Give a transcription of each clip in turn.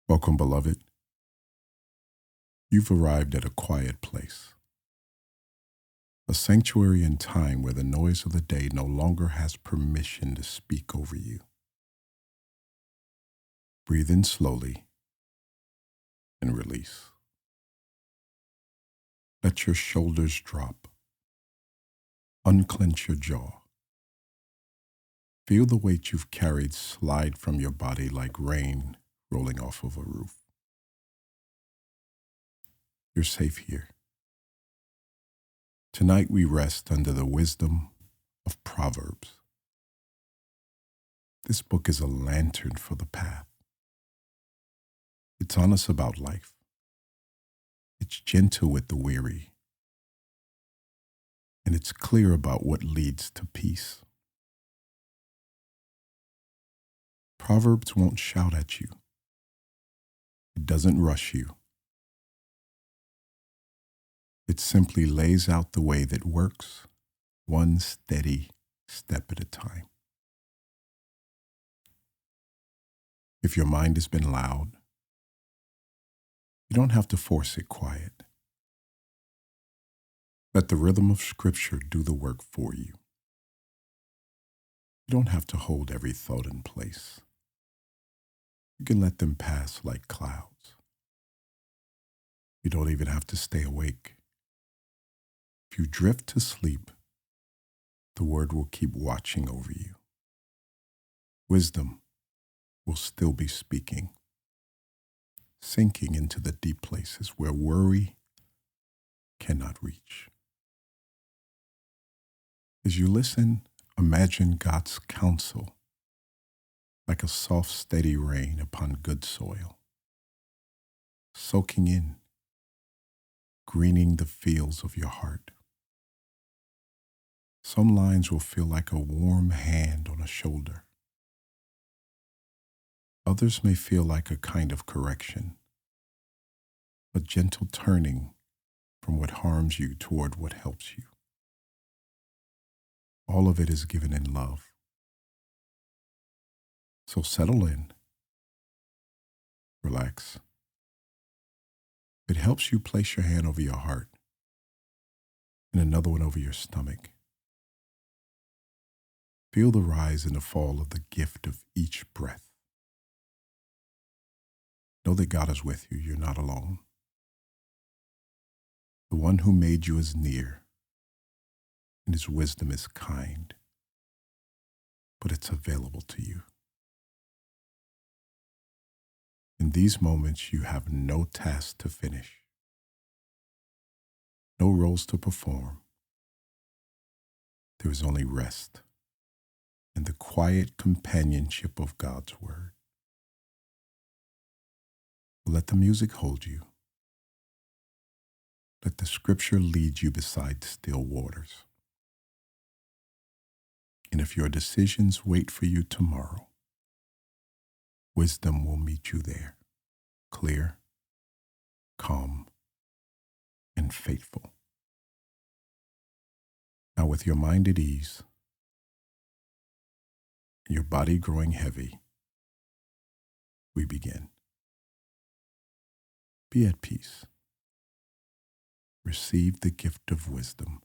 Welcome, beloved. You've arrived at a quiet place, a sanctuary in time where the noise of the day no longer has permission to speak over you. Breathe in slowly and release. Let your shoulders drop. Unclench your jaw. Feel the weight you've carried slide from your body like rain rolling off of a roof. You're safe here. Tonight we rest under the wisdom of Proverbs. This book is a lantern for the path. It's honest about life. It's gentle with the weary. And it's clear about what leads to peace. Proverbs won't shout at you. It doesn't rush you. It simply lays out the way that works, one steady step at a time. If your mind has been loud, you don't have to force it quiet. Let the rhythm of Scripture do the work for you. You don't have to hold every thought in place. You can let them pass like clouds. You don't even have to stay awake. If you drift to sleep, the Word will keep watching over you. Wisdom will still be speaking, sinking into the deep places where worry cannot reach. As you listen, imagine God's counsel like a soft, steady rain upon good soil, soaking in, greening the fields of your heart. Some lines will feel like a warm hand on a shoulder. Others may feel like a kind of correction, a gentle turning from what harms you toward what helps you. All of it is given in love. So settle in, relax. It helps you place your hand over your heart and another one over your stomach. Feel the rise and the fall of the gift of each breath. Know that God is with you. You're not alone. The one who made you is near, and his wisdom is kind, but it's available to you. In these moments, you have no task to finish, no roles to perform. There is only rest and the quiet companionship of God's Word. Let the music hold you. Let the Scripture lead you beside still waters. And if your decisions wait for you tomorrow, wisdom will meet you there, clear, calm, and faithful. Now, with your mind at ease, and your body growing heavy, we begin. Be at peace. Receive the gift of wisdom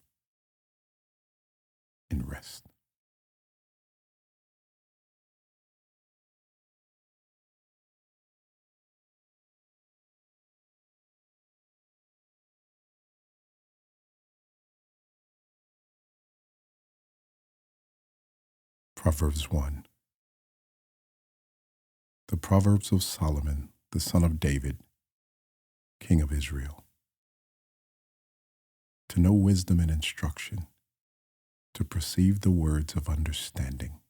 and rest. Proverbs 1. The Proverbs of Solomon, the son of David, king of Israel. To know wisdom and instruction, to perceive the words of understanding,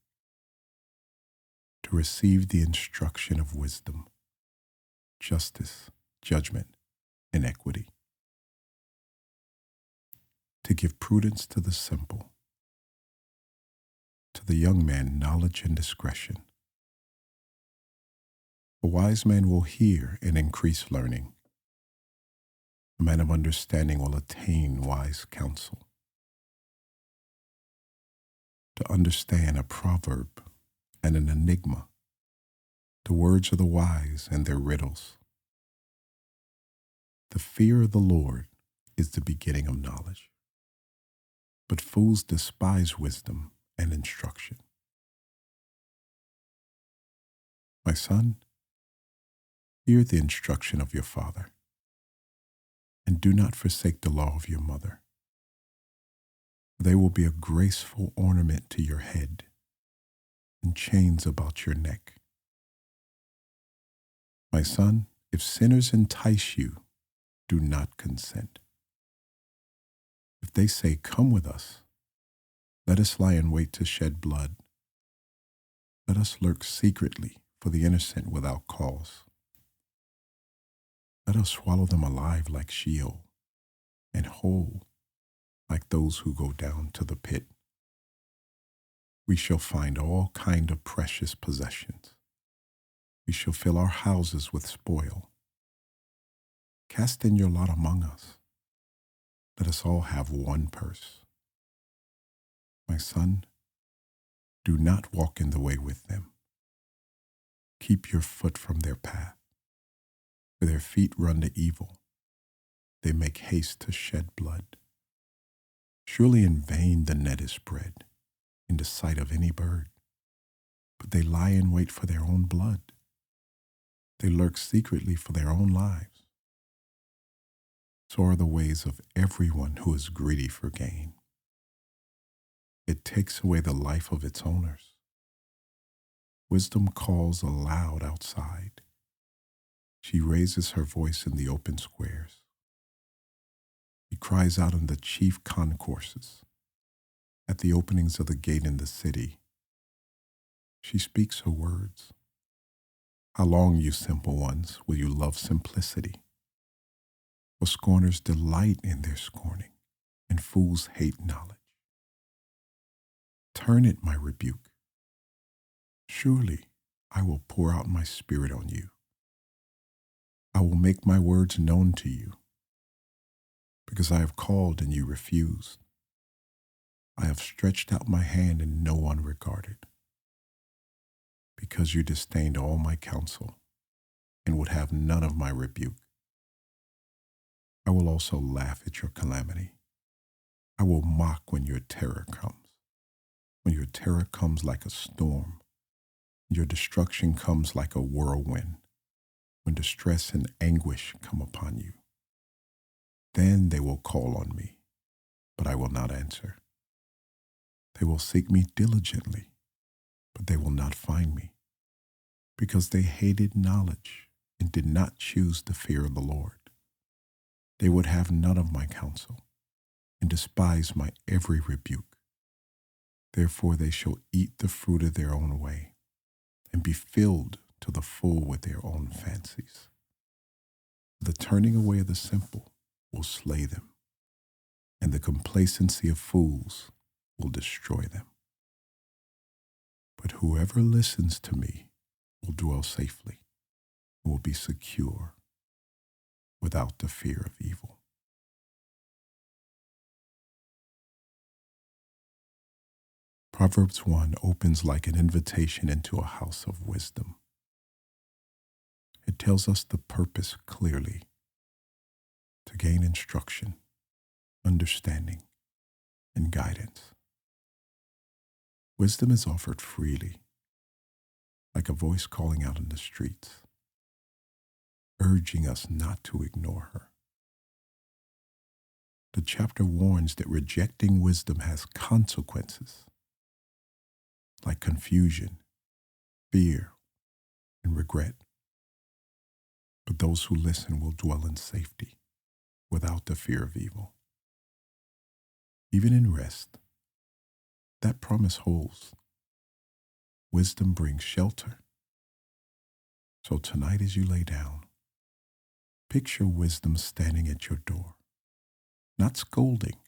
to receive the instruction of wisdom, justice, judgment, and equity, to give prudence to the simple, to the young man knowledge and discretion. A wise man will hear and increase learning. A man of understanding will attain wise counsel. To understand a proverb and an enigma, the words of the wise and their riddles. The fear of the Lord is the beginning of knowledge, but fools despise wisdom and instruction. My son, hear the instruction of your father, and do not forsake the law of your mother. They will be a graceful ornament to your head and chains about your neck. My son, if sinners entice you, do not consent. If they say, "Come with us, let us lie in wait to shed blood. Let us lurk secretly for the innocent without cause. Let us swallow them alive like Sheol, and whole like those who go down to the pit. We shall find all kind of precious possessions. We shall fill our houses with spoil. Cast in your lot among us. Let us all have one purse. My son, do not walk in the way with them. Keep your foot from their path, for their feet run to evil. They make haste to shed blood. Surely in vain the net is spread in the sight of any bird, but they lie in wait for their own blood. They lurk secretly for their own lives. So are the ways of everyone who is greedy for gain. It takes away the life of its owners. Wisdom calls aloud outside. She raises her voice in the open squares. She cries out in the chief concourses, at the openings of the gate in the city. She speaks her words. How long, you simple ones, will you love simplicity? For scorners delight in their scorning, and fools hate knowledge. Turn it, my rebuke. Surely I will pour out my spirit on you. I will make my words known to you, because I have called and you refused. I have stretched out my hand and no one regarded, because you disdained all my counsel and would have none of my rebuke. I will also laugh at your calamity. I will mock when your terror comes. When your terror comes like a storm, your destruction comes like a whirlwind, when distress and anguish come upon you. Then they will call on me, but I will not answer. They will seek me diligently, but they will not find me, because they hated knowledge and did not choose the fear of the Lord. They would have none of my counsel and despise my every rebuke. Therefore they shall eat the fruit of their own way and be filled to the full with their own fancies. The turning away of the simple will slay them, and the complacency of fools will destroy them. But whoever listens to me will dwell safely and will be secure without the fear of evil. Proverbs 1 opens like an invitation into a house of wisdom. It tells us the purpose clearly: to gain instruction, understanding, and guidance. Wisdom is offered freely, like a voice calling out in the streets, urging us not to ignore her. The chapter warns that rejecting wisdom has consequences, like confusion, fear, and regret. But those who listen will dwell in safety without the fear of evil. Even in rest, that promise holds. Wisdom brings shelter. So tonight as you lay down, picture wisdom standing at your door, not scolding,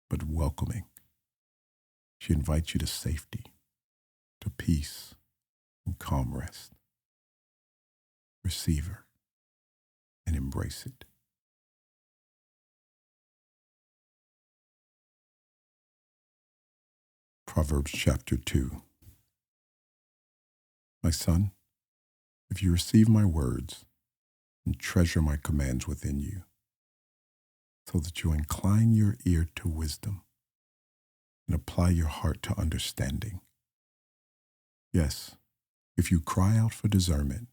but welcoming. She invites you to safety, to peace, and calm rest. Receive her and embrace it. Proverbs chapter 2. My son, If you receive my words and treasure my commands within you, so that you incline your ear to wisdom and apply your heart to understanding. Yes, if you cry out for discernment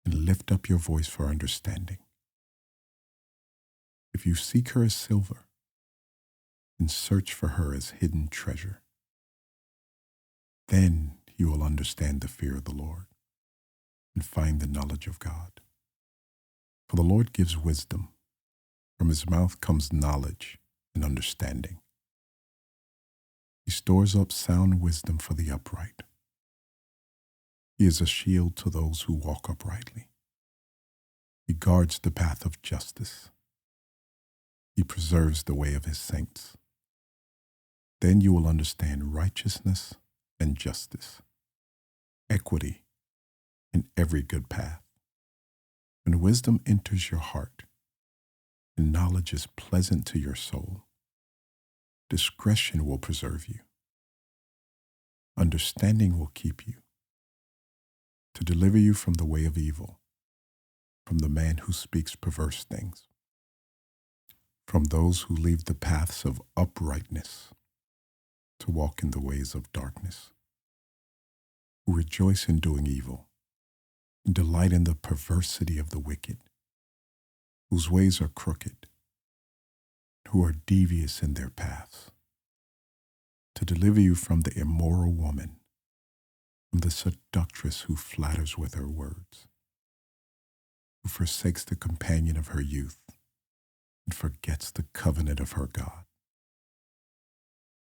and lift up your voice for understanding. If you seek her as silver and search for her as hidden treasure, then you will understand the fear of the Lord and find the knowledge of God. For the Lord gives wisdom. From his mouth comes knowledge and understanding. He stores up sound wisdom for the upright. He is a shield to those who walk uprightly. He guards the path of justice. He preserves the way of his saints. Then you will understand righteousness and justice, equity, and every good path. When wisdom enters your heart and knowledge is pleasant to your soul, discretion will preserve you. Understanding will keep you, to deliver you from the way of evil, from the man who speaks perverse things, from those who leave the paths of uprightness to walk in the ways of darkness, who rejoice in doing evil and delight in the perversity of the wicked, whose ways are crooked, who are devious in their paths, to deliver you from the immoral woman, from the seductress who flatters with her words, who forsakes the companion of her youth and forgets the covenant of her God.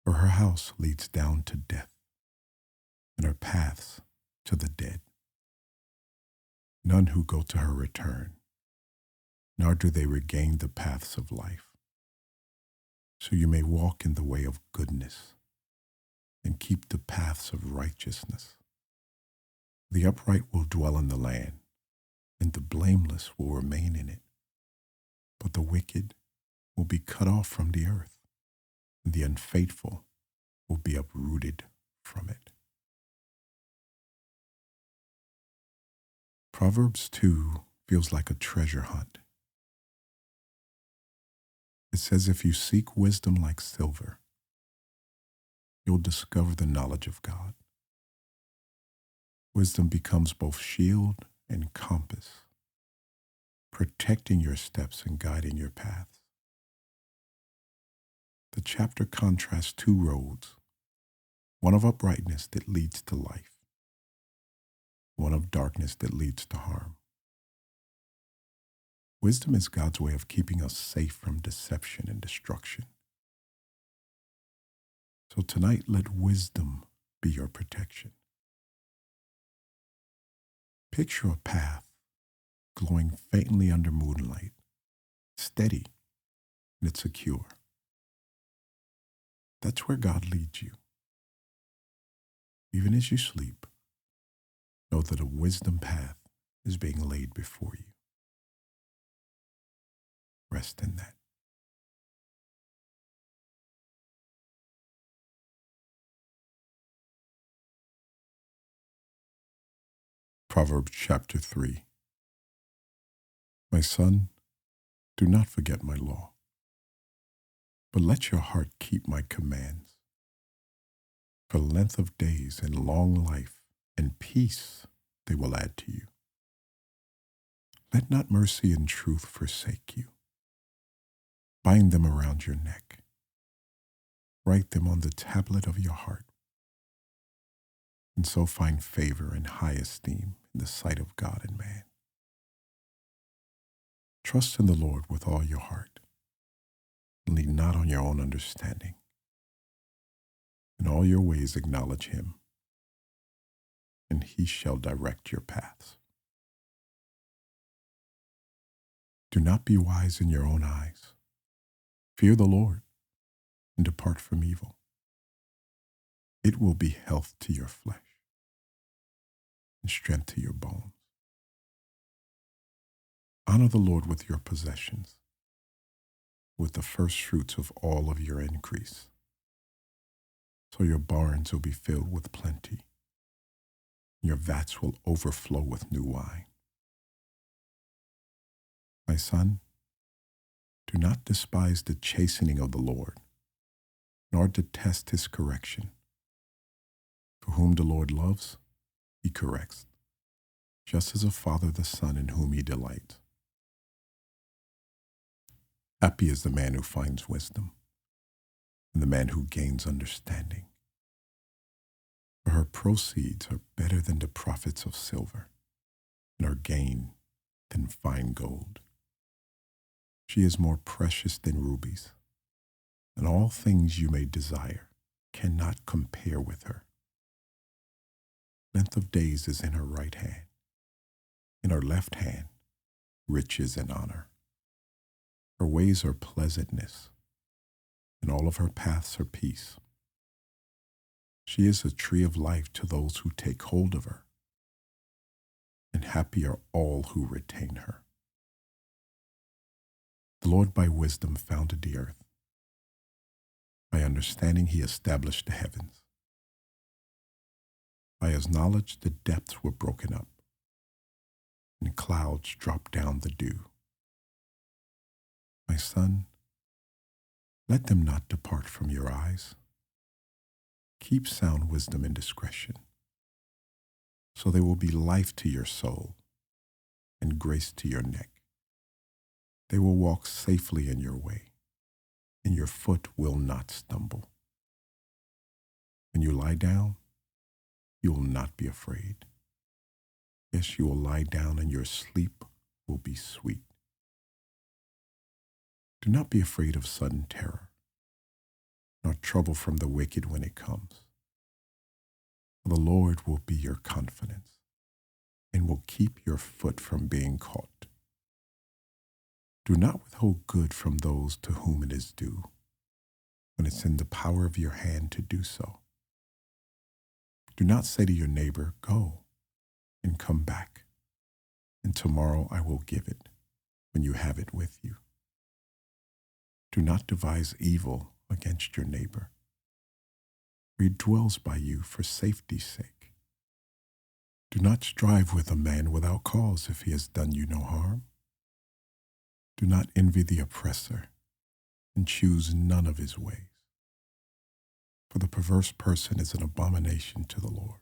For her house leads down to death, and her paths to the dead. None who go to her return, nor do they regain the paths of life. So you may walk in the way of goodness and keep the paths of righteousness. The upright will dwell in the land, and the blameless will remain in it. But the wicked will be cut off from the earth, and the unfaithful will be uprooted from it. Proverbs 2 feels like a treasure hunt. It says if you seek wisdom like silver, you'll discover the knowledge of God. Wisdom becomes both shield and compass, protecting your steps and guiding your paths. The chapter contrasts two roads, one of uprightness that leads to life, one of darkness that leads to harm. Wisdom is God's way of keeping us safe from deception and destruction. So tonight, let wisdom be your protection. Picture a path glowing faintly under moonlight, steady and it's secure. That's where God leads you. Even as you sleep, know that a wisdom path is being laid before you. Rest in that. Proverbs chapter 3. My son, do not forget my law, but let your heart keep my commands. For length of days and long life and peace they will add to you. Let not mercy and truth forsake you. Bind them around your neck. Write them on the tablet of your heart, and so find favor and high esteem in the sight of God and man. Trust in the Lord with all your heart, and lean not on your own understanding. In all your ways acknowledge him, and he shall direct your paths. Do not be wise in your own eyes. Fear the Lord, and depart from evil. It will be health to your flesh and strength to your bones. Honor the Lord with your possessions, with the first fruits of all of your increase. So your barns will be filled with plenty, and your vats will overflow with new wine. My son, do not despise the chastening of the Lord, nor detest his correction. For whom the Lord loves, he corrects, just as a father the son in whom he delights. Happy is the man who finds wisdom, and the man who gains understanding. For her proceeds are better than the profits of silver, and her gain than fine gold. She is more precious than rubies, and all things you may desire cannot compare with her. Length of days is in her right hand, in her left hand riches and honor. Her ways are pleasantness, and all of her paths are peace. She is a tree of life to those who take hold of her, and happy are all who retain her. The Lord by wisdom founded the earth. By understanding he established the heavens. By his knowledge the depths were broken up, and clouds dropped down the dew. My son, let them not depart from your eyes. Keep sound wisdom and discretion, so they will be life to your soul and grace to your neck. They will walk safely in your way, and your foot will not stumble. When you lie down, you will not be afraid. Yes, you will lie down, and your sleep will be sweet. Do not be afraid of sudden terror, nor trouble from the wicked when it comes. For the Lord will be your confidence, and will keep your foot from being caught. Do not withhold good from those to whom it is due, when it's in the power of your hand to do so. Do not say to your neighbor, go and come back, and tomorrow I will give it, when you have it with you. Do not devise evil against your neighbor, for he dwells by you for safety's sake. Do not strive with a man without cause if he has done you no harm. Do not envy the oppressor, and choose none of his ways. For the perverse person is an abomination to the Lord,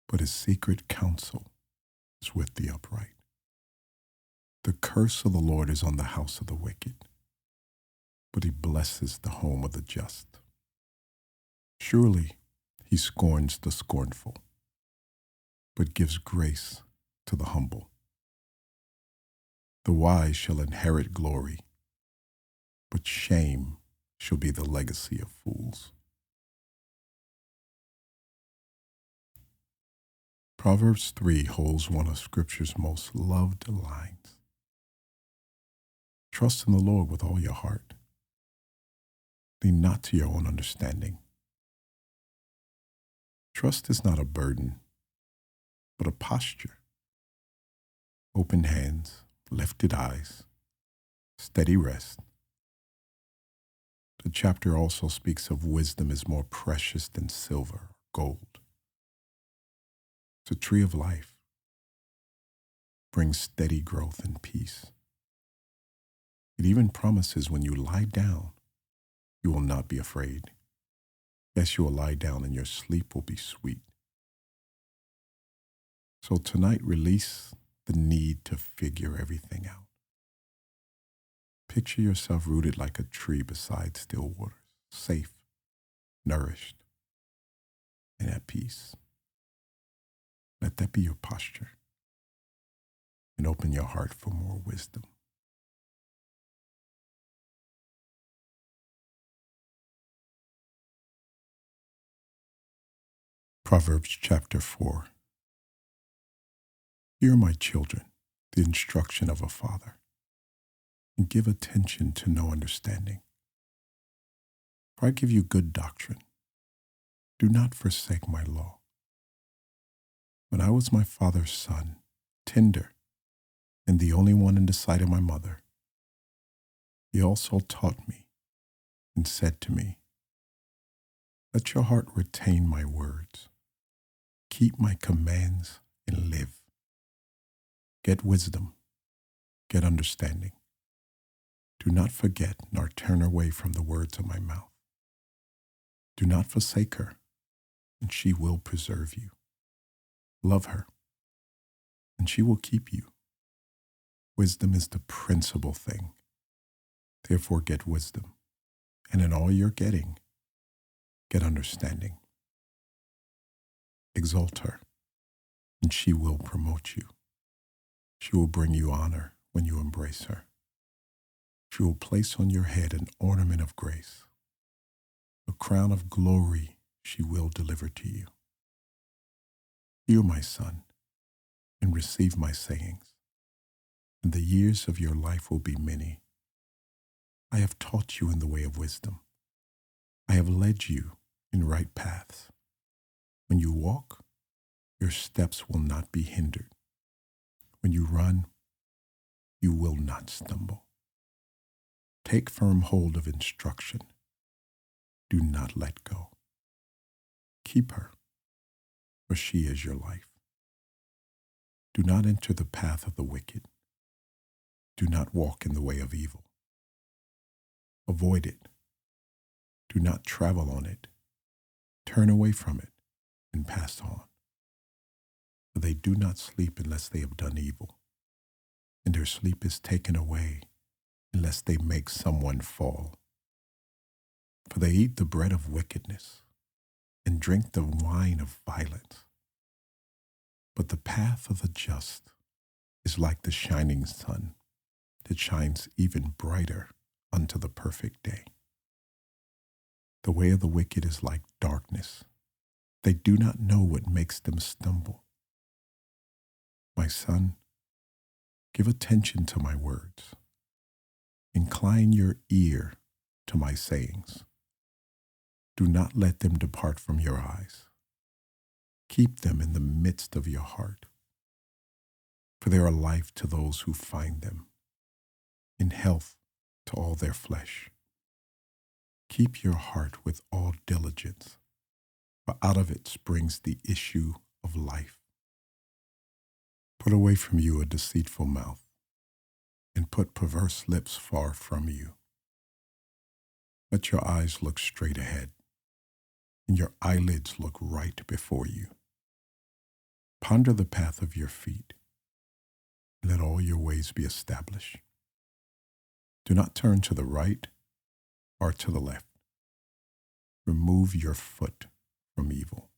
but his secret counsel is with the upright. The curse of the Lord is on the house of the wicked, but he blesses the home of the just. Surely he scorns the scornful, but gives grace to the humble. The wise shall inherit glory, but shame shall be the legacy of fools. Proverbs 3 holds one of Scripture's most loved lines. Trust in the Lord with all your heart. Lean not to your own understanding. Trust is not a burden, but a posture. Open hands, lifted eyes, steady rest. The chapter also speaks of wisdom is more precious than silver or gold. It's a tree of life, brings steady growth and peace. It even promises when you lie down, you will not be afraid. Yes, you will lie down and your sleep will be sweet. So tonight, release the need to figure everything out. Picture yourself rooted like a tree beside still waters, safe, nourished, and at peace. Let that be your posture, and open your heart for more wisdom. Proverbs chapter 4. Hear, my children, the instruction of a father, and give attention to know understanding. For I give you good doctrine. Do not forsake my law. When I was my father's son, tender, and the only one in the sight of my mother, he also taught me and said to me, let your heart retain my words. keep my commands and live. Get wisdom, get understanding. Do not forget nor turn away from the words of my mouth. Do not forsake her, and she will preserve you. Love her, and she will keep you. Wisdom is the principal thing. Therefore, get wisdom, and in all you're getting, get understanding. Exalt her, and she will promote you. She will bring you honor when you embrace her. She will place on your head an ornament of grace. A crown of glory she will deliver to you. Hear, my son, and receive my sayings, and the years of your life will be many. I have taught you in the way of wisdom. I have led you in right paths. When you walk, your steps will not be hindered. When you run, you will not stumble. Take firm hold of instruction. Do not let go. Keep her, for she is your life. Do not enter the path of the wicked. Do not walk in the way of evil. Avoid it. Do not travel on it. Turn away from it and pass on. For they do not sleep unless they have done evil, and their sleep is taken away unless they make someone fall. For they eat the bread of wickedness and drink the wine of violence. But the path of the just is like the shining sun that shines even brighter unto the perfect day. The way of the wicked is like darkness. They do not know what makes them stumble. My son, give attention to my words. Incline your ear to my sayings. Do not let them depart from your eyes. Keep them in the midst of your heart, for they are life to those who find them, and health to all their flesh. Keep your heart with all diligence, for out of it springs the issue of life. Put away from you a deceitful mouth, and put perverse lips far from you. Let your eyes look straight ahead, and your eyelids look right before you. Ponder the path of your feet, and let all your ways be established. Do not turn to the right or to the left. Remove your foot from evil.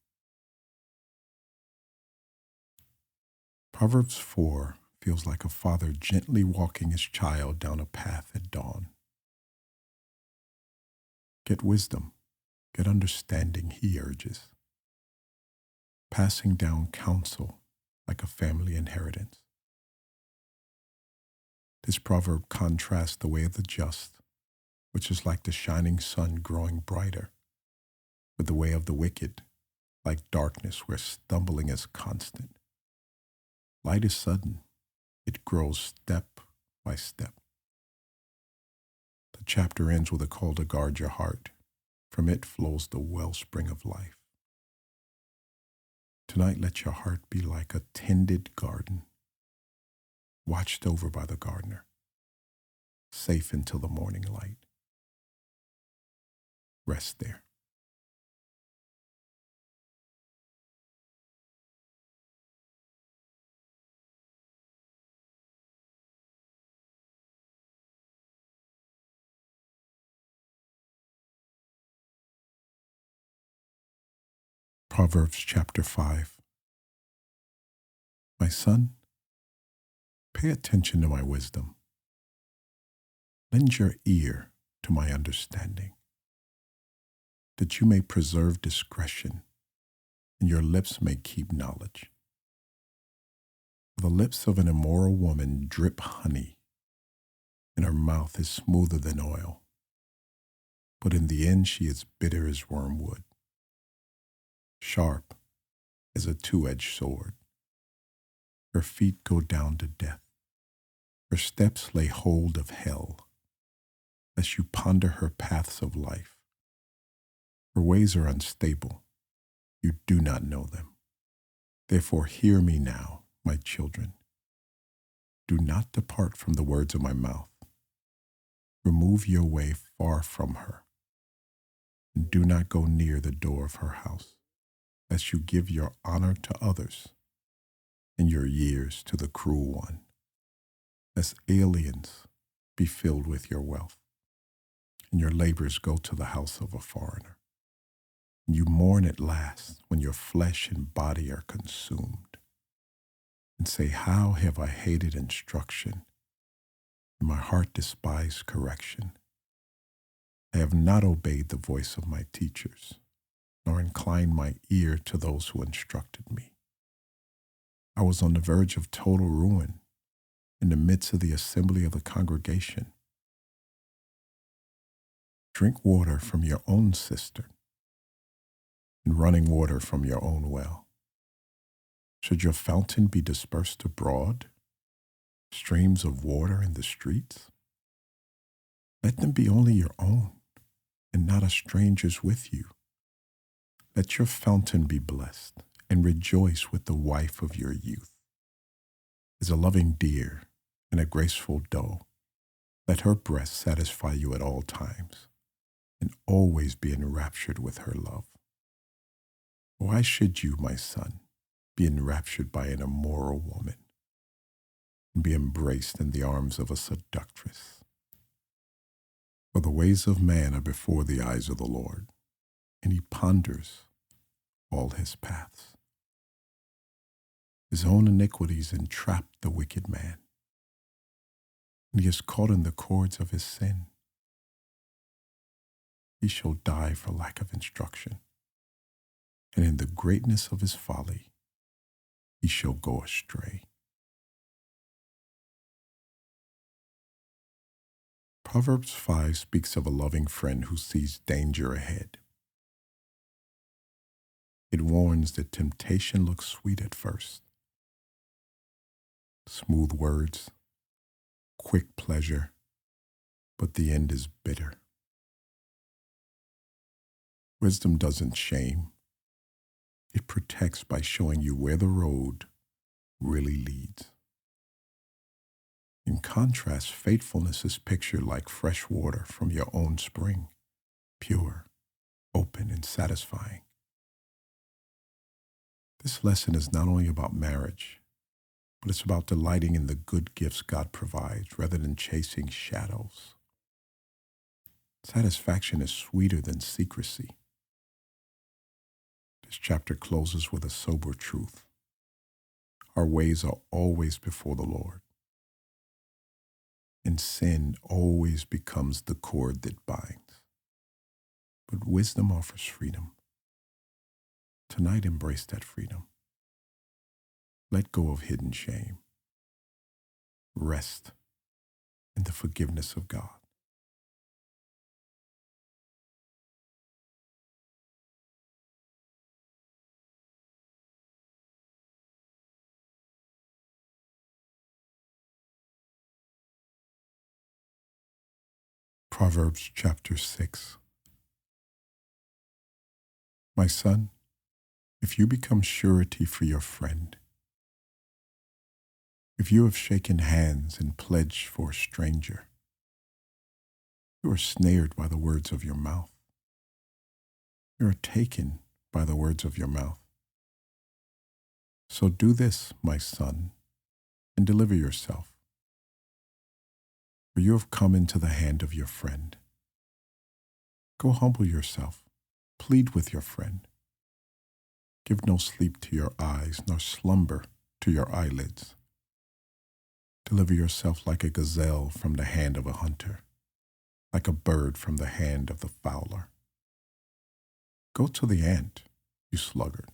Proverbs 4 feels like a father gently walking his child down a path at dawn. Get wisdom, get understanding, he urges, passing down counsel like a family inheritance. This proverb contrasts the way of the just, which is like the shining sun growing brighter, with the way of the wicked, like darkness where stumbling is constant. Light is sudden, it grows step by step. The chapter ends with a call to guard your heart. From it flows the wellspring of life. Tonight, let your heart be like a tended garden, watched over by the gardener, safe until the morning light. Rest there. Proverbs chapter 5. My son, pay attention to my wisdom. Lend your ear to my understanding, that you may preserve discretion, and your lips may keep knowledge. For the lips of an immoral woman drip honey, and her mouth is smoother than oil. But in the end she is bitter as wormwood, sharp as a two-edged sword. Her feet go down to death. Her steps lay hold of hell, lest you ponder her paths of life. Her ways are unstable. You do not know them. Therefore hear me now, my children. Do not depart from the words of my mouth. Remove your way far from her, and do not go near the door of her house, lest you give your honor to others and your years to the cruel one, lest aliens be filled with your wealth, and your labors go to the house of a foreigner. And you mourn at last when your flesh and body are consumed, and say, how have I hated instruction, and my heart despised correction? I have not obeyed the voice of my teachers, nor inclined my ear to those who instructed me. I was on the verge of total ruin in the midst of the assembly of the congregation. Drink water from your own cistern and running water from your own well. Should your fountain be dispersed abroad, streams of water in the streets? Let them be only your own and not a stranger's with you. Let your fountain be blessed and rejoice with the wife of your youth. As a loving deer and a graceful doe, let her breast satisfy you at all times and always be enraptured with her love. Why should you, my son, be enraptured by an immoral woman and be embraced in the arms of a seductress? For the ways of man are before the eyes of the Lord, and he ponders all his paths. His own iniquities entrap the wicked man, and he is caught in the cords of his sin. He shall die for lack of instruction, and in the greatness of his folly he shall go astray. Proverbs 5 speaks of a loving friend who sees danger ahead. It warns that temptation looks sweet at first. Smooth words, quick pleasure, but the end is bitter. Wisdom doesn't shame. It protects by showing you where the road really leads. In contrast, faithfulness is pictured like fresh water from your own spring, pure, open, and satisfying. This lesson is not only about marriage, but it's about delighting in the good gifts God provides rather than chasing shadows. Satisfaction is sweeter than secrecy. This chapter closes with a sober truth. Our ways are always before the Lord, and sin always becomes the cord that binds. But wisdom offers freedom. Tonight, embrace that freedom. Let go of hidden shame. Rest in the forgiveness of God. Proverbs chapter 6. My son, if you become surety for your friend, if you have shaken hands and pledged for a stranger, you are snared by the words of your mouth. You are taken by the words of your mouth. So do this, my son, and deliver yourself. For you have come into the hand of your friend. Go humble yourself, plead with your friend. Give no sleep to your eyes, nor slumber to your eyelids. Deliver yourself like a gazelle from the hand of a hunter, like a bird from the hand of the fowler. Go to the ant, you sluggard.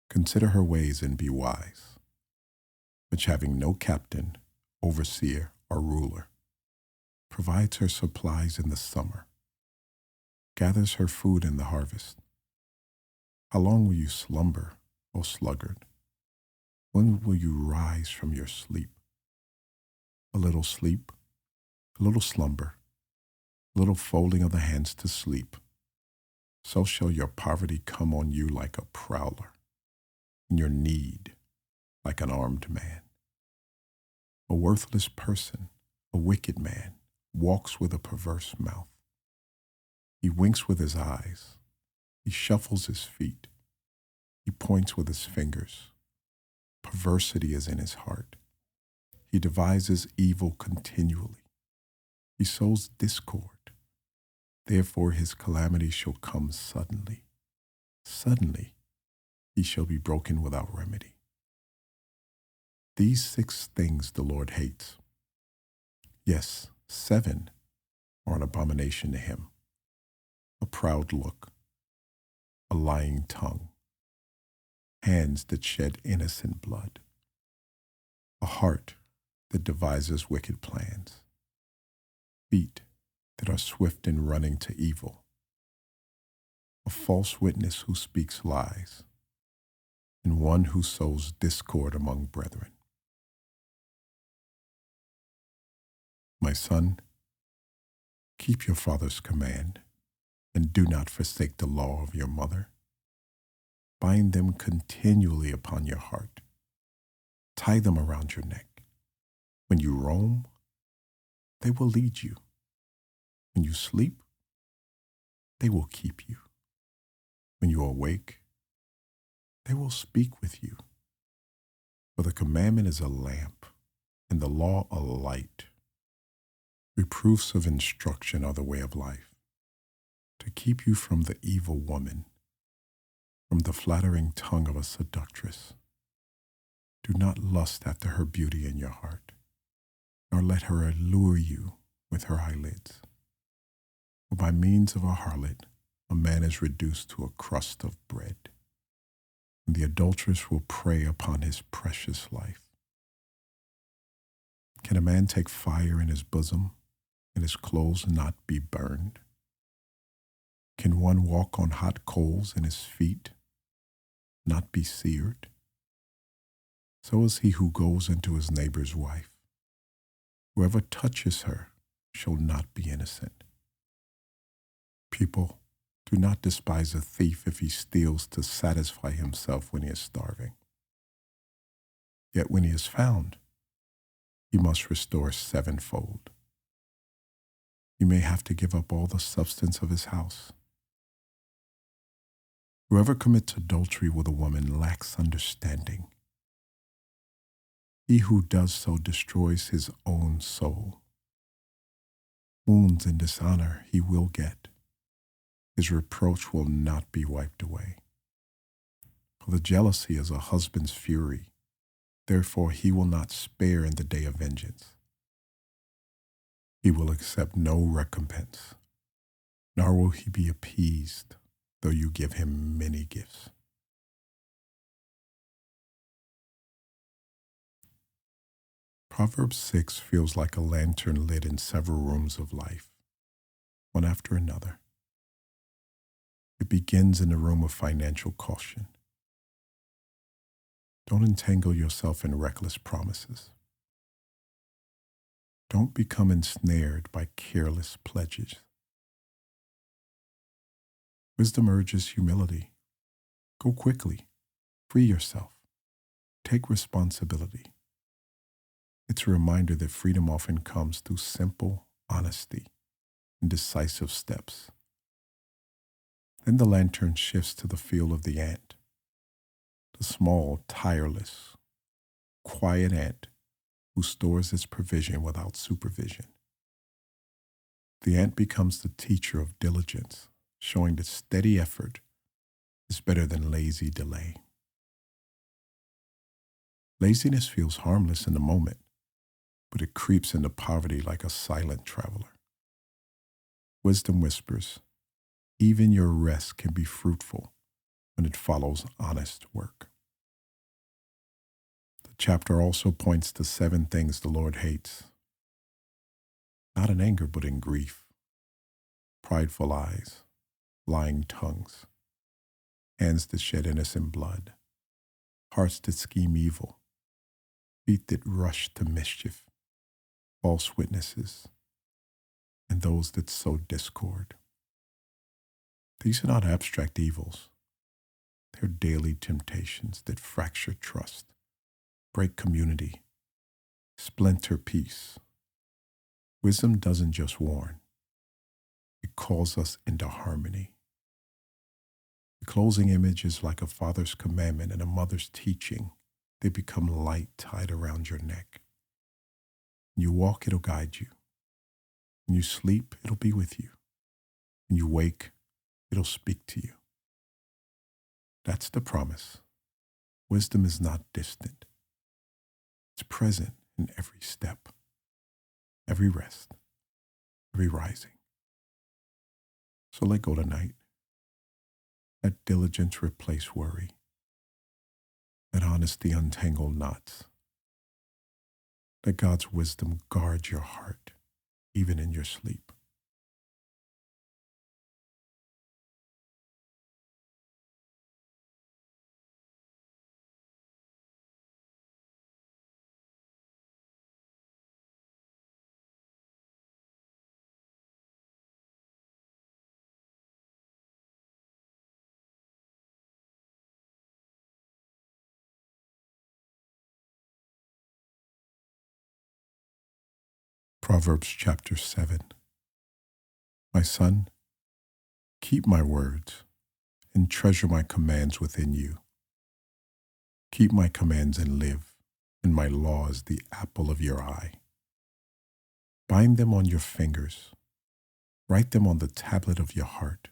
Consider her ways and be wise, which having no captain, overseer, or ruler, provides her supplies in the summer, gathers her food in the harvest. How long will you slumber, O sluggard? When will you rise from your sleep? A little sleep, a little slumber, a little folding of the hands to sleep. So shall your poverty come on you like a prowler, in your need like an armed man. A worthless person, a wicked man, walks with a perverse mouth. He winks with his eyes. He shuffles his feet. He points with his fingers. Perversity is in his heart. He devises evil continually. He sows discord. Therefore his calamity shall come suddenly. Suddenly he shall be broken without remedy. These 6 things the Lord hates. Yes, 7 are an abomination to him: a proud look, a lying tongue, hands that shed innocent blood, a heart that devises wicked plans, feet that are swift in running to evil, a false witness who speaks lies, and one who sows discord among brethren. My son, keep your father's command, and do not forsake the law of your mother. Bind them continually upon your heart. Tie them around your neck. When you roam, they will lead you. When you sleep, they will keep you. When you awake, they will speak with you. For the commandment is a lamp, and the law a light. Reproofs of instruction are the way of life, to keep you from the evil woman, from the flattering tongue of a seductress. Do not lust after her beauty in your heart, nor let her allure you with her eyelids. For by means of a harlot, a man is reduced to a crust of bread, and the adulteress will prey upon his precious life. Can a man take fire in his bosom, and his clothes not be burned? Can one walk on hot coals and his feet not be seared? So is he who goes into his neighbor's wife. Whoever touches her shall not be innocent. People, do not despise a thief if he steals to satisfy himself when he is starving. Yet when he is found, he must restore 7-fold. He may have to give up all the substance of his house. Whoever commits adultery with a woman lacks understanding. He who does so destroys his own soul. Wounds and dishonor he will get. His reproach will not be wiped away. For the jealousy is a husband's fury. Therefore he will not spare in the day of vengeance. He will accept no recompense, nor will he be appeased, though you give him many gifts. Proverbs 6 feels like a lantern lit in several rooms of life, one after another. It begins in the room of financial caution. Don't entangle yourself in reckless promises. Don't become ensnared by careless pledges. Wisdom urges humility. Go quickly. Free yourself. Take responsibility. It's a reminder that freedom often comes through simple honesty and decisive steps. Then the lantern shifts to the feel of the ant, the small, tireless, quiet ant who stores its provision without supervision. The ant becomes the teacher of diligence, showing that steady effort is better than lazy delay. Laziness feels harmless in the moment, but it creeps into poverty like a silent traveler. Wisdom whispers, even your rest can be fruitful when it follows honest work. The chapter also points to 7 things the Lord hates, not in anger but in grief: prideful eyes, lying tongues, hands that shed innocent blood, hearts that scheme evil, feet that rush to mischief, false witnesses, and those that sow discord. These are not abstract evils. They're daily temptations that fracture trust, break community, splinter peace. Wisdom doesn't just warn, it calls us into harmony. The closing image is like a father's commandment and a mother's teaching. They become light tied around your neck. When you walk, it'll guide you. When you sleep, it'll be with you. When you wake, it'll speak to you. That's the promise. Wisdom is not distant. It's present in every step, every rest, every rising. So let go tonight. Let diligence replace worry. Let honesty untangle knots. Let God's wisdom guard your heart, even in your sleep. Proverbs chapter 7. My son, keep my words and treasure my commands within you. Keep my commands and live, and my law is the apple of your eye. Bind them on your fingers. Write them on the tablet of your heart.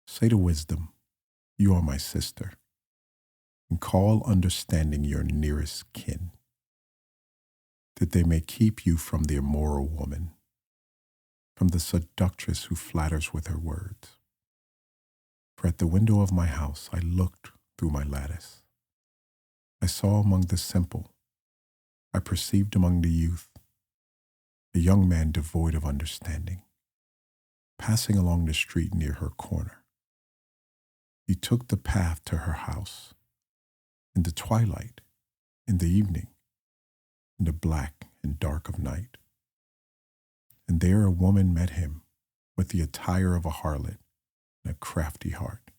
Say to wisdom, you are my sister, and call understanding your nearest kin, that they may keep you from the immoral woman, from the seductress who flatters with her words. For at the window of my house I looked through my lattice. I saw among the simple, I perceived among the youth, a young man devoid of understanding, passing along the street near her corner. He took the path to her house, in the twilight, in the evening, in the black and dark of night. And there a woman met him with the attire of a harlot and a crafty heart.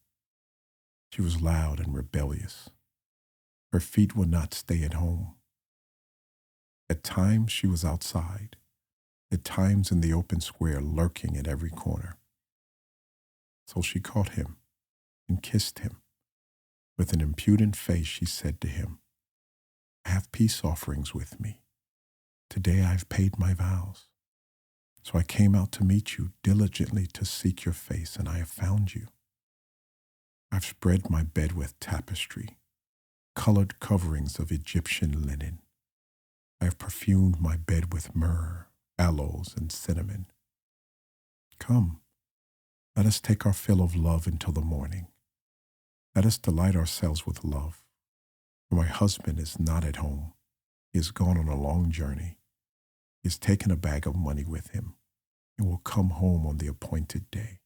She was loud and rebellious. Her feet would not stay at home. At times she was outside, at times in the open square, lurking at every corner. So she caught him and kissed him. With an impudent face she said to him, I have peace offerings with me. Today I have paid my vows. So I came out to meet you diligently to seek your face, and I have found you. I've spread my bed with tapestry, colored coverings of Egyptian linen. I have perfumed my bed with myrrh, aloes, and cinnamon. Come, let us take our fill of love until the morning. Let us delight ourselves with love. For my husband is not at home. He has gone on a long journey. He has taken a bag of money with him and will come home on the appointed day.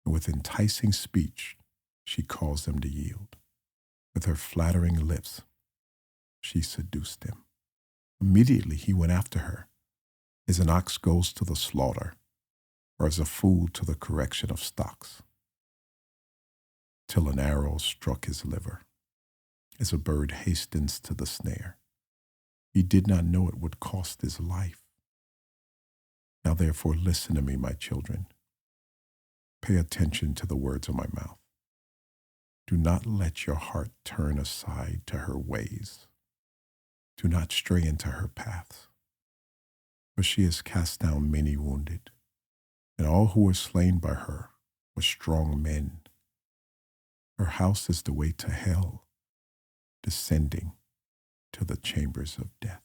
And with enticing speech, she caused them to yield. With her flattering lips, she seduced him. Immediately he went after her, as an ox goes to the slaughter, or as a fool to the correction of stocks, till an arrow struck his liver, as a bird hastens to the snare. He did not know it would cost his life. Now therefore listen to me, my children. Pay attention to the words of my mouth. Do not let your heart turn aside to her ways. Do not stray into her paths. For she has cast down many wounded, and all who were slain by her were strong men. Her house is the way to hell, descending to the chambers of death.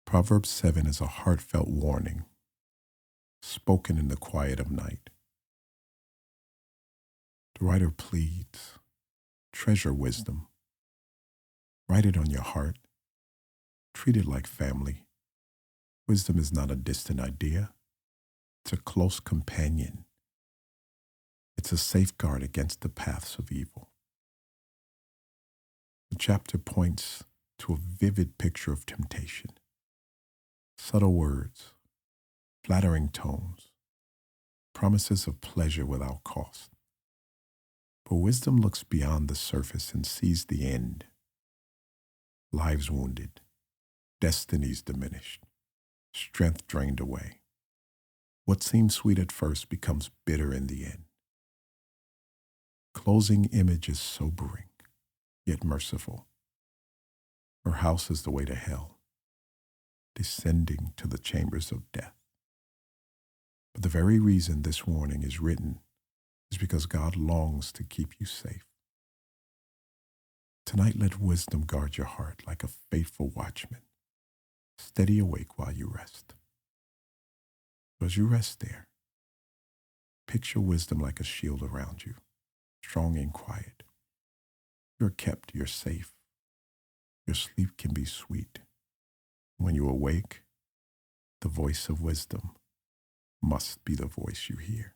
Proverbs 7 is a heartfelt warning, spoken in the quiet of night. The writer pleads, treasure wisdom. Write it on your heart. Treat it like family. Wisdom is not a distant idea. It's a close companion. It's a safeguard against the paths of evil. The chapter points to a vivid picture of temptation. Subtle words, flattering tones, promises of pleasure without cost. But wisdom looks beyond the surface and sees the end. Lives wounded, destinies diminished, strength drained away. What seems sweet at first becomes bitter in the end. Closing image is sobering, yet merciful. Her house is the way to hell, descending to the chambers of death. But the very reason this warning is written is because God longs to keep you safe. Tonight, let wisdom guard your heart like a faithful watchman, steady awake while you rest. So as you rest there, picture wisdom like a shield around you, strong and quiet. You're kept, you're safe. Your sleep can be sweet. When you awake, the voice of wisdom must be the voice you hear.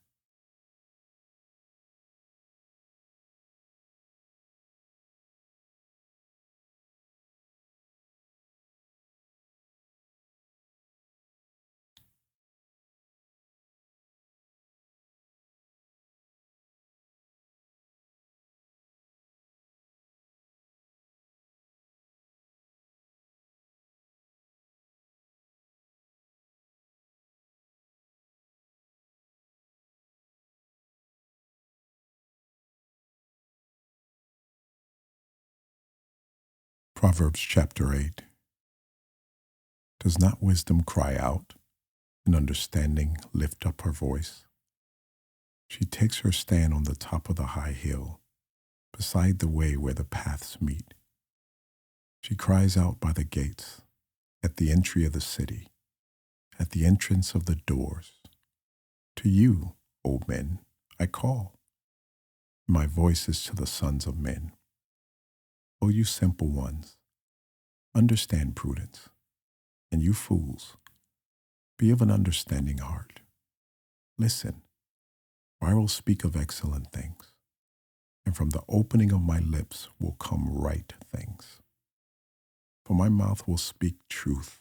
Proverbs chapter 8. Does not wisdom cry out, and understanding lift up her voice? She takes her stand on the top of the high hill, beside the way where the paths meet. She cries out by the gates, at the entry of the city, at the entrance of the doors. To you, O men, I call. My voice is to the sons of men. O you simple ones, understand prudence, and you fools, be of an understanding heart. Listen, for I will speak of excellent things, and from the opening of my lips will come right things. For my mouth will speak truth.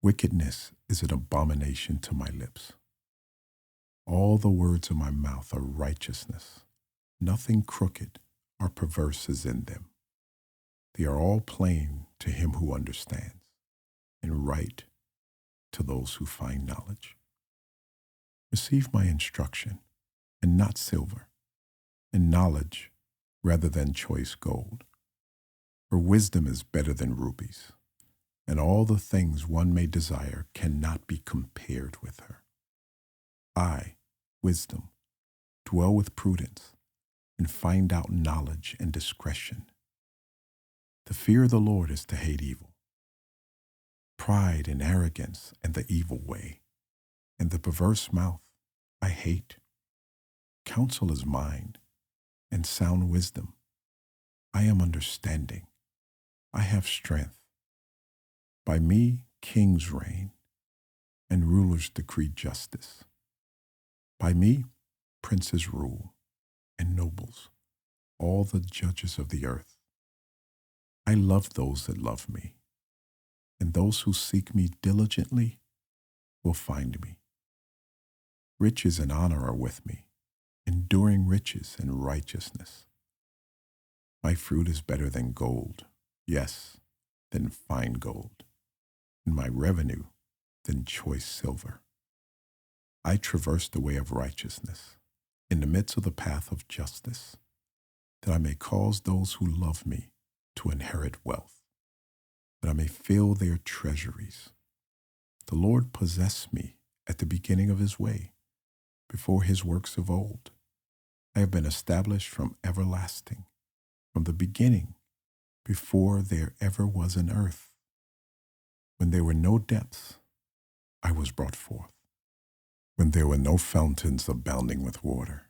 Wickedness is an abomination to my lips. All the words of my mouth are righteousness. Nothing crooked or perverse is in them. They are all plain to him who understands, and right to those who find knowledge. Receive my instruction, and not silver, and knowledge rather than choice gold. For wisdom is better than rubies, and all the things one may desire cannot be compared with her. I, wisdom, dwell with prudence, and find out knowledge and discretion. The fear of the Lord is to hate evil, pride and arrogance and the evil way, and the perverse mouth I hate. Counsel is mine, and sound wisdom. I am understanding. I have strength. By me kings reign, and rulers decree justice. By me princes rule, and nobles, all the judges of the earth. I love those that love me, and those who seek me diligently will find me. Riches and honor are with me, enduring riches and righteousness. My fruit is better than gold, yes, than fine gold, and my revenue than choice silver. I traverse the way of righteousness, in the midst of the path of justice, that I may cause those who love me to inherit wealth, that I may fill their treasuries. The Lord possessed me at the beginning of his way, before his works of old. I have been established from everlasting, from the beginning, before there ever was an earth. When there were no depths, I was brought forth. When there were no fountains abounding with water,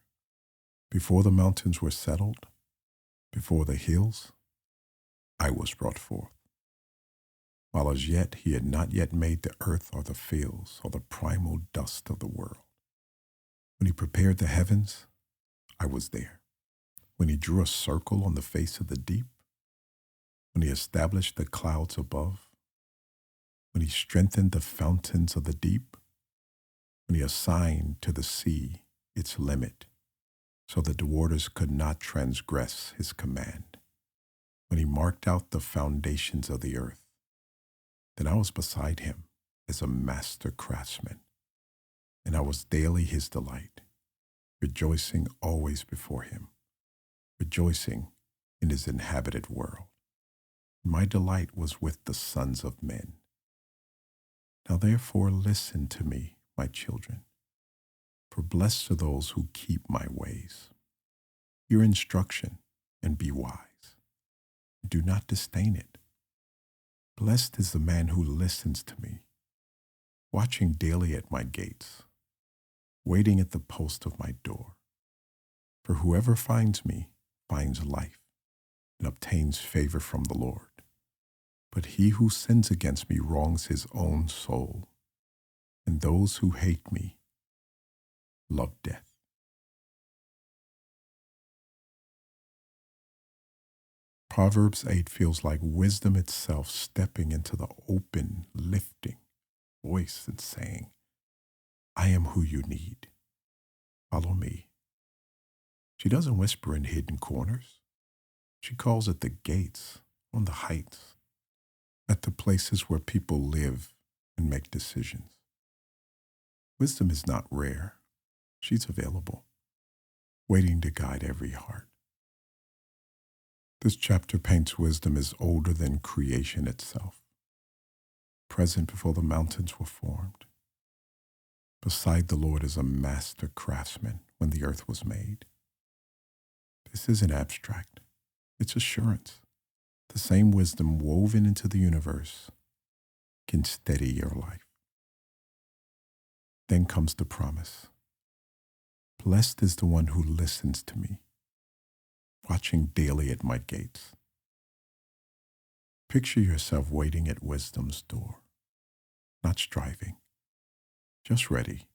before the mountains were settled, before the hills, I was brought forth. While as yet he had not yet made the earth or the fields or the primal dust of the world. When he prepared the heavens, I was there. When he drew a circle on the face of the deep, when he established the clouds above, when he strengthened the fountains of the deep, when he assigned to the sea its limit, so that the waters could not transgress his command, when he marked out the foundations of the earth. Then I was beside him as a master craftsman, and I was daily his delight, rejoicing always before him, rejoicing in his inhabited world. My delight was with the sons of men. Now therefore listen to me, my children, for blessed are those who keep my ways. Hear instruction and be wise. Do not disdain it. Blessed is the man who listens to me, watching daily at my gates, waiting at the post of my door. For whoever finds me finds life and obtains favor from the Lord. But he who sins against me wrongs his own soul, and those who hate me love death. Proverbs 8 feels like wisdom itself stepping into the open, lifting voice and saying, I am who you need. Follow me. She doesn't whisper in hidden corners. She calls at the gates, on the heights, at the places where people live and make decisions. Wisdom is not rare. She's available, waiting to guide every heart. This chapter paints wisdom as older than creation itself, present before the mountains were formed, beside the Lord as a master craftsman when the earth was made. This isn't abstract. It's assurance. The same wisdom woven into the universe can steady your life. Then comes the promise. Blessed is the one who listens to me, watching daily at my gates. Picture yourself waiting at wisdom's door, not striving, just ready.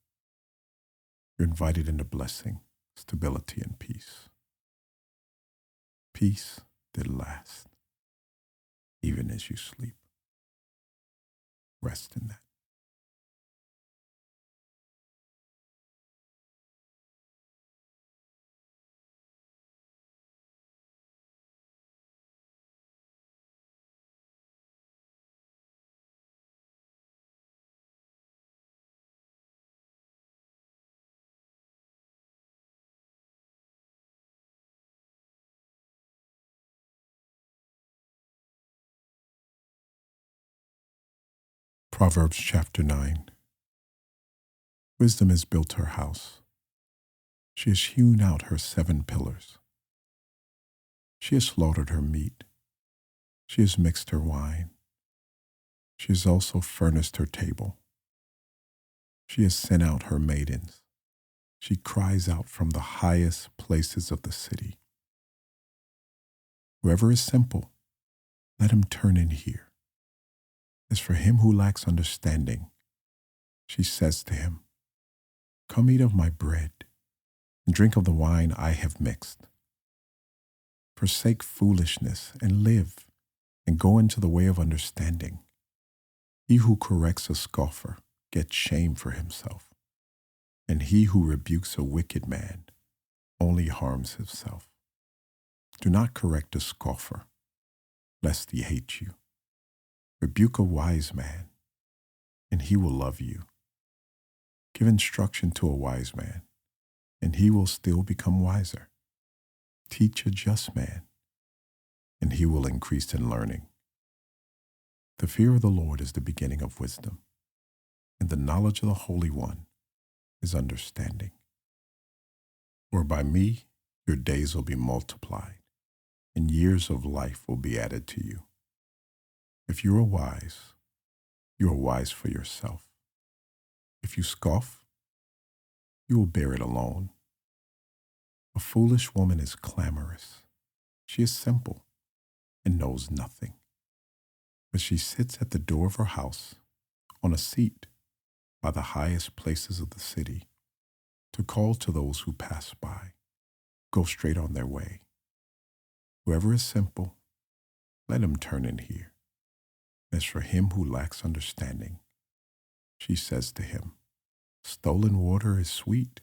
You're invited into blessing, stability, and peace. Peace that lasts, even as you sleep. Rest in that. Proverbs chapter 9. Wisdom has built her house. She has hewn out her 7 pillars. She has slaughtered her meat. She has mixed her wine. She has also furnished her table. She has sent out her maidens. She cries out from the highest places of the city. Whoever is simple, let him turn in here. As for him who lacks understanding, she says to him, come eat of my bread and drink of the wine I have mixed. Forsake foolishness and live, and go into the way of understanding. He who corrects a scoffer gets shame for himself, and he who rebukes a wicked man only harms himself. Do not correct a scoffer, lest he hate you. Rebuke a wise man, and he will love you. Give instruction to a wise man, and he will still become wiser. Teach a just man, and he will increase in learning. The fear of the Lord is the beginning of wisdom, and the knowledge of the Holy One is understanding. For by me your days will be multiplied, and years of life will be added to you. If you are wise for yourself. If you scoff, you will bear it alone. A foolish woman is clamorous. She is simple and knows nothing. But she sits at the door of her house on a seat by the highest places of the city to call to those who pass by, go straight on their way. Whoever is simple, let him turn in here. As for him who lacks understanding, she says to him, Stolen water is sweet,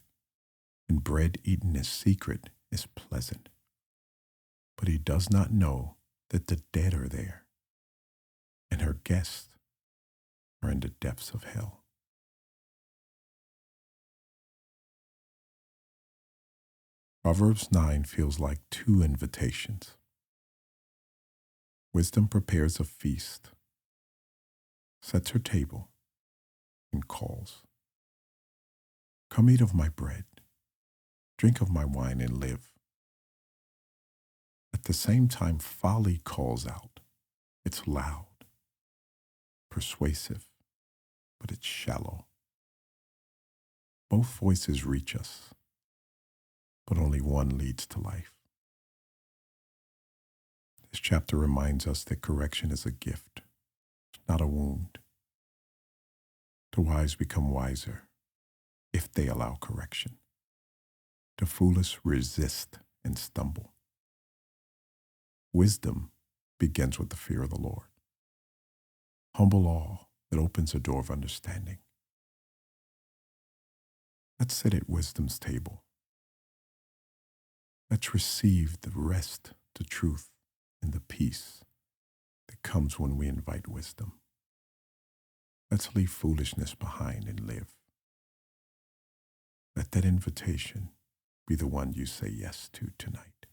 and bread eaten in secret is pleasant. But he does not know that the dead are there, and her guests are in the depths of hell. Proverbs 9 feels like two invitations. Wisdom prepares a feast, sets her table, and calls. Come eat of my bread, drink of my wine, and live. At the same time, folly calls out. It's loud, persuasive, but it's shallow. Both voices reach us, but only one leads to life. This chapter reminds us that correction is a gift, not a wound. The wise become wiser if they allow correction. The foolish resist and stumble. Wisdom begins with the fear of the Lord. Humble awe that opens a door of understanding. Let's sit at wisdom's table. Let's receive the rest, the truth, and the peace that comes when we invite wisdom. Let's leave foolishness behind and live. Let that invitation be the one you say yes to tonight.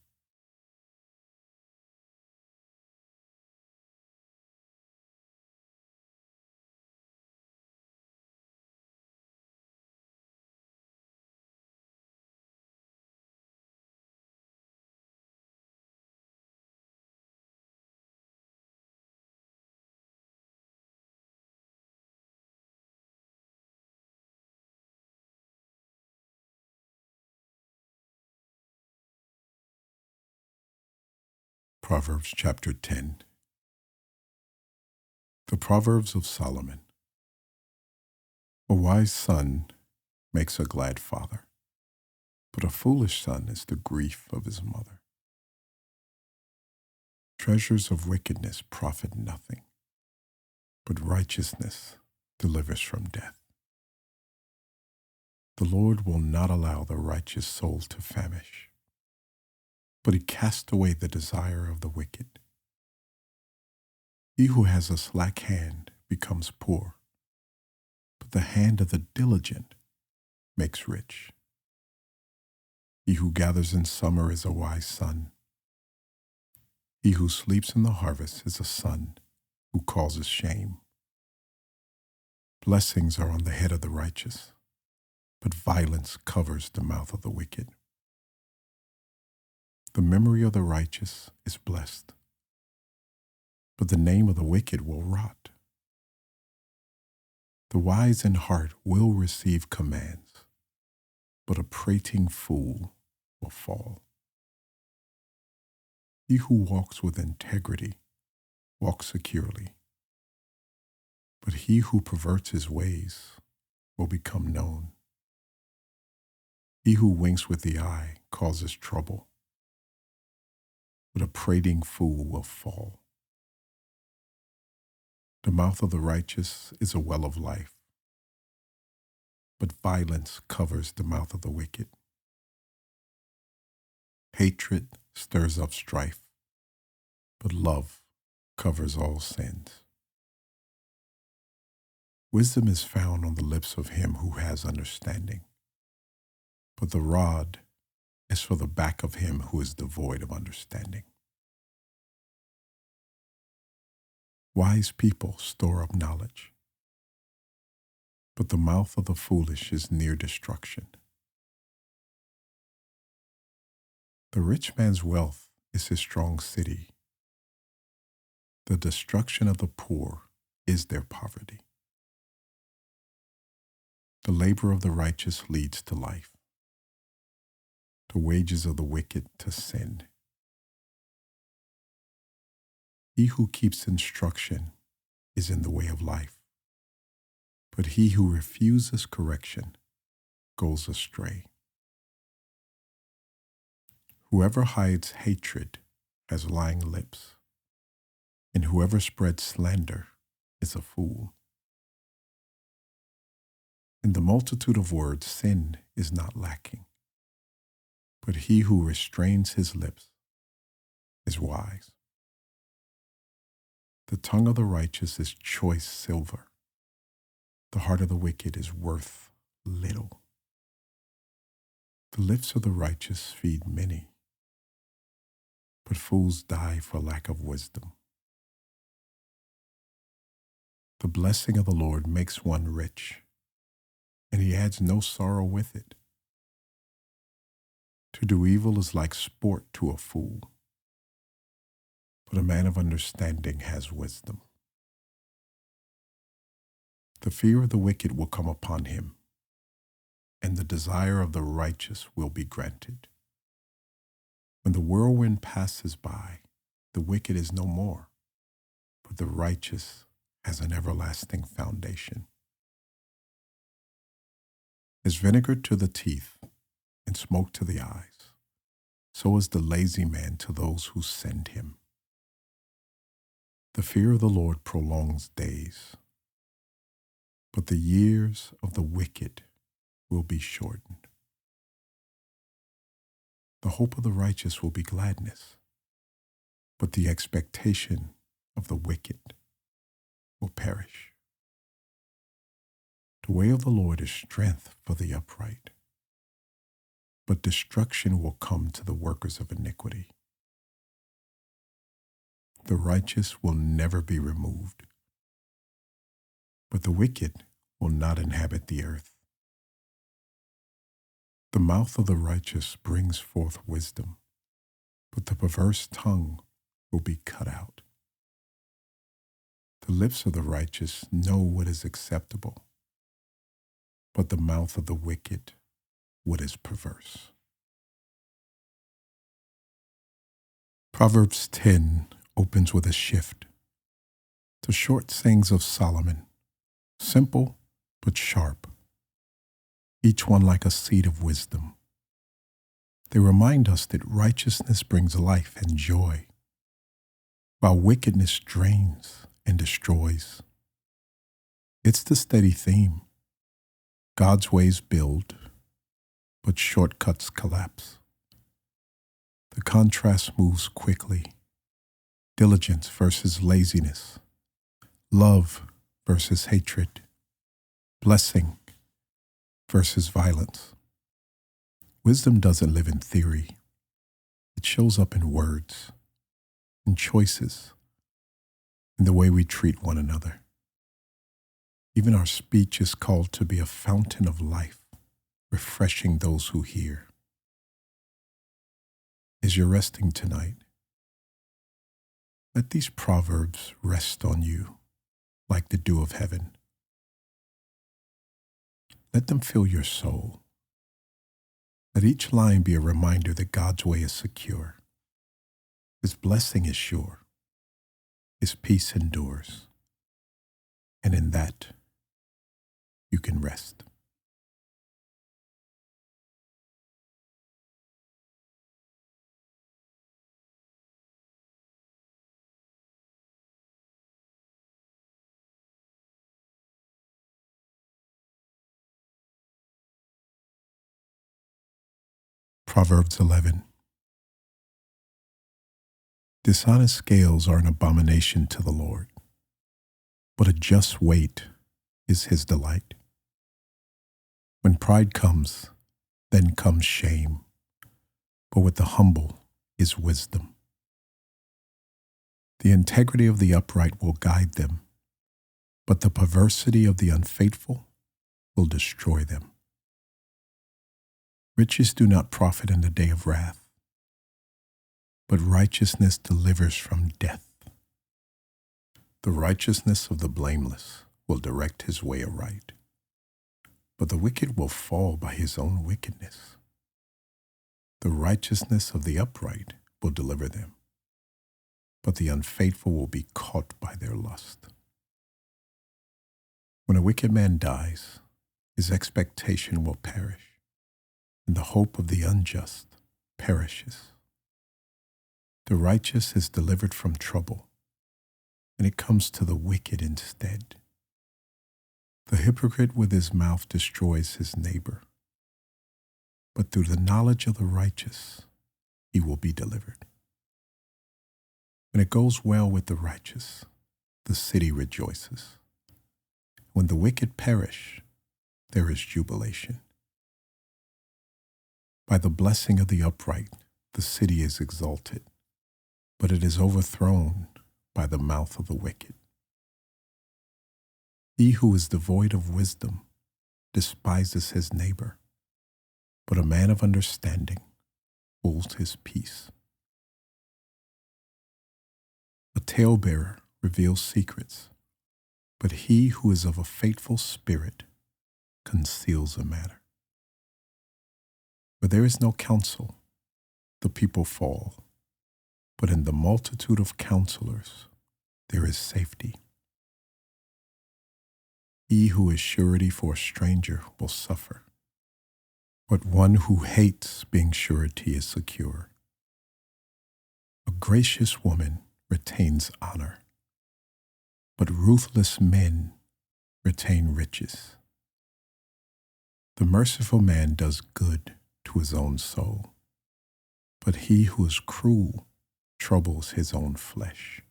Proverbs chapter 10. The Proverbs of Solomon. A wise son makes a glad father, but a foolish son is the grief of his mother. Treasures of wickedness profit nothing, but righteousness delivers from death. The Lord will not allow the righteous soul to famish, but he casts away the desire of the wicked. He who has a slack hand becomes poor, but the hand of the diligent makes rich. He who gathers in summer is a wise son. He who sleeps in the harvest is a son who causes shame. Blessings are on the head of the righteous, but violence covers the mouth of the wicked. The memory of the righteous is blessed, but the name of the wicked will rot. The wise in heart will receive commands, but a prating fool will fall. He who walks with integrity walks securely, but he who perverts his ways will become known. He who winks with the eye causes trouble, but a prating fool will fall. The mouth of the righteous is a well of life, but violence covers the mouth of the wicked. Hatred stirs up strife, but love covers all sins. Wisdom is found on the lips of him who has understanding, but the rod is for the back of him who is devoid of understanding. Wise people store up knowledge, but the mouth of the foolish is near destruction. The rich man's wealth is his strong city. The destruction of the poor is their poverty. The labor of the righteous leads to life, the wages of the wicked to sin. He who keeps instruction is in the way of life, but he who refuses correction goes astray. Whoever hides hatred has lying lips, and whoever spreads slander is a fool. In the multitude of words, sin is not lacking, but he who restrains his lips is wise. The tongue of the righteous is choice silver. The heart of the wicked is worth little. The lips of the righteous feed many, but fools die for lack of wisdom. The blessing of the Lord makes one rich, and he adds no sorrow with it. To do evil is like sport to a fool, but a man of understanding has wisdom. The fear of the wicked will come upon him, and the desire of the righteous will be granted. When the whirlwind passes by, the wicked is no more, but the righteous has an everlasting foundation. As vinegar to the teeth and smoke to the eyes, so is the lazy man to those who send him. The fear of the Lord prolongs days, but the years of the wicked will be shortened. The hope of the righteous will be gladness, but the expectation of the wicked will perish. The way of the Lord is strength for the upright, but destruction will come to the workers of iniquity. The righteous will never be removed, but the wicked will not inhabit the earth. The mouth of the righteous brings forth wisdom, but the perverse tongue will be cut out. The lips of the righteous know what is acceptable, but the mouth of the wicked what is perverse. Proverbs 10 opens with a shift. The short sayings of Solomon, simple but sharp, each one like a seed of wisdom. They remind us that righteousness brings life and joy, while wickedness drains and destroys. It's the steady theme. God's ways build, but shortcuts collapse. The contrast moves quickly. Diligence versus laziness. Love versus hatred. Blessing versus violence. Wisdom doesn't live in theory. It shows up in words, in choices, in the way we treat one another. Even our speech is called to be a fountain of life, refreshing those who hear. As you're resting tonight, let these proverbs rest on you like the dew of heaven. Let them fill your soul. Let each line be a reminder that God's way is secure. His blessing is sure. His peace endures. And in that, you can rest. Proverbs 11. Dishonest scales are an abomination to the Lord, but a just weight is his delight. When pride comes, then comes shame, but with the humble is wisdom. The integrity of the upright will guide them, but the perversity of the unfaithful will destroy them. Riches do not profit in the day of wrath, but righteousness delivers from death. The righteousness of the blameless will direct his way aright, but the wicked will fall by his own wickedness. The righteousness of the upright will deliver them, but the unfaithful will be caught by their lust. When a wicked man dies, his expectation will perish, and the hope of the unjust perishes. The righteous is delivered from trouble, and it comes to the wicked instead. The hypocrite with his mouth destroys his neighbor, but through the knowledge of the righteous he will be delivered. When it goes well with the righteous, the city rejoices. When the wicked perish, there is jubilation. By the blessing of the upright, the city is exalted, but it is overthrown by the mouth of the wicked. He who is devoid of wisdom despises his neighbor, but a man of understanding holds his peace. A talebearer reveals secrets, but he who is of a faithful spirit conceals a matter. Where there is no counsel, the people fall, but in the multitude of counselors there is safety. He who is surety for a stranger will suffer, but one who hates being surety is secure. A gracious woman retains honor, but ruthless men retain riches. The merciful man does good to his own soul, but he who is cruel troubles his own flesh.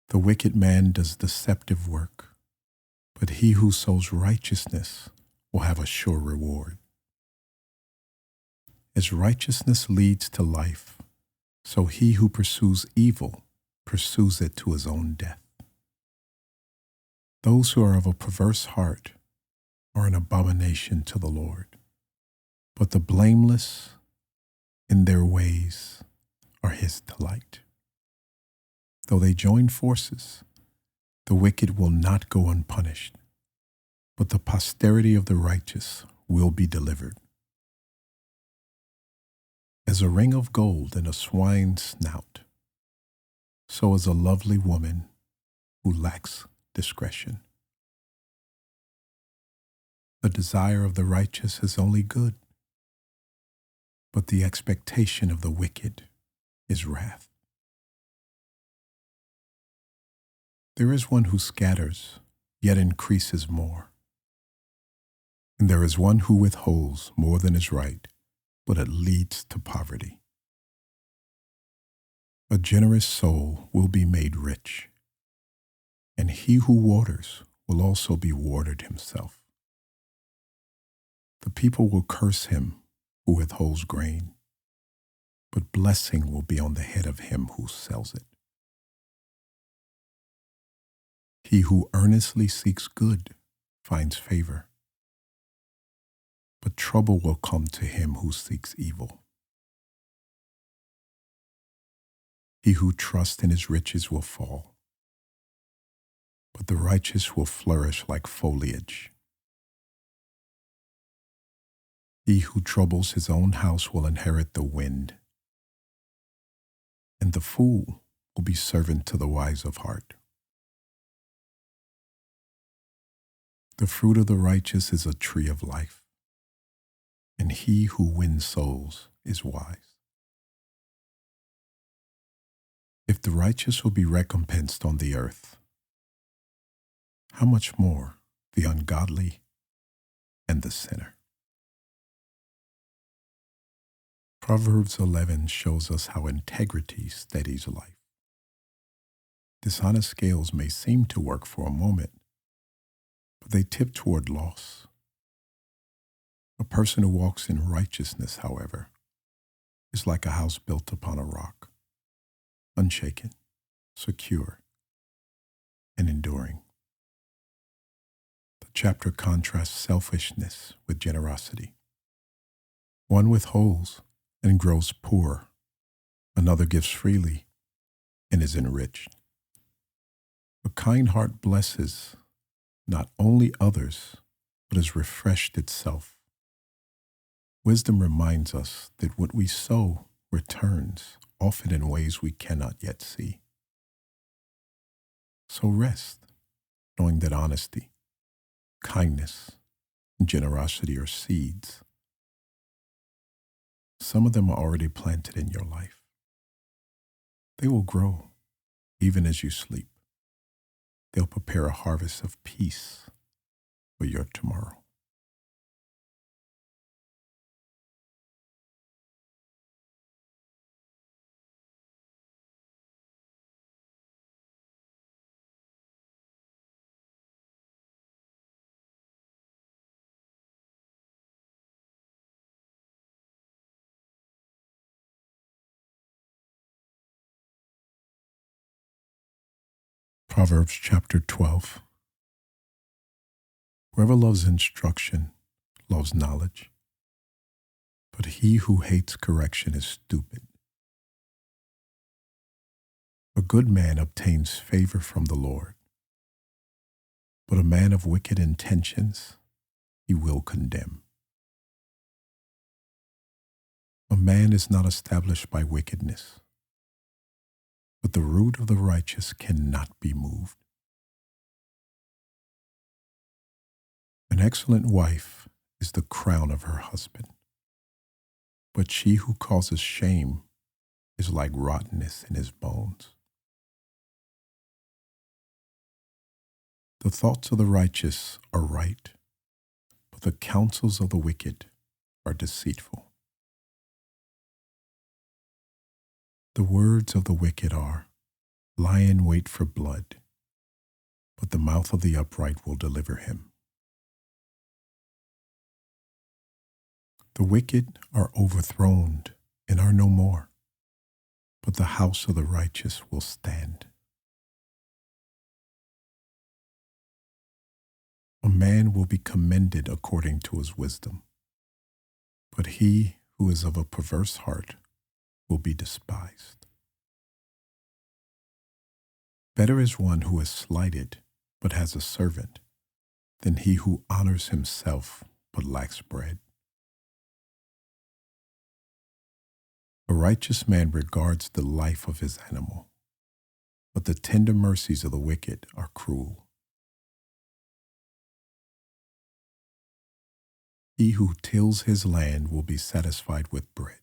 The wicked man does deceptive work, but he who sows righteousness will have a sure reward. As righteousness leads to life, so he who pursues evil pursues it to his own death. Those who are of a perverse heart are an abomination to the Lord, but the blameless in their ways are his delight. Though they join forces, the wicked will not go unpunished, but the posterity of the righteous will be delivered. As a ring of gold in a swine's snout, so is a lovely woman who lacks discretion. The desire of the righteous is only good, but the expectation of the wicked is wrath. There is one who scatters, yet increases more. And there is one who withholds more than is right, but it leads to poverty. A generous soul will be made rich, and he who waters will also be watered himself. The people will curse him who withholds grain, but blessing will be on the head of him who sells it. He who earnestly seeks good finds favor, but trouble will come to him who seeks evil. He who trusts in his riches will fall, but the righteous will flourish like foliage. He who troubles his own house will inherit the wind, and the fool will be servant to the wise of heart. The fruit of the righteous is a tree of life, and he who wins souls is wise. If the righteous will be recompensed on the earth, how much more the ungodly and the sinner? Proverbs 11 shows us how integrity steadies life. Dishonest scales may seem to work for a moment, but they tip toward loss. A person who walks in righteousness, however, is like a house built upon a rock, unshaken, secure, and enduring. The chapter contrasts selfishness with generosity. One withholds and grows poor. Another gives freely and is enriched. A kind heart blesses not only others, but is refreshed itself. Wisdom reminds us that what we sow returns, often in ways we cannot yet see. So rest, knowing that honesty, kindness, and generosity are seeds. Some of them are already planted in your life. They will grow even as you sleep. They'll prepare a harvest of peace for your tomorrow. Proverbs chapter 12. Whoever loves instruction loves knowledge, but he who hates correction is stupid. A good man obtains favor from the Lord, but a man of wicked intentions he will condemn. A man is not established by wickedness, but the root of the righteous cannot be moved. An excellent wife is the crown of her husband, but she who causes shame is like rottenness in his bones. The thoughts of the righteous are right, but the counsels of the wicked are deceitful. The words of the wicked are, lie in wait for blood, but the mouth of the upright will deliver him. The wicked are overthrown and are no more, but the house of the righteous will stand. A man will be commended according to his wisdom, but he who is of a perverse heart will be despised. Better is one who is slighted but has a servant than he who honors himself but lacks bread. A righteous man regards the life of his animal, but the tender mercies of the wicked are cruel. He who tills his land will be satisfied with bread,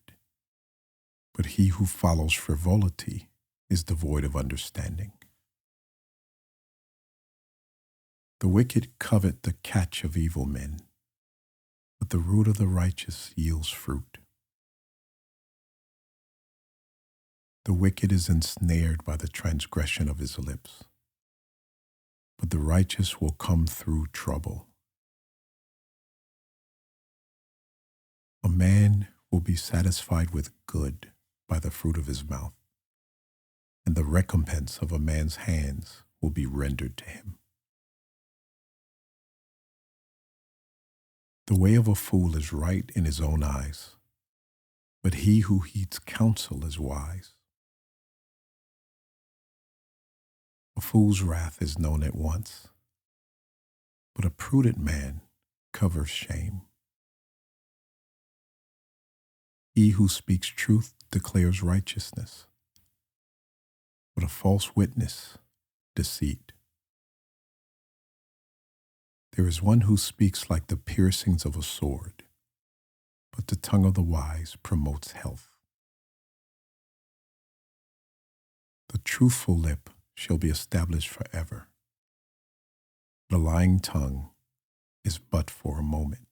but he who follows frivolity is devoid of understanding. The wicked covet the catch of evil men, but the root of the righteous yields fruit. The wicked is ensnared by the transgression of his lips, but the righteous will come through trouble. A man will be satisfied with good by the fruit of his mouth, and the recompense of a man's hands will be rendered to him. The way of a fool is right in his own eyes, but he who heeds counsel is wise. A fool's wrath is known at once, but a prudent man covers shame. He who speaks truth declares righteousness, but a false witness, deceit. There is one who speaks like the piercings of a sword, but the tongue of the wise promotes health. The truthful lip shall be established forever. The lying tongue is but for a moment.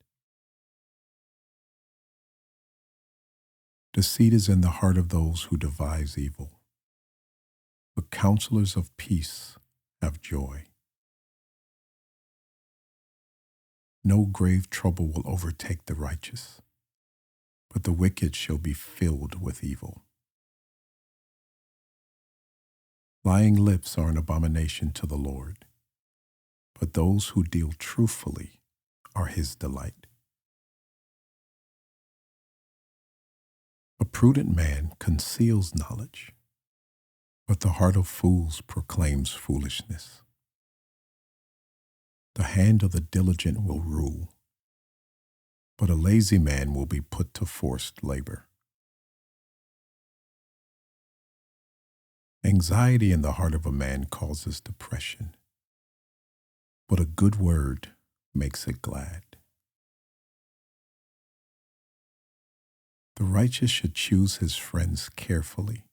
Deceit is in the heart of those who devise evil, but counselors of peace have joy. No grave trouble will overtake the righteous, but the wicked shall be filled with evil. Lying lips are an abomination to the Lord, but those who deal truthfully are his delight. A prudent man conceals knowledge, but the heart of fools proclaims foolishness. The hand of the diligent will rule, but a lazy man will be put to forced labor. Anxiety in the heart of a man causes depression, but a good word makes it glad. The righteous should choose his friends carefully,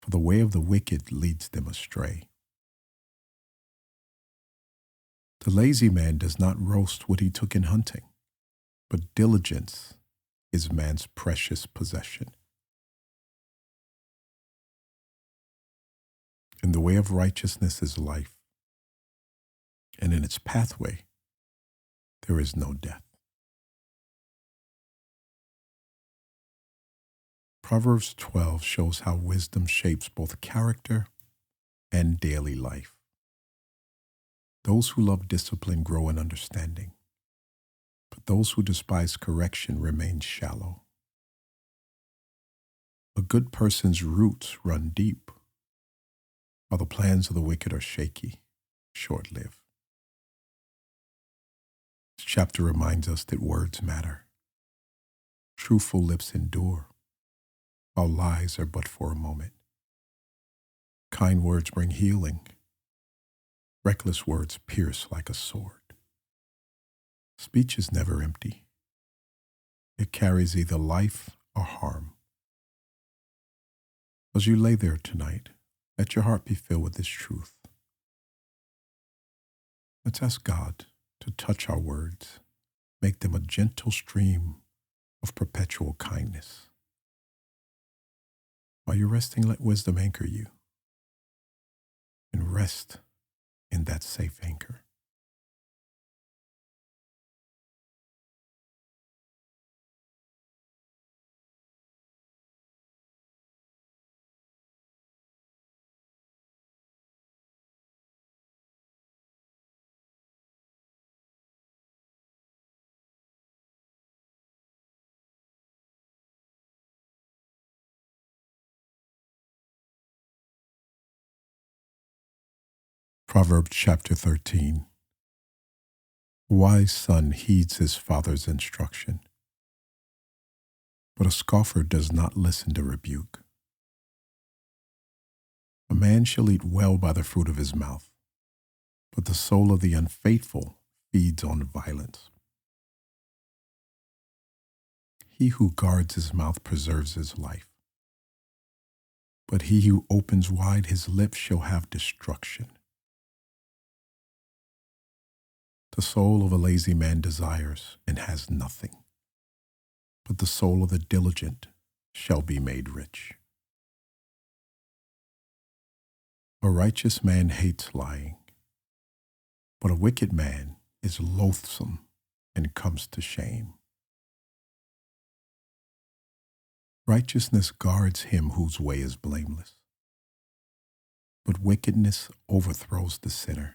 for the way of the wicked leads them astray. The lazy man does not roast what he took in hunting, but diligence is man's precious possession. In the way of righteousness is life, and in its pathway there is no death. Proverbs 12 shows how wisdom shapes both character and daily life. Those who love discipline grow in understanding, but those who despise correction remain shallow. A good person's roots run deep, while the plans of the wicked are shaky, short-lived. This chapter reminds us that words matter. Truthful lips endure, while lies are but for a moment. Kind words bring healing. Reckless words pierce like a sword. Speech is never empty. It carries either life or harm. As you lay there tonight, let your heart be filled with this truth. Let's ask God to touch our words, make them a gentle stream of perpetual kindness. While you're resting, let wisdom anchor you, and rest in that safe anchor. Proverbs chapter 13. A wise son heeds his father's instruction, but a scoffer does not listen to rebuke. A man shall eat well by the fruit of his mouth, but the soul of the unfaithful feeds on violence. He who guards his mouth preserves his life, but he who opens wide his lips shall have destruction. The soul of a lazy man desires and has nothing, but the soul of the diligent shall be made rich. A righteous man hates lying, but a wicked man is loathsome and comes to shame. Righteousness guards him whose way is blameless, but wickedness overthrows the sinner.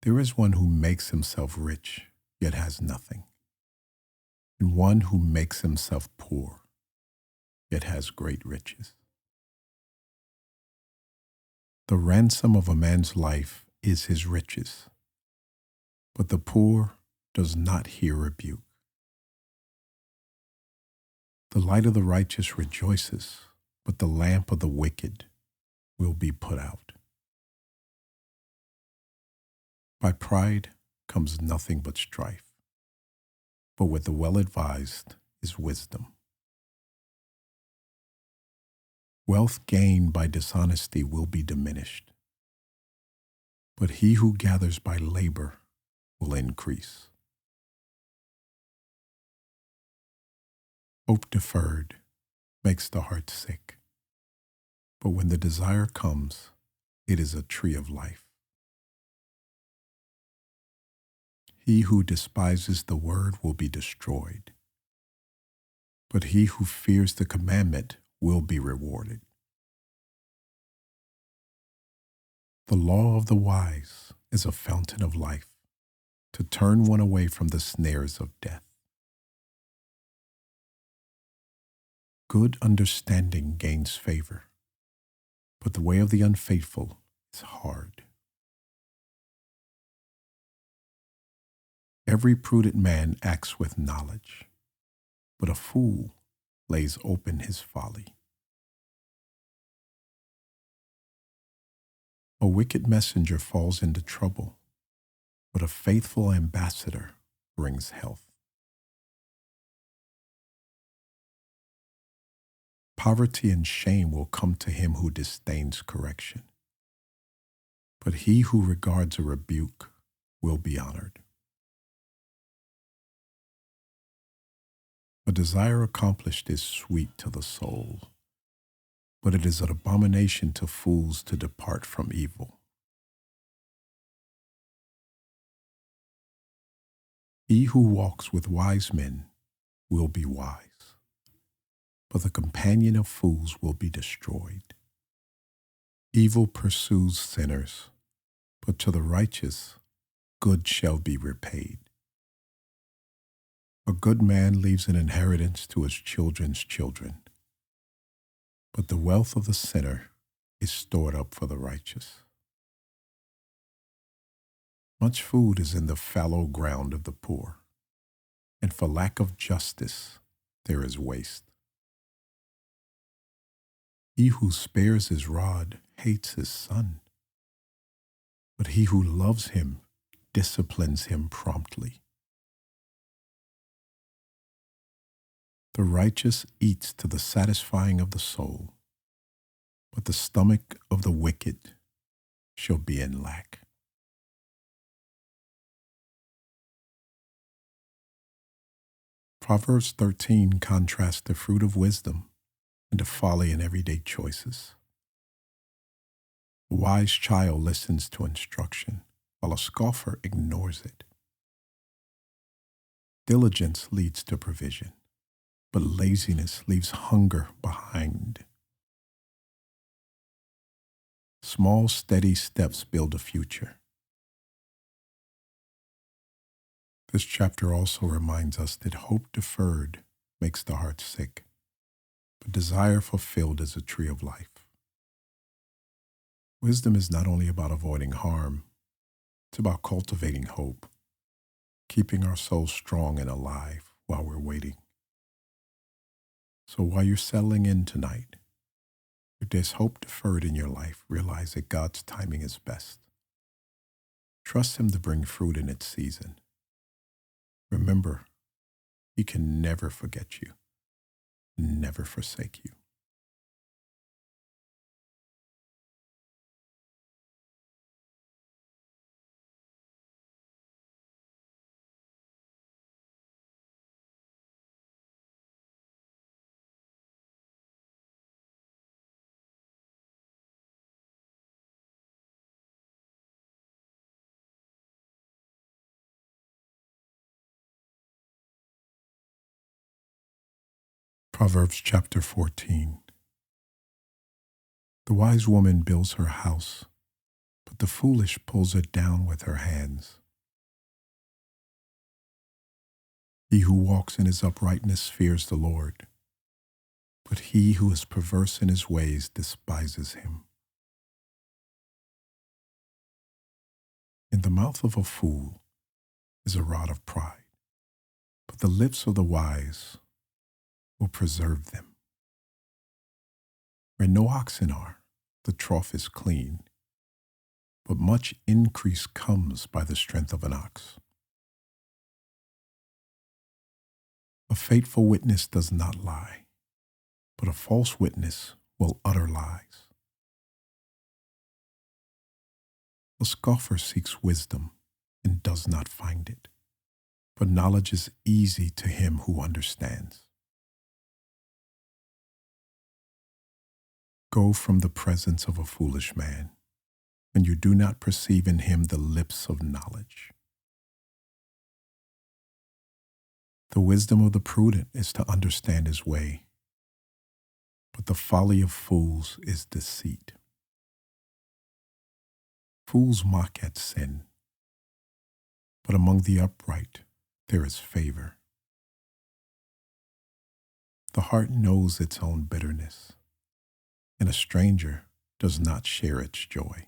There is one who makes himself rich, yet has nothing, and one who makes himself poor, yet has great riches. The ransom of a man's life is his riches, but the poor does not hear rebuke. The light of the righteous rejoices, but the lamp of the wicked will be put out. By pride comes nothing but strife, but with the well-advised is wisdom. Wealth gained by dishonesty will be diminished, but he who gathers by labor will increase. Hope deferred makes the heart sick, but when the desire comes, it is a tree of life. He who despises the word will be destroyed, but he who fears the commandment will be rewarded. The law of the wise is a fountain of life, to turn one away from the snares of death. Good understanding gains favor, but the way of the unfaithful is hard. Every prudent man acts with knowledge, but a fool lays open his folly. A wicked messenger falls into trouble, but a faithful ambassador brings health. Poverty and shame will come to him who disdains correction, but he who regards a rebuke will be honored. A desire accomplished is sweet to the soul, but it is an abomination to fools to depart from evil. He who walks with wise men will be wise, but the companion of fools will be destroyed. Evil pursues sinners, but to the righteous good shall be repaid. A good man leaves an inheritance to his children's children, but the wealth of the sinner is stored up for the righteous. Much food is in the fallow ground of the poor, and for lack of justice there is waste. He who spares his rod hates his son, but he who loves him disciplines him promptly. The righteous eats to the satisfying of the soul, but the stomach of the wicked shall be in lack. Proverbs 13 contrasts the fruit of wisdom and the folly in everyday choices. A wise child listens to instruction, while a scoffer ignores it. Diligence leads to provision, but laziness leaves hunger behind. Small, steady steps build a future. This chapter also reminds us that hope deferred makes the heart sick, but desire fulfilled is a tree of life. Wisdom is not only about avoiding harm, it's about cultivating hope, keeping our souls strong and alive while we're waiting. So while you're settling in tonight, if there's hope deferred in your life, realize that God's timing is best. Trust Him to bring fruit in its season. Remember, He can never forget you, never forsake you. Proverbs chapter 14. The wise woman builds her house, but the foolish pulls it down with her hands. He who walks in his uprightness fears the Lord, but he who is perverse in his ways despises him. In the mouth of a fool is a rod of pride, but the lips of the wise will preserve them. Where no oxen are, the trough is clean, but much increase comes by the strength of an ox. A faithful witness does not lie, but a false witness will utter lies. A scoffer seeks wisdom and does not find it, but knowledge is easy to him who understands. Go from the presence of a foolish man, and you do not perceive in him the lips of knowledge. The wisdom of the prudent is to understand his way, but the folly of fools is deceit. Fools mock at sin, but among the upright there is favor. The heart knows its own bitterness, and a stranger does not share its joy.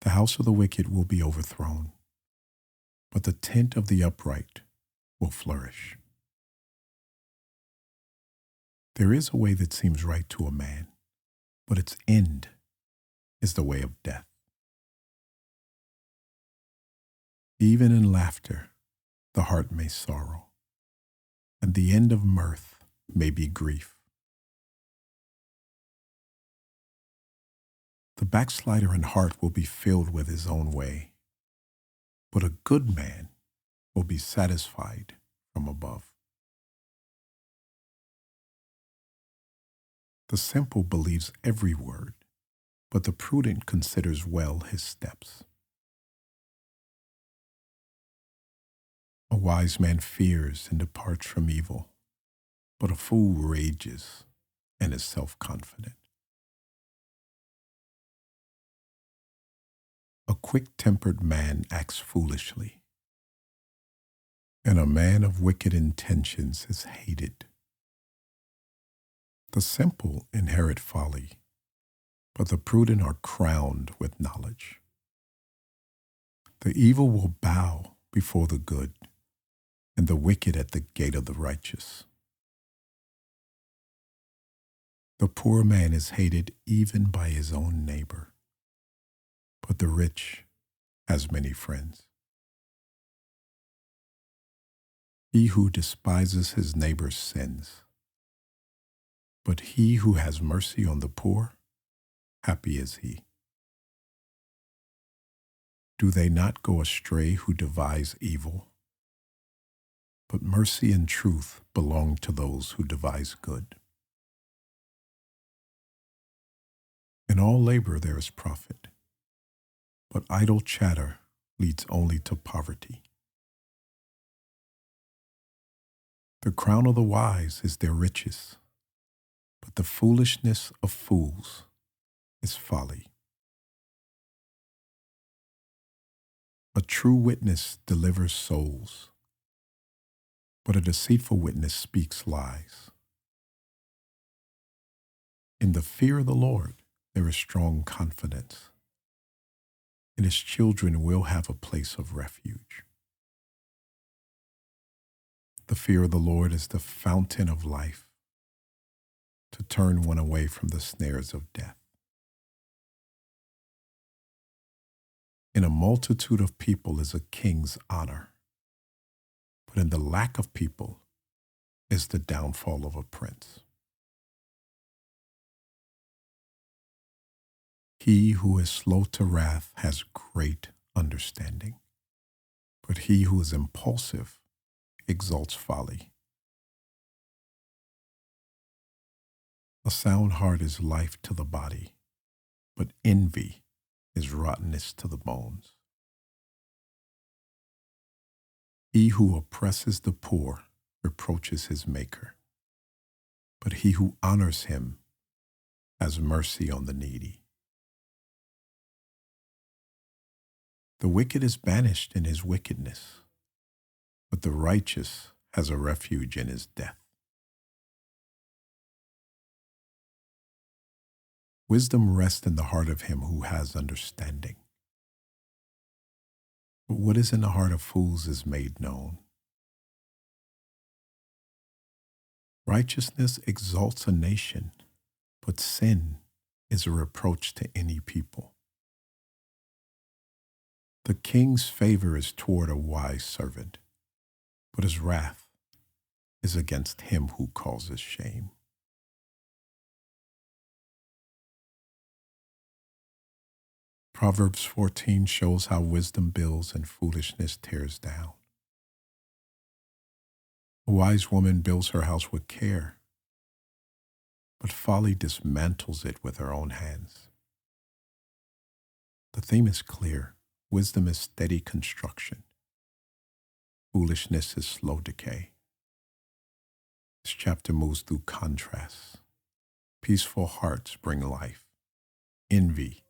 The house of the wicked will be overthrown, but the tent of the upright will flourish. There is a way that seems right to a man, but its end is the way of death. Even in laughter, the heart may sorrow, and the end of mirth may be grief. The backslider in heart will be filled with his own way, but a good man will be satisfied from above. The simple believes every word, but the prudent considers well his steps. A wise man fears and departs from evil, but a fool rages and is self-confident. A quick-tempered man acts foolishly, and a man of wicked intentions is hated. The simple inherit folly, but the prudent are crowned with knowledge. The evil will bow before the good, and the wicked at the gate of the righteous. The poor man is hated even by his own neighbor, but the rich has many friends. He who despises his neighbor sins, but he who has mercy on the poor, happy is he. Do they not go astray who devise evil? But mercy and truth belong to those who devise good. In all labor there is profit, but idle chatter leads only to poverty. The crown of the wise is their riches, but the foolishness of fools is folly. A true witness delivers souls, but a deceitful witness speaks lies. In the fear of the Lord there is strong confidence, and his children will have a place of refuge. The fear of the Lord is the fountain of life, to turn one away from the snares of death. In a multitude of people is a king's honor, but in the lack of people is the downfall of a prince. He who is slow to wrath has great understanding, but he who is impulsive exalts folly. A sound heart is life to the body, but envy is rottenness to the bones. He who oppresses the poor reproaches his maker, but he who honors him has mercy on the needy. The wicked is banished in his wickedness, but the righteous has a refuge in his death. Wisdom rests in the heart of him who has understanding, but what is in the heart of fools is made known. Righteousness exalts a nation, but sin is a reproach to any people. The king's favor is toward a wise servant, but his wrath is against him who causes shame. Proverbs 14 shows how wisdom builds and foolishness tears down. A wise woman builds her house with care, but folly dismantles it with her own hands. The theme is clear. Wisdom is steady construction. Foolishness is slow decay. This chapter moves through contrasts. Peaceful hearts bring life. Envy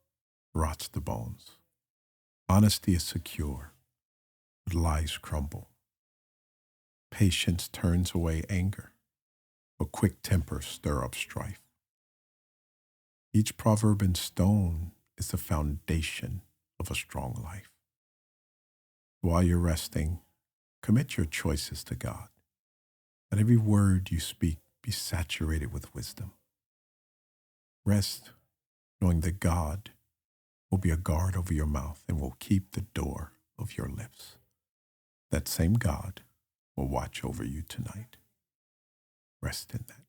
rots the bones. Honesty is secure, but lies crumble. Patience turns away anger, but quick tempers stir up strife. Each proverb in stone is the foundation of a strong life. While you're resting, commit your choices to God. Let every word you speak be saturated with wisdom. Rest knowing that God will be a guard over your mouth and will keep the door of your lips. That same God will watch over you tonight. Rest in that.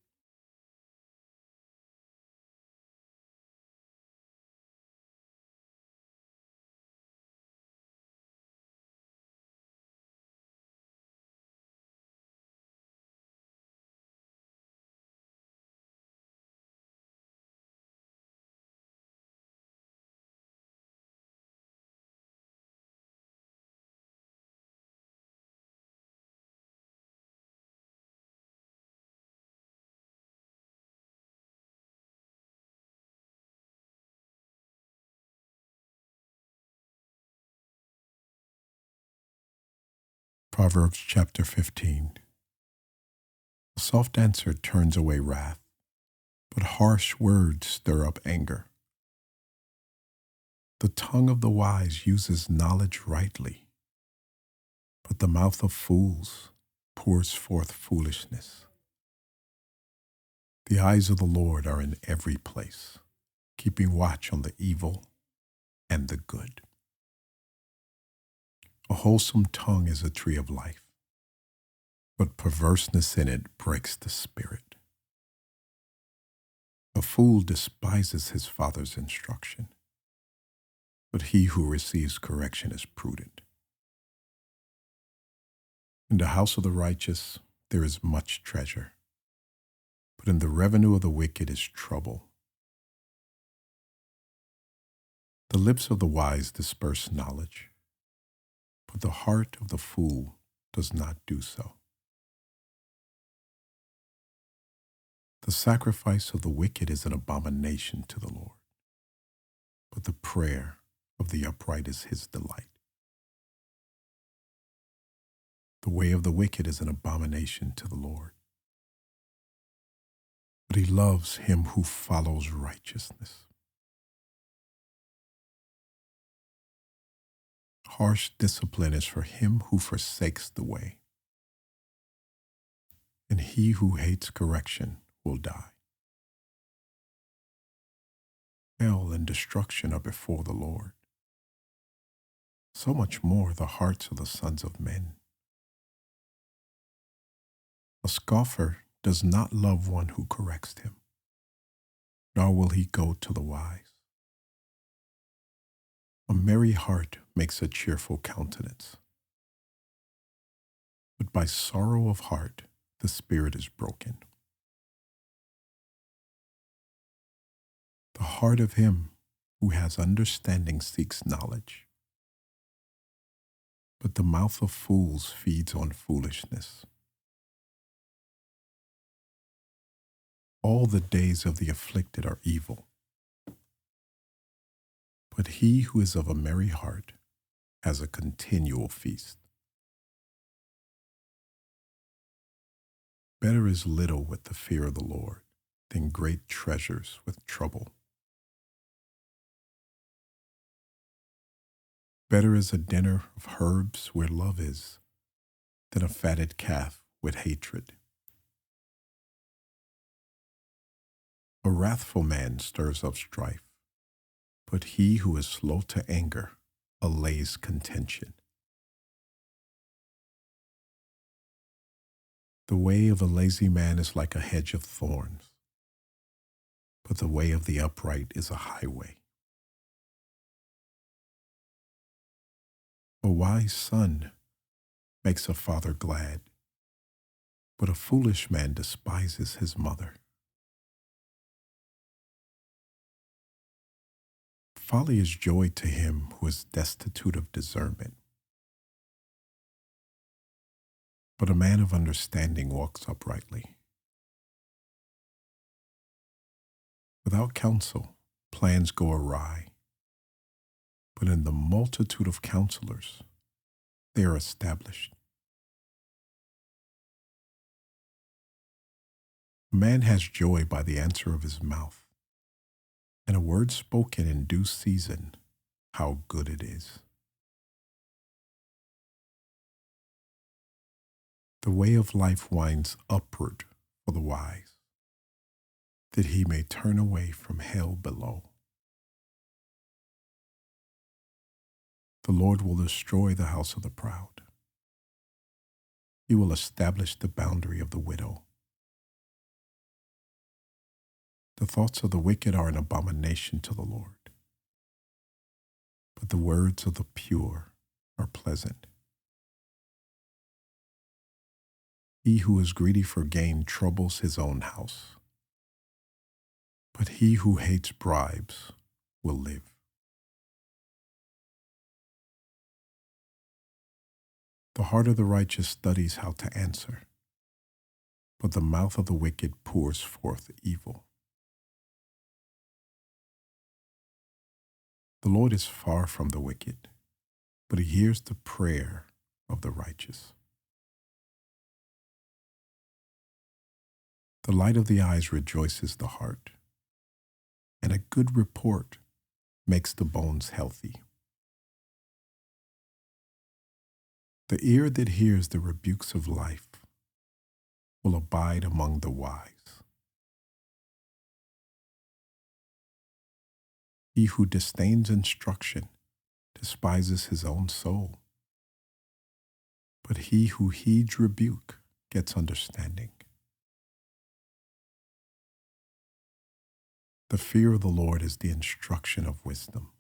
Proverbs chapter 15. A soft answer turns away wrath, but harsh words stir up anger. The tongue of the wise uses knowledge rightly, but the mouth of fools pours forth foolishness. The eyes of the Lord are in every place, keeping watch on the evil and the good. A wholesome tongue is a tree of life, but perverseness in it breaks the spirit. A fool despises his father's instruction, but he who receives correction is prudent. In the house of the righteous there is much treasure, but in the revenue of the wicked is trouble. The lips of the wise disperse knowledge, but the heart of the fool does not do so. The sacrifice of the wicked is an abomination to the Lord, but the prayer of the upright is his delight. The way of the wicked is an abomination to the Lord, but he loves him who follows righteousness. Harsh discipline is for him who forsakes the way, and he who hates correction will die. Hell and destruction are before the Lord, so much more the hearts of the sons of men. A scoffer does not love one who corrects him, nor will he go to the wise. A merry heart makes a cheerful countenance, but by sorrow of heart the spirit is broken. The heart of him who has understanding seeks knowledge, but the mouth of fools feeds on foolishness. All the days of the afflicted are evil, but he who is of a merry heart has a continual feast. Better is little with the fear of the Lord than great treasures with trouble. Better is a dinner of herbs where love is than a fatted calf with hatred. A wrathful man stirs up strife, but he who is slow to anger allays contention. The way of a lazy man is like a hedge of thorns, but the way of the upright is a highway. A wise son makes a father glad, but a foolish man despises his mother. Folly is joy to him who is destitute of discernment, but a man of understanding walks uprightly. Without counsel, plans go awry, but in the multitude of counselors, they are established. A man has joy by the answer of his mouth, and a word spoken in due season, how good it is. The way of life winds upward for the wise, that he may turn away from hell below. The Lord will destroy the house of the proud. He will establish the boundary of the widow. The thoughts of the wicked are an abomination to the Lord, but the words of the pure are pleasant. He who is greedy for gain troubles his own house, but he who hates bribes will live. The heart of the righteous studies how to answer, but the mouth of the wicked pours forth evil. The Lord is far from the wicked, but he hears the prayer of the righteous. The light of the eyes rejoices the heart, and a good report makes the bones healthy. The ear that hears the rebukes of life will abide among the wise. He who disdains instruction despises his own soul, but he who heeds rebuke gets understanding. The fear of the Lord is the instruction of wisdom.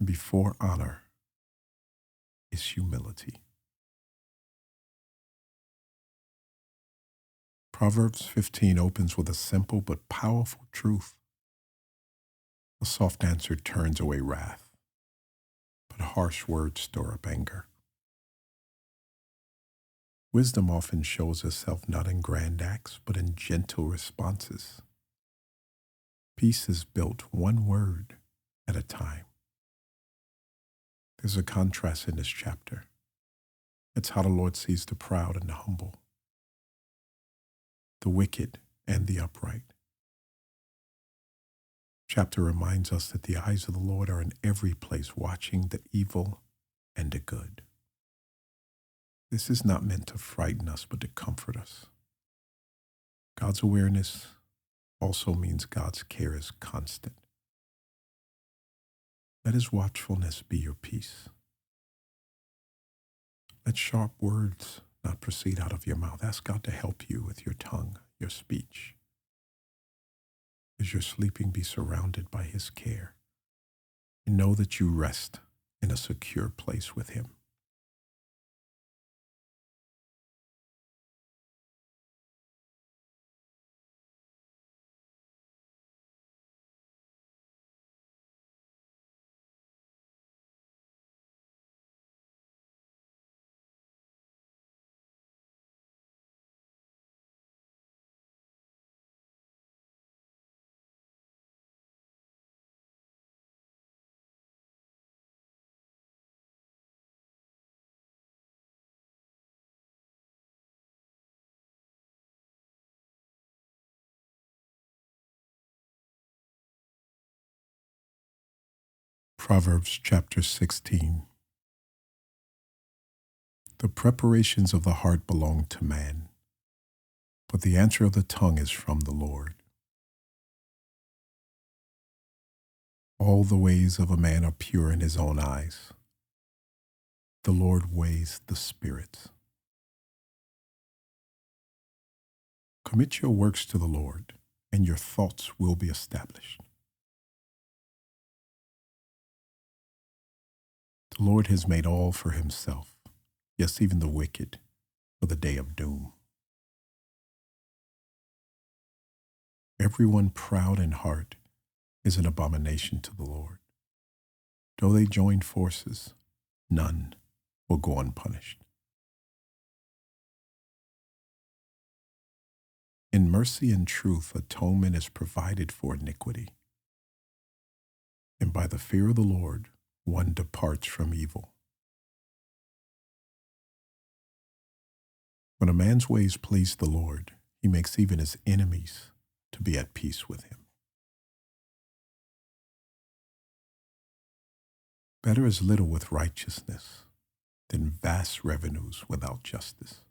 Before honor is humility. Proverbs 15 opens with a simple but powerful truth. A soft answer turns away wrath, but harsh words store up anger. Wisdom often shows herself not in grand acts, but in gentle responses. Peace is built one word at a time. There's a contrast in this chapter. It's how the Lord sees the proud and the humble, the wicked and the upright. Chapter reminds us that the eyes of the Lord are in every place, watching the evil and the good. This is not meant to frighten us, but to comfort us. God's awareness also means God's care is constant. Let his watchfulness be your peace. Let sharp words not proceed out of your mouth. Ask God to help you with your tongue, your speech. As you're sleeping, be surrounded by his care. And know that you rest in a secure place with him. Proverbs chapter 16. The preparations of the heart belong to man, but the answer of the tongue is from the Lord. All the ways of a man are pure in his own eyes. The Lord weighs the spirits. Commit your works to the Lord, and your thoughts will be established. The Lord has made all for himself, yes, even the wicked, for the day of doom. Everyone proud in heart is an abomination to the Lord. Though they join forces, none will go unpunished. In mercy and truth, atonement is provided for iniquity. And by the fear of the Lord, one departs from evil. When a man's ways please the Lord, he makes even his enemies to be at peace with him. Better is little with righteousness than vast revenues without justice.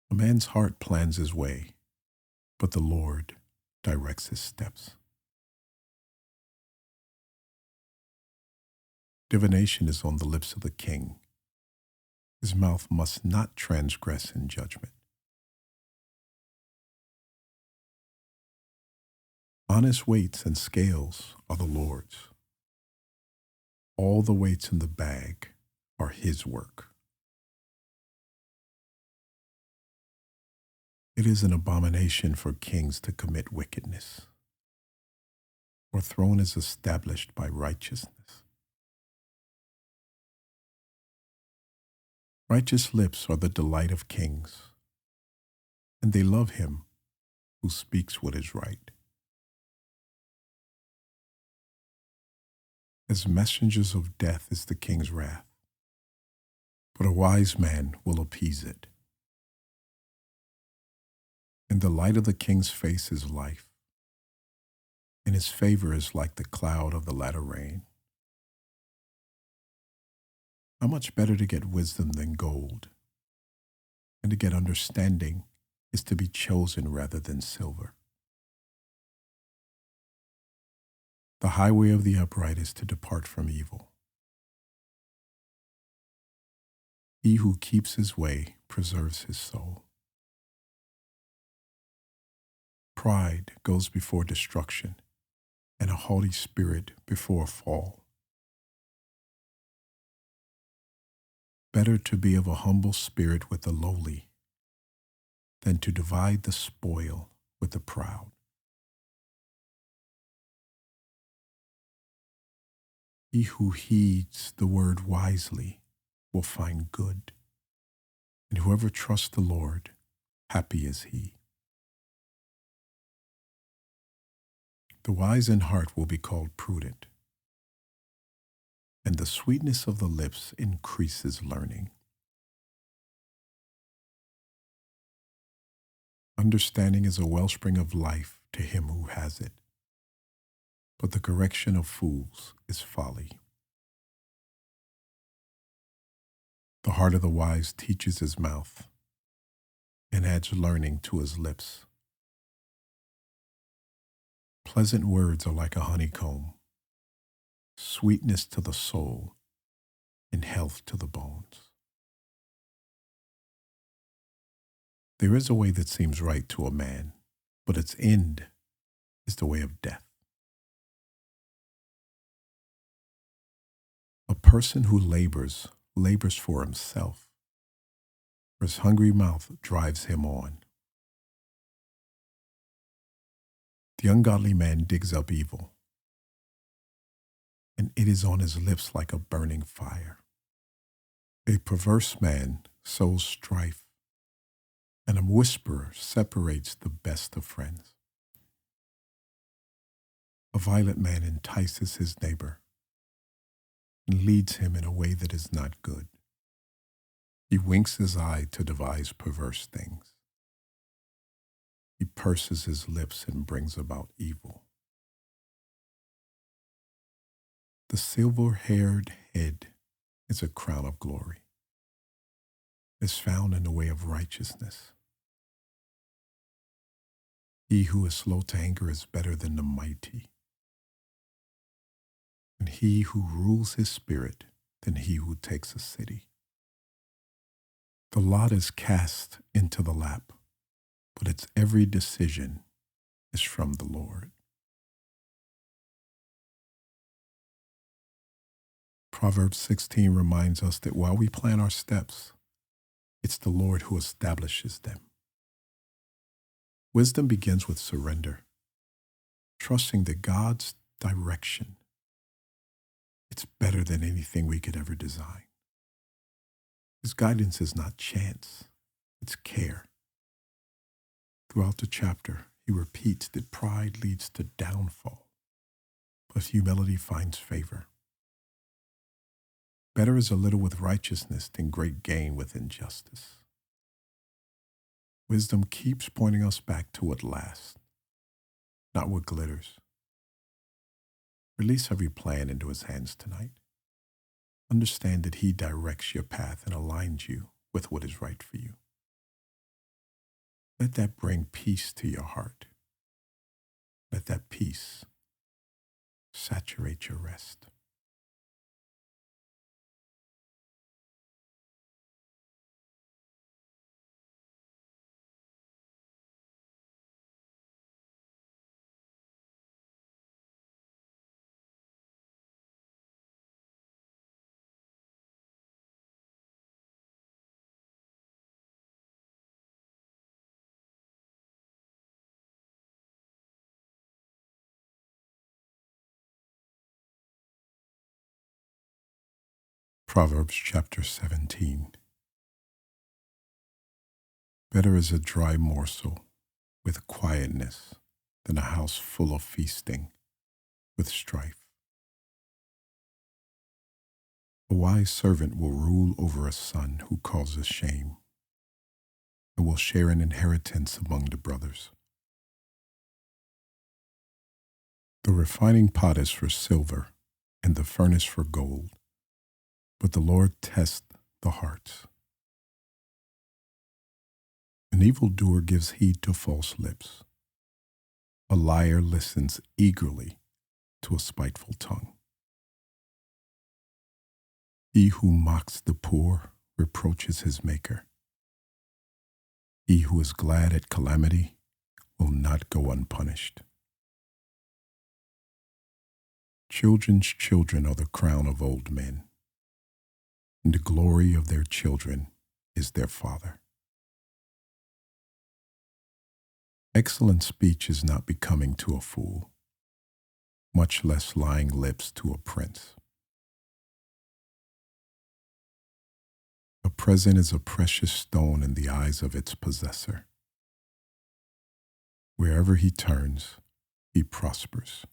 A man's heart plans his way, but the Lord directs his steps. Divination is on the lips of the king. His mouth must not transgress in judgment. Honest weights and scales are the Lord's. All the weights in the bag are his work. It is an abomination for kings to commit wickedness. Our throne is established by righteousness. Righteous lips are the delight of kings, and they love him who speaks what is right. As messengers of death is the king's wrath, but a wise man will appease it. In the light of the king's face is life, and his favor is like the cloud of the latter rain. How much better to get wisdom than gold, and to get understanding is to be chosen rather than silver. The highway of the upright is to depart from evil. He who keeps his way preserves his soul. Pride goes before destruction, and a haughty spirit before a fall. Better to be of a humble spirit with the lowly than to divide the spoil with the proud. He who heeds the word wisely will find good, and whoever trusts the Lord, happy is he. The wise in heart will be called prudent, and the sweetness of the lips increases learning. Understanding is a wellspring of life to him who has it, but the correction of fools is folly. The heart of the wise teaches his mouth and adds learning to his lips. Pleasant words are like a honeycomb, sweetness to the soul and health to the bones. There is a way that seems right to a man, but its end is the way of death. A person who labors for himself, for his hungry mouth drives him on. The ungodly man digs up evil, and it is on his lips like a burning fire. A perverse man sows strife, and a whisperer separates the best of friends. A violent man entices his neighbor and leads him in a way that is not good. He winks his eye to devise perverse things. He purses his lips and brings about evil. The silver-haired head is a crown of glory. It is found in the way of righteousness. He who is slow to anger is better than the mighty, and he who rules his spirit than he who takes a city. The lot is cast into the lap, but its every decision is from the Lord. Proverbs 16 reminds us that while we plan our steps, it's the Lord who establishes them. Wisdom begins with surrender, trusting that God's direction, it's better than anything we could ever design. His guidance is not chance, it's care. Throughout the chapter, he repeats that pride leads to downfall, but humility finds favor. Better is a little with righteousness than great gain with injustice. Wisdom keeps pointing us back to what lasts, not what glitters. Release every plan into his hands tonight. Understand that he directs your path and aligns you with what is right for you. Let that bring peace to your heart. Let that peace saturate your rest. Proverbs chapter 17. Better is a dry morsel with quietness than a house full of feasting with strife. A wise servant will rule over a son who causes shame, and will share an inheritance among the brothers. The refining pot is for silver, and the furnace for gold, but the Lord tests the hearts. An evildoer gives heed to false lips. A liar listens eagerly to a spiteful tongue. He who mocks the poor reproaches his maker. He who is glad at calamity will not go unpunished. Children's children are the crown of old men, and the glory of their children is their father. Excellent speech is not becoming to a fool, much less lying lips to a prince. A present is a precious stone in the eyes of its possessor. Wherever he turns, he prospers.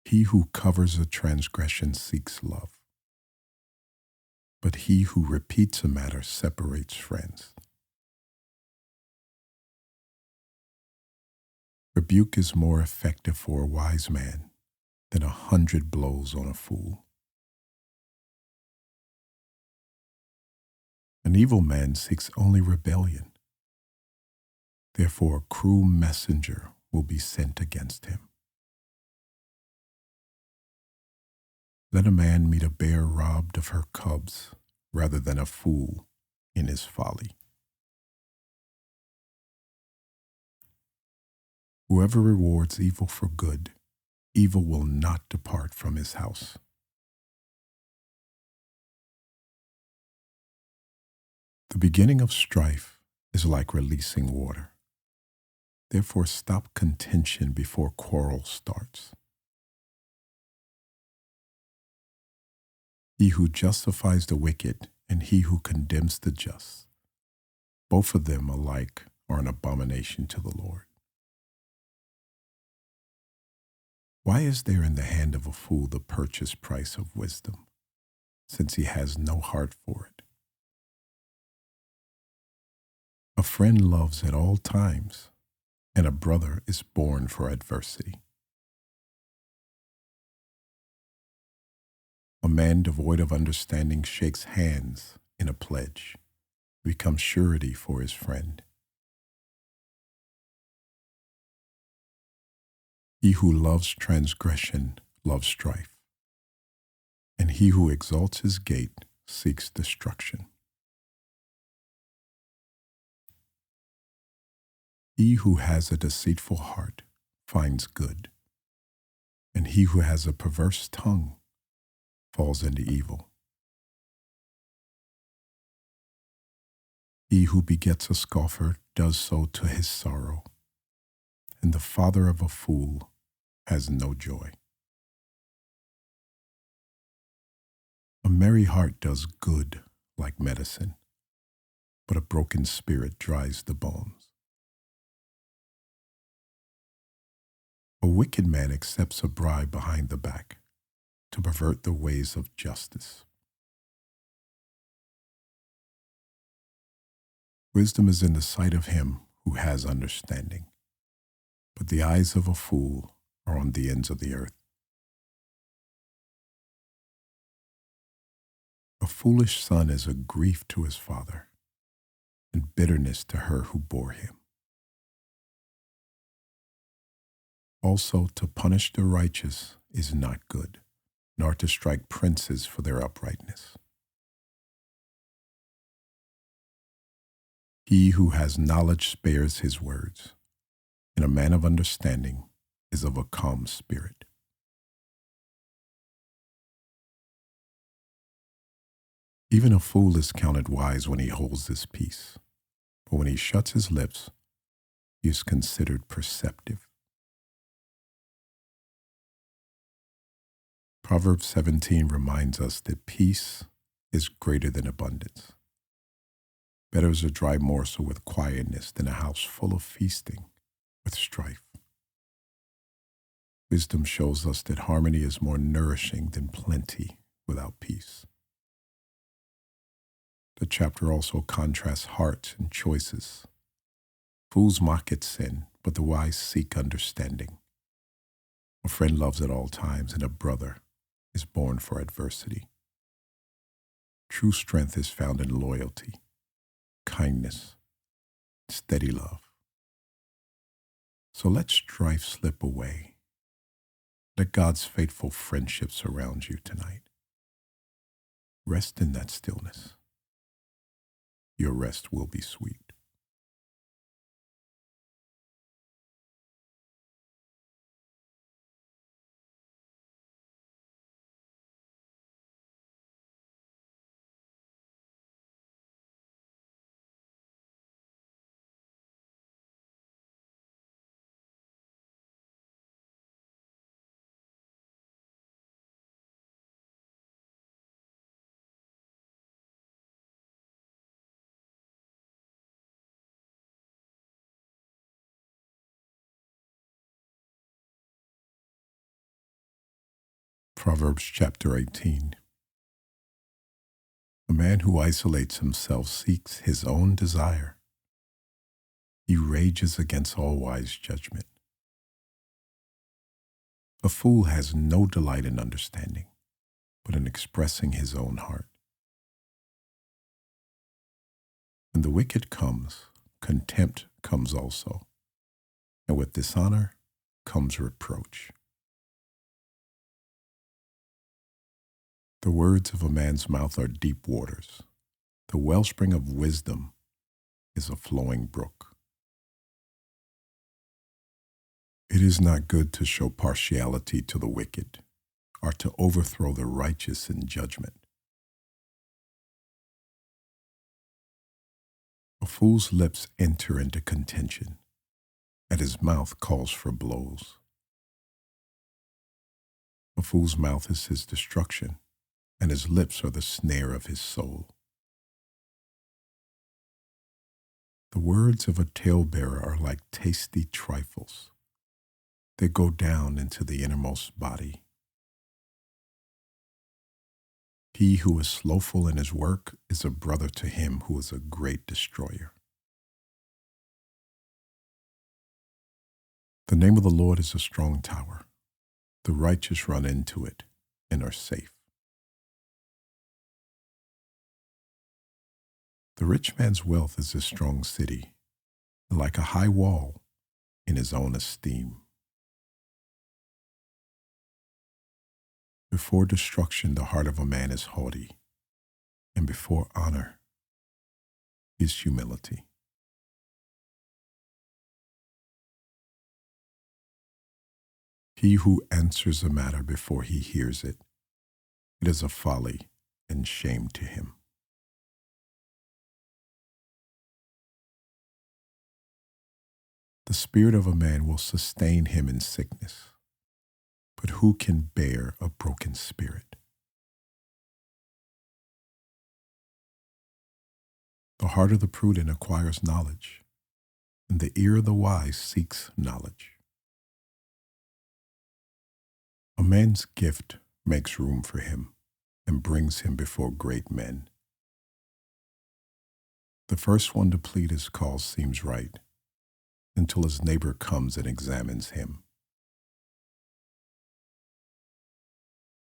He who covers a transgression seeks love, but he who repeats a matter separates friends. Rebuke is more effective for a wise man than 100 blows on a fool. An evil man seeks only rebellion. Therefore, a cruel messenger will be sent against him. Let a man meet a bear robbed of her cubs rather than a fool in his folly. Whoever rewards evil for good, evil will not depart from his house. The beginning of strife is like releasing water. Therefore, stop contention before quarrel starts. He who justifies the wicked and he who condemns the just, both of them alike are an abomination to the Lord. Why is there in the hand of a fool the purchase price of wisdom, since he has no heart for it? A friend loves at all times, and a brother is born for adversity. A man devoid of understanding shakes hands in a pledge, becomes surety for his friend. He who loves transgression loves strife, and he who exalts his gate seeks destruction. He who has a deceitful heart finds good, and he who has a perverse tongue falls into evil. He who begets a scoffer does so to his sorrow, and the father of a fool has no joy. A merry heart does good like medicine, but a broken spirit dries the bones. A wicked man accepts a bribe behind the back to pervert the ways of justice. Wisdom is in the sight of him who has understanding, but the eyes of a fool are on the ends of the earth. A foolish son is a grief to his father, and bitterness to her who bore him. Also, to punish the righteous is not good, nor to strike princes for their uprightness. He who has knowledge spares his words, and a man of understanding is of a calm spirit. Even a fool is counted wise when he holds his peace, but when he shuts his lips, he is considered perceptive. Proverbs 17 reminds us that peace is greater than abundance. Better is a dry morsel with quietness than a house full of feasting with strife. Wisdom shows us that harmony is more nourishing than plenty without peace. The chapter also contrasts hearts and choices. Fools mock at sin, but the wise seek understanding. A friend loves at all times, and a brother is born for adversity. True strength is found in loyalty, kindness, steady love. So let strife slip away. Let God's faithful friendship surround you tonight. Rest in that stillness. Your rest will be sweet. Proverbs chapter 18. A man who isolates himself seeks his own desire. He rages against all wise judgment. A fool has no delight in understanding, but in expressing his own heart. When the wicked comes, contempt comes also, and with dishonor comes reproach. The words of a man's mouth are deep waters. The wellspring of wisdom is a flowing brook. It is not good to show partiality to the wicked, or to overthrow the righteous in judgment. A fool's lips enter into contention, and his mouth calls for blows. A fool's mouth is his destruction, and his lips are the snare of his soul. The words of a talebearer are like tasty trifles. They go down into the innermost body. He who is slothful in his work is a brother to him who is a great destroyer. The name of the Lord is a strong tower. The righteous run into it and are safe. The rich man's wealth is a strong city, like a high wall in his own esteem. Before destruction, the heart of a man is haughty, and before honor is humility. He who answers a matter before he hears it, it is a folly and shame to him. The spirit of a man will sustain him in sickness, but who can bear a broken spirit? The heart of the prudent acquires knowledge, and the ear of the wise seeks knowledge. A man's gift makes room for him and brings him before great men. The first one to plead his cause seems right, until his neighbor comes and examines him.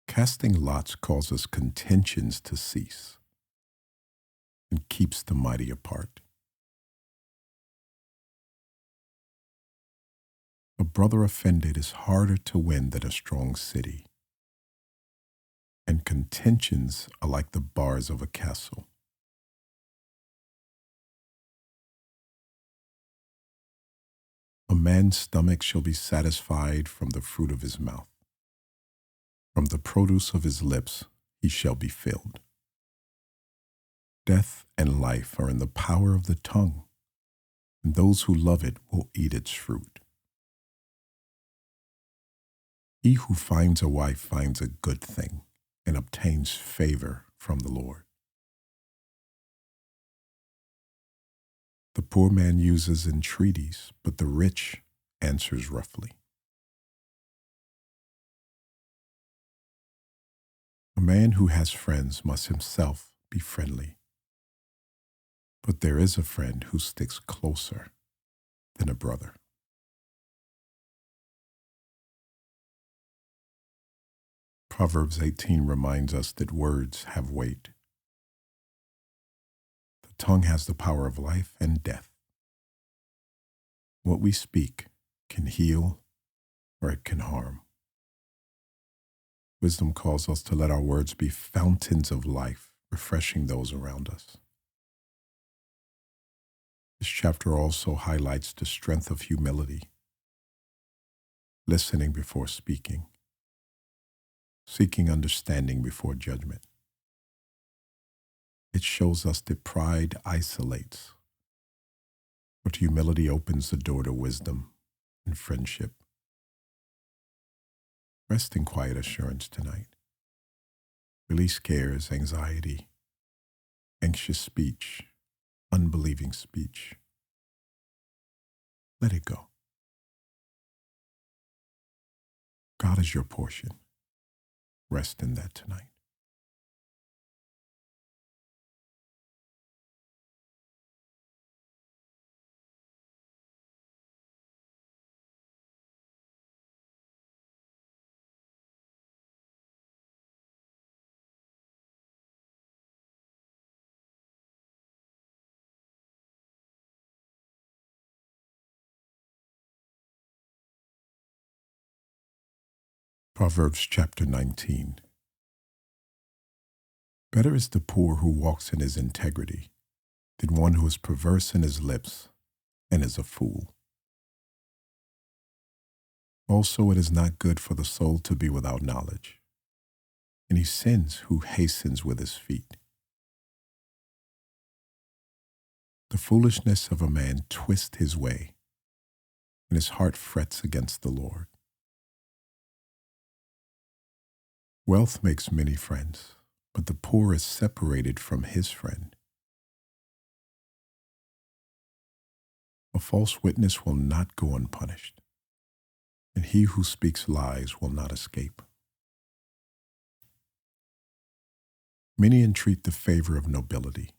Casting lots causes contentions to cease and keeps the mighty apart. A brother offended is harder to win than a strong city, and contentions are like the bars of a castle. A man's stomach shall be satisfied from the fruit of his mouth. From the produce of his lips he shall be filled. Death and life are in the power of the tongue, and those who love it will eat its fruit. He who finds a wife finds a good thing and obtains favor from the Lord. The poor man uses entreaties, but the rich answers roughly. A man who has friends must himself be friendly, but there is a friend who sticks closer than a brother. Proverbs 18 reminds us that words have weight. The tongue has the power of life and death. What we speak can heal or it can harm. Wisdom calls us to let our words be fountains of life, refreshing those around us. This chapter also highlights the strength of humility, listening before speaking, seeking understanding before judgment. It shows us that pride isolates, but humility opens the door to wisdom and friendship. Rest in quiet assurance tonight. Release cares, anxiety, anxious speech, unbelieving speech. Let it go. God is your portion. Rest in that tonight. Proverbs chapter 19. Better is the poor who walks in his integrity than one who is perverse in his lips and is a fool. Also, it is not good for the soul to be without knowledge, and he sins who hastens with his feet. The foolishness of a man twists his way, and his heart frets against the Lord. Wealth makes many friends, but the poor is separated from his friend. A false witness will not go unpunished, and he who speaks lies will not escape. Many entreat the favor of nobility,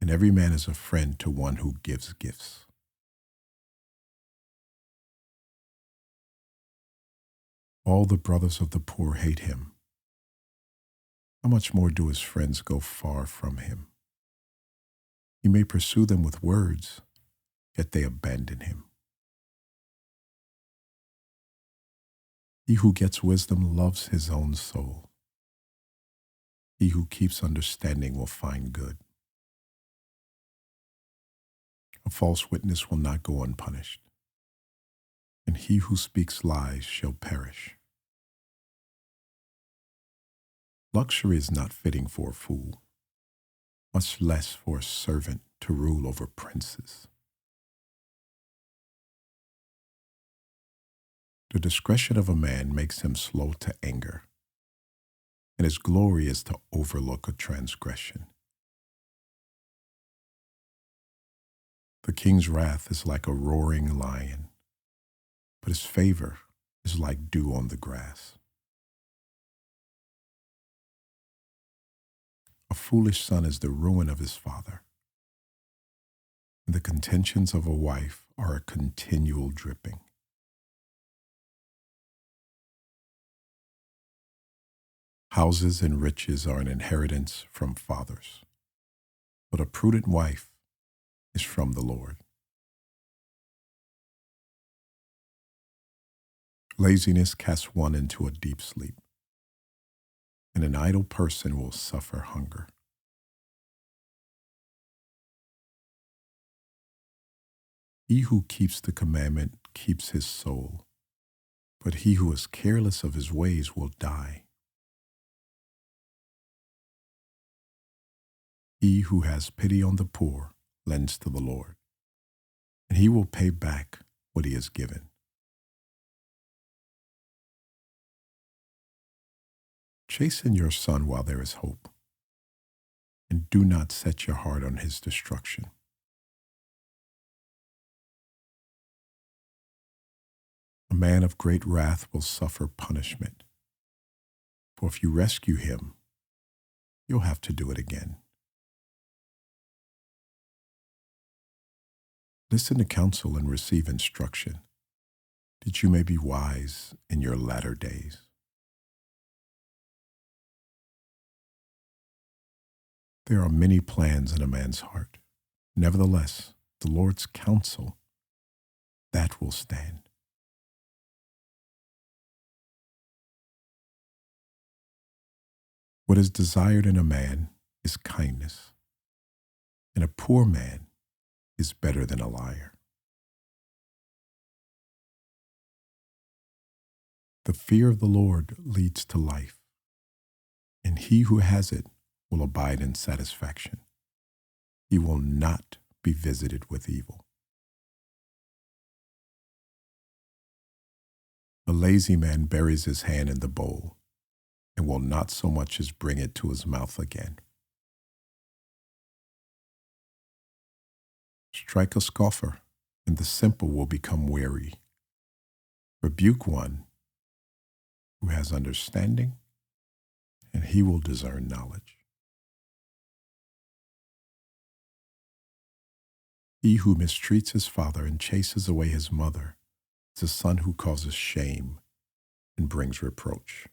and every man is a friend to one who gives gifts. All the brothers of the poor hate him. How much more do his friends go far from him? He may pursue them with words, yet they abandon him. He who gets wisdom loves his own soul. He who keeps understanding will find good. A false witness will not go unpunished, and he who speaks lies shall perish. Luxury is not fitting for a fool, much less for a servant to rule over princes. The discretion of a man makes him slow to anger, and his glory is to overlook a transgression. The king's wrath is like a roaring lion, but his favor is like dew on the grass. A foolish son is the ruin of his father, and the contentions of a wife are a continual dripping. Houses and riches are an inheritance from fathers, but a prudent wife is from the Lord. Laziness casts one into a deep sleep, and an idle person will suffer hunger. He who keeps the commandment keeps his soul, but he who is careless of his ways will die. He who has pity on the poor lends to the Lord, and he will pay back what he has given. Chasten your son while there is hope, and do not set your heart on his destruction. A man of great wrath will suffer punishment, For if you rescue him, you'll have to do it again. Listen to counsel and receive instruction, that you may be wise in your latter days. There are many plans in a man's heart. Nevertheless, the Lord's counsel, that will stand. What is desired in a man is kindness, and a poor man is better than a liar. The fear of the Lord leads to life, and he who has it will abide in satisfaction. He will not be visited with evil. A lazy man buries his hand in the bowl and will not so much as bring it to his mouth again. Strike a scoffer, and the simple will become weary. Rebuke one who has understanding, and he will discern knowledge. He who mistreats his father and chases away his mother is a son who causes shame and brings reproach.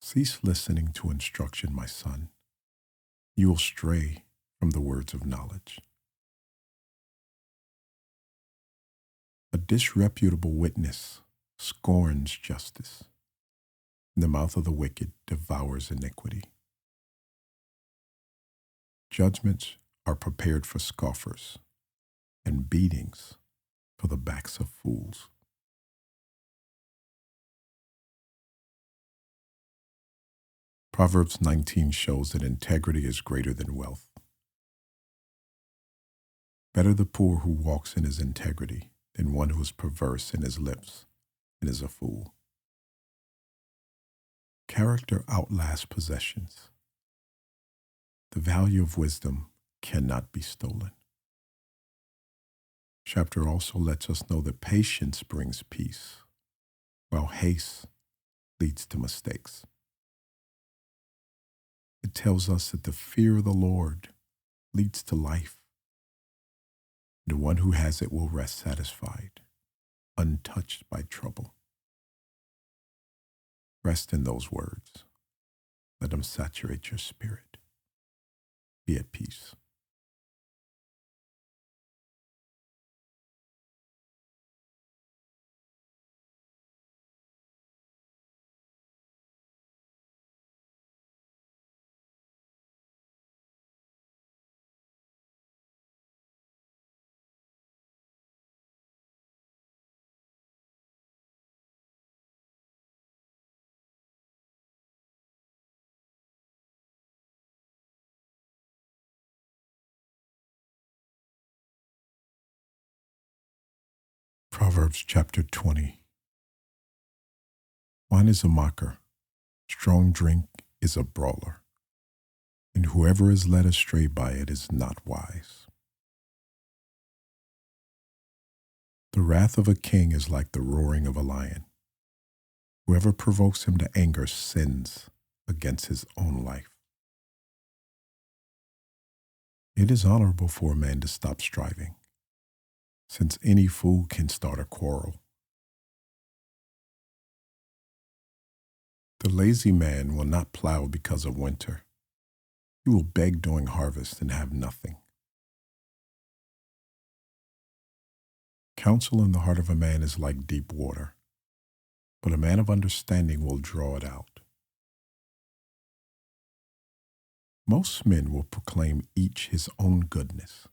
Cease listening to instruction, my son. You will stray from the words of knowledge. A disreputable witness scorns justice, and the mouth of the wicked devours iniquity. Judgments are prepared for scoffers, and beatings for the backs of fools. Proverbs 19 shows that integrity is greater than wealth. Better the poor who walks in his integrity than one who is perverse in his lips and is a fool. Character outlasts possessions. The value of wisdom cannot be stolen. Chapter also lets us know that patience brings peace, while haste leads to mistakes. It tells us that the fear of the Lord leads to life. The one who has it will rest satisfied, untouched by trouble. Rest in those words. Let them saturate your spirit. Be at peace. Proverbs chapter 20. Wine is a mocker, strong drink is a brawler, and whoever is led astray by it is not wise. The wrath of a king is like the roaring of a lion. Whoever provokes him to anger sins against his own life. It is honorable for a man to stop striving, since any fool can start a quarrel. The lazy man will not plow because of winter. He will beg during harvest and have nothing. Counsel in the heart of a man is like deep water, but a man of understanding will draw it out. Most men will proclaim each his own goodness,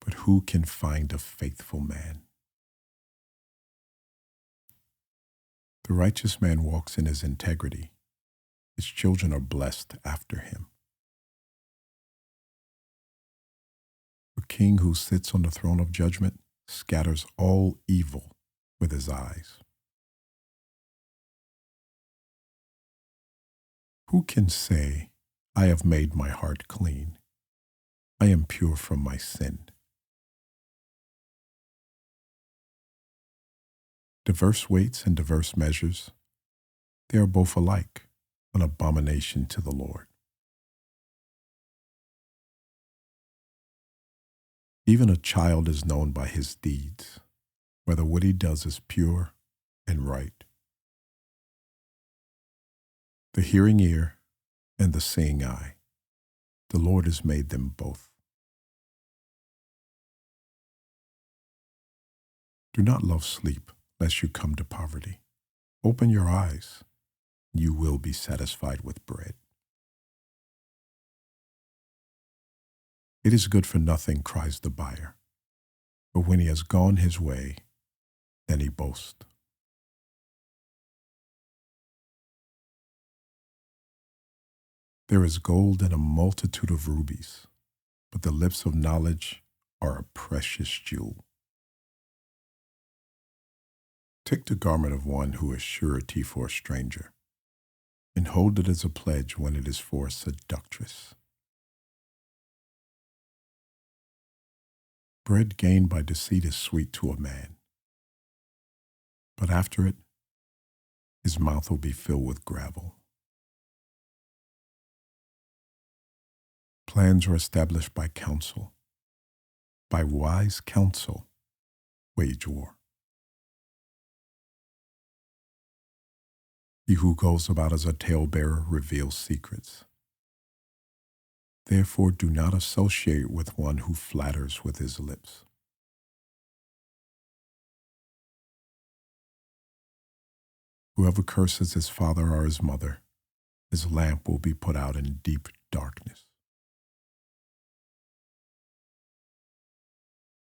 but who can find a faithful man? The righteous man walks in his integrity. His children are blessed after him. A king who sits on the throne of judgment scatters all evil with his eyes. Who can say, I have made my heart clean. I am pure from my sin. Diverse weights and diverse measures, they are both alike, an abomination to the Lord. Even a child is known by his deeds, whether what he does is pure and right. The hearing ear and the seeing eye, the Lord has made them both. Do not love sleep, lest you come to poverty. Open your eyes, you will be satisfied with bread. It is good for nothing, cries the buyer, but when he has gone his way, then he boasts. There is gold in a multitude of rubies, but the lips of knowledge are a precious jewel. Take the garment of one who is surety for a stranger, and hold it as a pledge when it is for a seductress. Bread gained by deceit is sweet to a man, but after it, his mouth will be filled with gravel. Plans are established by counsel. By wise counsel, wage war. He who goes about as a talebearer reveals secrets. Therefore, do not associate with one who flatters with his lips. Whoever curses his father or his mother, his lamp will be put out in deep darkness.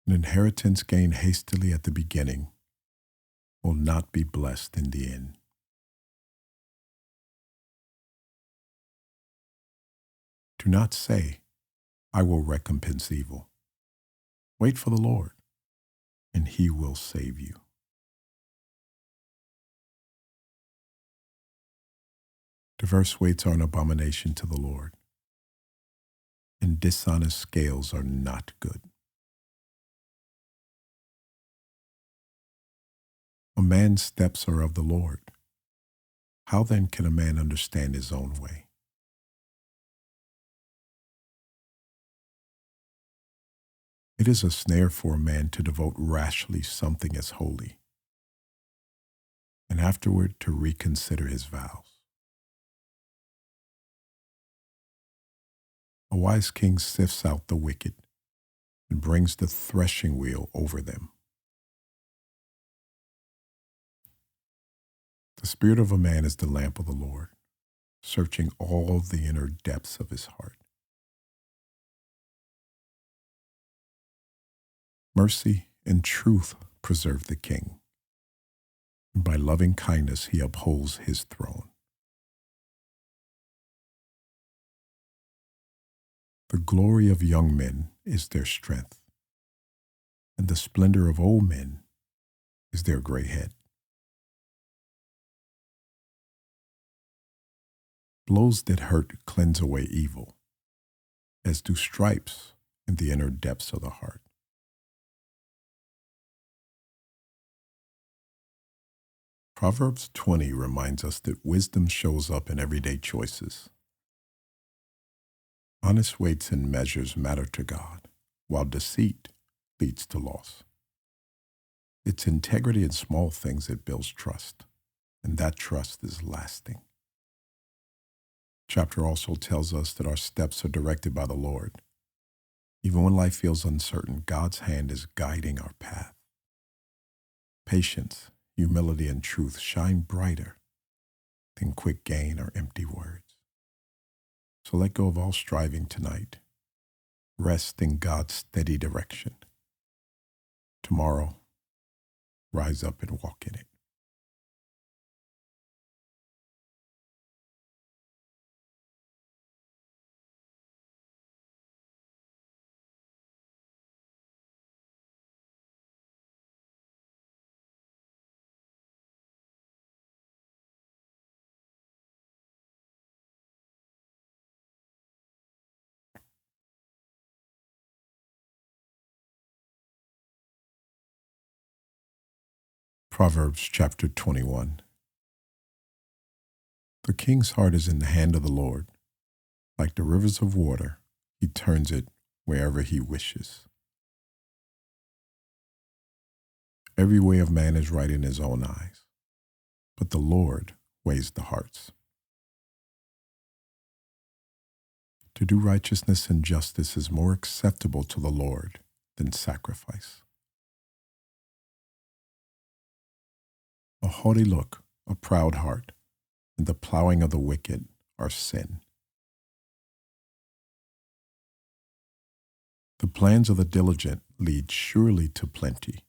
An inheritance gained hastily at the beginning will not be blessed in the end. Do not say, I will recompense evil. Wait for the Lord, and he will save you. Diverse weights are an abomination to the Lord, and dishonest scales are not good. A man's steps are of the Lord. How then can a man understand his own way? It is a snare for a man to devote rashly something as holy, and afterward to reconsider his vows. A wise king sifts out the wicked and brings the threshing wheel over them. The spirit of a man is the lamp of the Lord, searching all the inner depths of his heart. Mercy and truth preserve the king, and by loving kindness he upholds his throne. The glory of young men is their strength, and the splendor of old men is their gray head. Blows that hurt cleanse away evil, as do stripes in the inner depths of the heart. Proverbs 20 reminds us that wisdom shows up in everyday choices. Honest weights and measures matter to God, while deceit leads to loss. It's integrity in small things that builds trust, and that trust is lasting. Chapter also tells us that our steps are directed by the Lord. Even when life feels uncertain, God's hand is guiding our path. Patience, humility, and truth shine brighter than quick gain or empty words. So let go of all striving tonight. Rest in God's steady direction. Tomorrow, rise up and walk in it. Proverbs chapter 21. The king's heart is in the hand of the Lord. Like the rivers of water, he turns it wherever he wishes. Every way of man is right in his own eyes, but the Lord weighs the hearts. To do righteousness and justice is more acceptable to the Lord than sacrifice. A haughty look, a proud heart, and the plowing of the wicked are sin. The plans of the diligent lead surely to plenty,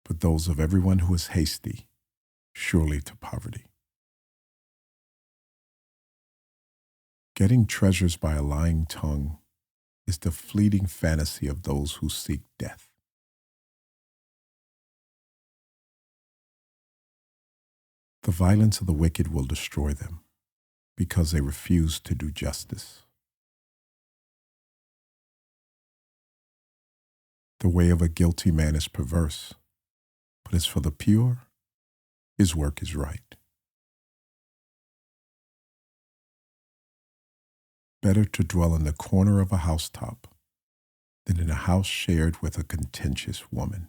but those of everyone who is hasty surely to poverty. Getting treasures by a lying tongue is the fleeting fantasy of those who seek death. The violence of the wicked will destroy them, because they refuse to do justice. The way of a guilty man is perverse, but as for the pure, his work is right. Better to dwell in the corner of a housetop than in a house shared with a contentious woman.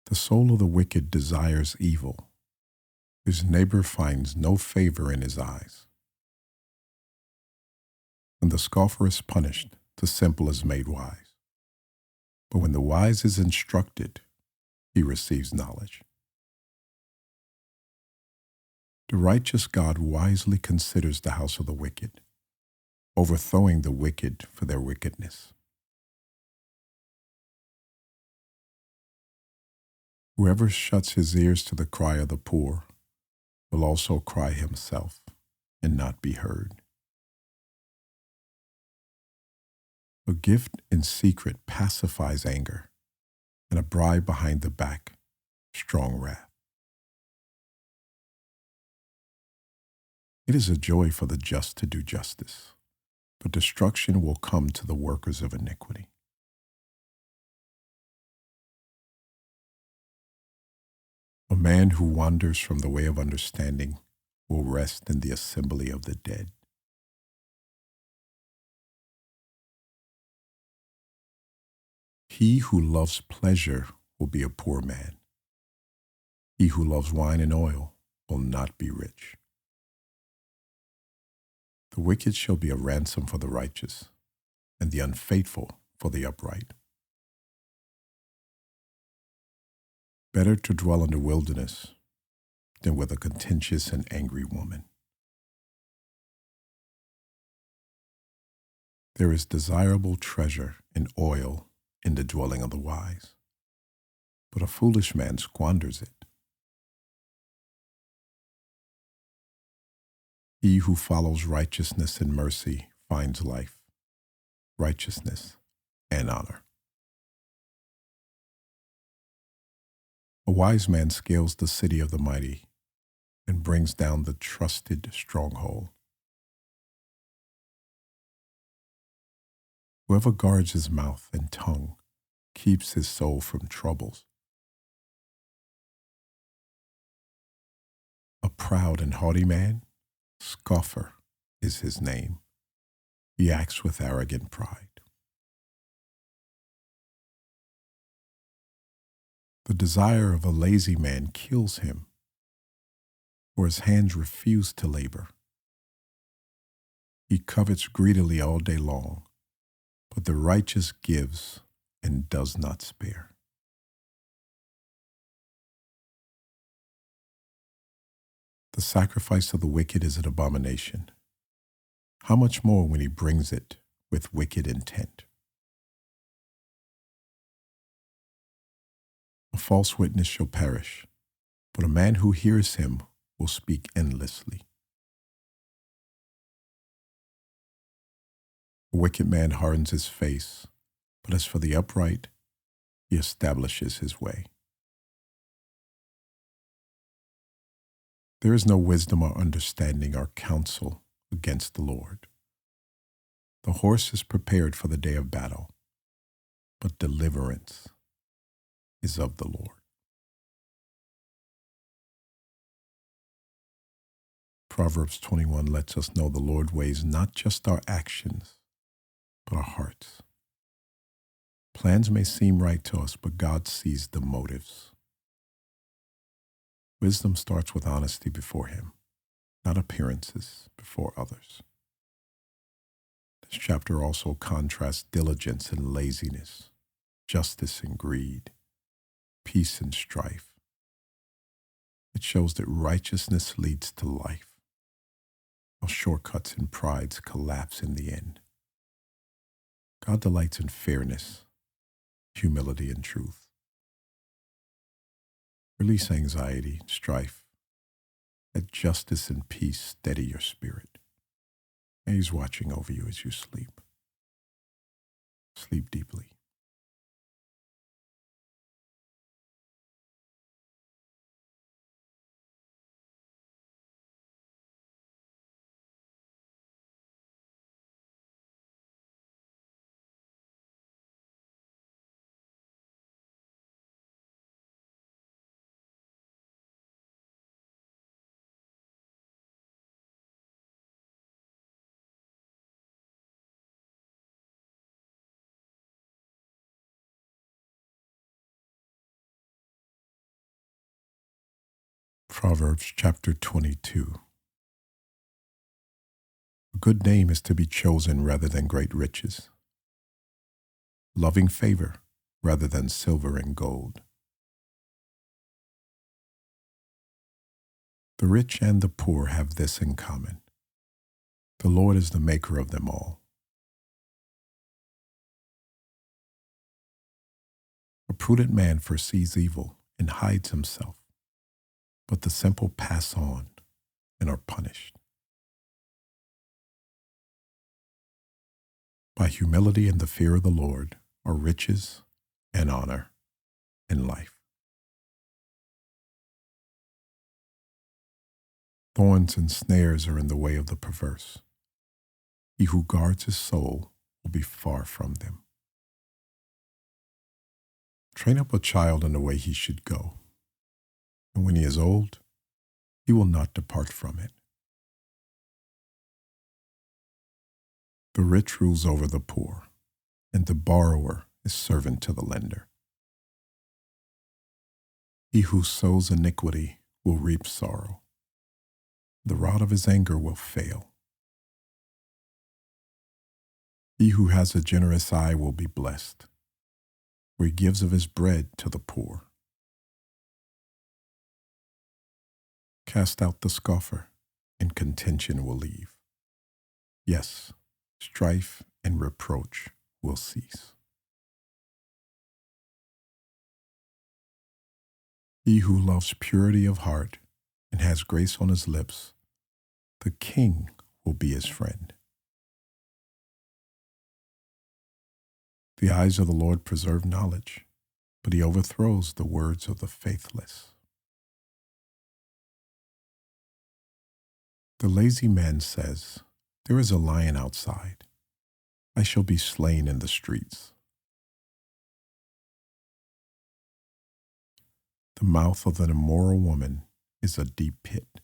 The soul of the wicked desires evil. His neighbor finds no favor in his eyes. When the scoffer is punished, the simple is made wise. But when the wise is instructed, he receives knowledge. The righteous God wisely considers the house of the wicked, overthrowing the wicked for their wickedness. Whoever shuts his ears to the cry of the poor will also cry himself and not be heard. A gift in secret pacifies anger, and a bribe behind the back, strong wrath. It is a joy for the just to do justice, but destruction will come to the workers of iniquity. A man who wanders from the way of understanding will rest in the assembly of the dead. He who loves pleasure will be a poor man. He who loves wine and oil will not be rich. The wicked shall be a ransom for the righteous, and the unfaithful for the upright. Better to dwell in the wilderness than with a contentious and angry woman. There is desirable treasure in oil in the dwelling of the wise, but a foolish man squanders it. He who follows righteousness and mercy finds life, righteousness, and honor. A wise man scales the city of the mighty and brings down the trusted stronghold. Whoever guards his mouth and tongue keeps his soul from troubles. A proud and haughty man, scoffer is his name. He acts with arrogant pride. The desire of a lazy man kills him, for his hands refuse to labor. He covets greedily all day long, but the righteous gives and does not spare. The sacrifice of the wicked is an abomination. How much more when he brings it with wicked intent? A false witness shall perish, but a man who hears him will speak endlessly. A wicked man hardens his face, but as for the upright, he establishes his way. There is no wisdom or understanding or counsel against the Lord. The horse is prepared for the day of battle, but deliverance is of the Lord. Proverbs 21 lets us know the Lord weighs not just our actions, but our hearts. Plans may seem right to us, but God sees the motives. Wisdom starts with honesty before Him, not appearances before others. This chapter also contrasts diligence and laziness, justice and greed, peace and strife. It shows that righteousness leads to life, while shortcuts and prides collapse in the end. God delights in fairness, humility, and truth. Release anxiety and strife. Let justice and peace steady your spirit. And He's watching over you as you sleep. Sleep deeply. Proverbs chapter 22. A good name is to be chosen rather than great riches, loving favor rather than silver and gold. The rich and the poor have this in common: the Lord is the maker of them all. A prudent man foresees evil and hides himself, but the simple pass on and are punished. By humility and the fear of the Lord are riches and honor and life. Thorns and snares are in the way of the perverse. He who guards his soul will be far from them. Train up a child in the way he should go, and when he is old, he will not depart from it. The rich rules over the poor, and the borrower is servant to the lender. He who sows iniquity will reap sorrow. The rod of his anger will fail. He who has a generous eye will be blessed, for he gives of his bread to the poor. Cast out the scoffer, and contention will leave. Yes, strife and reproach will cease. He who loves purity of heart and has grace on his lips, the king will be his friend. The eyes of the Lord preserve knowledge, but He overthrows the words of the faithless. The lazy man says, "There is a lion outside. I shall be slain in the streets." The mouth of an immoral woman is a deep pit,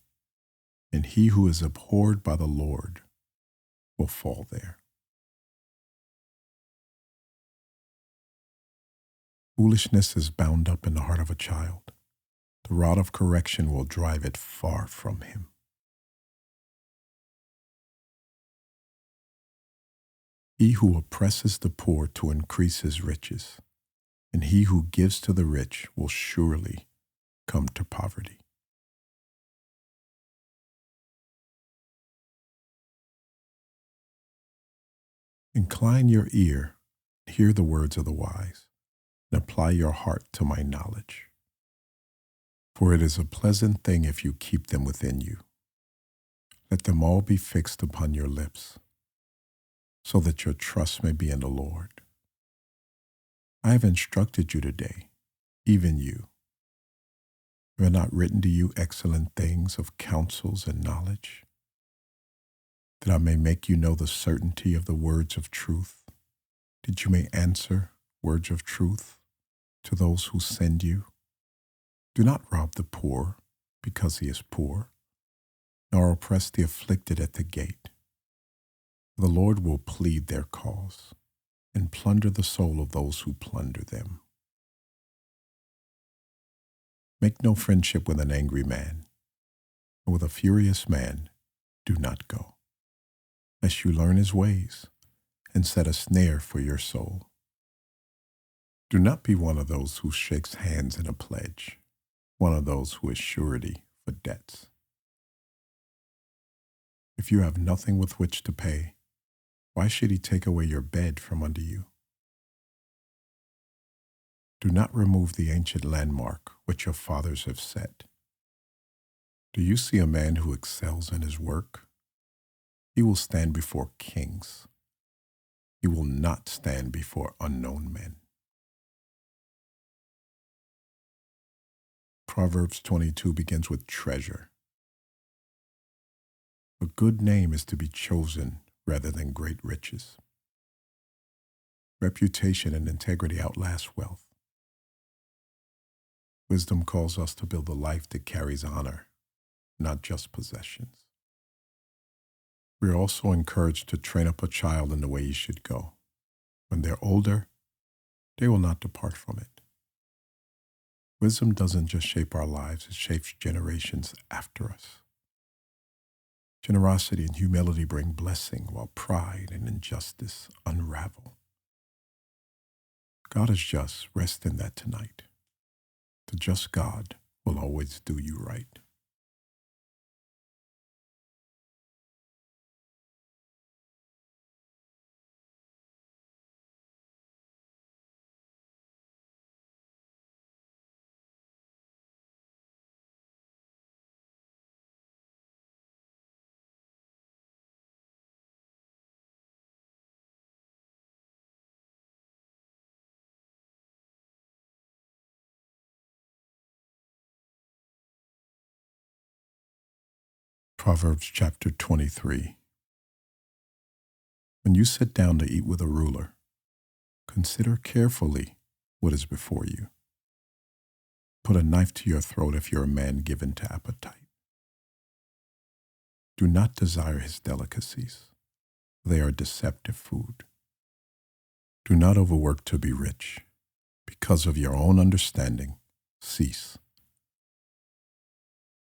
and he who is abhorred by the Lord will fall there. Foolishness is bound up in the heart of a child. The rod of correction will drive it far from him. He who oppresses the poor to increase his riches, and he who gives to the rich will surely come to poverty. Incline your ear, hear the words of the wise, and apply your heart to my knowledge. For it is a pleasant thing if you keep them within you. Let them all be fixed upon your lips, so that your trust may be in the Lord. I have instructed you today, even you. Have I not written to you excellent things of counsels and knowledge, that I may make you know the certainty of the words of truth, that you may answer words of truth to those who send you. Do not rob the poor because he is poor, nor oppress the afflicted at the gate. The Lord will plead their cause and plunder the soul of those who plunder them. Make no friendship with an angry man, and with a furious man do not go, lest you learn his ways and set a snare for your soul. Do not be one of those who shakes hands in a pledge, one of those who is surety for debts. If you have nothing with which to pay, why should he take away your bed from under you? Do not remove the ancient landmark which your fathers have set. Do you see a man who excels in his work? He will stand before kings. He will not stand before unknown men. Proverbs 22 begins with treasure. A good name is to be chosen rather than great riches. Reputation and integrity outlast wealth. Wisdom calls us to build a life that carries honor, not just possessions. We are also encouraged to train up a child in the way he should go. When they're older, they will not depart from it. Wisdom doesn't just shape our lives, it shapes generations after us. Generosity and humility bring blessing, while pride and injustice unravel. God is just. Rest in that tonight. The just God will always do you right. Proverbs chapter 23. When you sit down to eat with a ruler, consider carefully what is before you. Put a knife to your throat if you're a man given to appetite. Do not desire his delicacies. They are deceptive food. Do not overwork to be rich. Because of your own understanding, cease.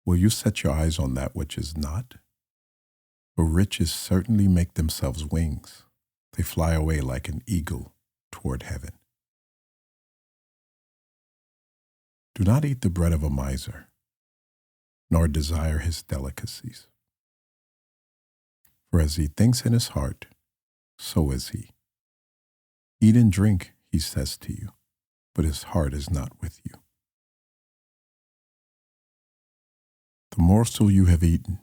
Will you set your eyes on that which is not? For riches certainly make themselves wings. They fly away like an eagle toward heaven. Do not eat the bread of a miser, nor desire his delicacies. For as he thinks in his heart, so is he. Eat and drink, he says to you, but his heart is not with you. The morsel you have eaten,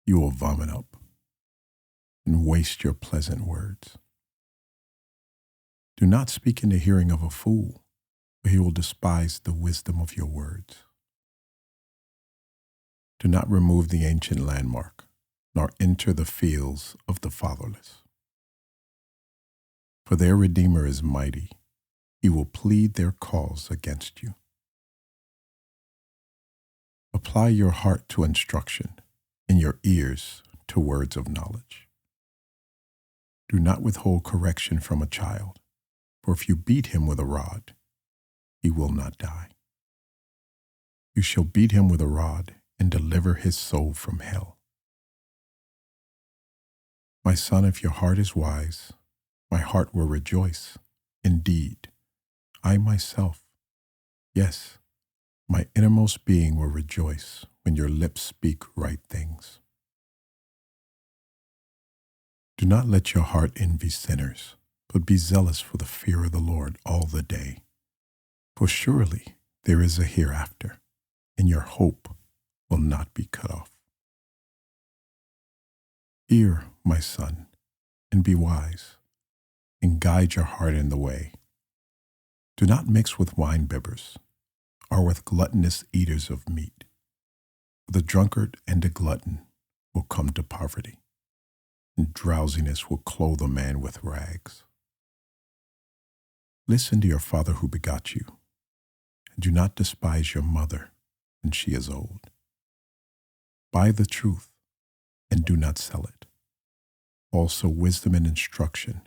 you will vomit up and waste your pleasant words. Do not speak in the hearing of a fool, for he will despise the wisdom of your words. Do not remove the ancient landmark, nor enter the fields of the fatherless. For their Redeemer is mighty. He will plead their cause against you. Apply your heart to instruction and your ears to words of knowledge. Do not withhold correction from a child, for if you beat him with a rod, he will not die. You shall beat him with a rod and deliver his soul from hell. My son, if your heart is wise, my heart will rejoice. Indeed, I myself, yes, my innermost being will rejoice when your lips speak right things. Do not let your heart envy sinners, but be zealous for the fear of the Lord all the day. For surely there is a hereafter, and your hope will not be cut off. Hear, my son, and be wise, and guide your heart in the way. Do not mix with wine-bibbers, or with gluttonous eaters of meat. The drunkard and the glutton will come to poverty, and drowsiness will clothe a man with rags. Listen to your father who begot you, and do not despise your mother when she is old. Buy the truth and do not sell it. Also wisdom and instruction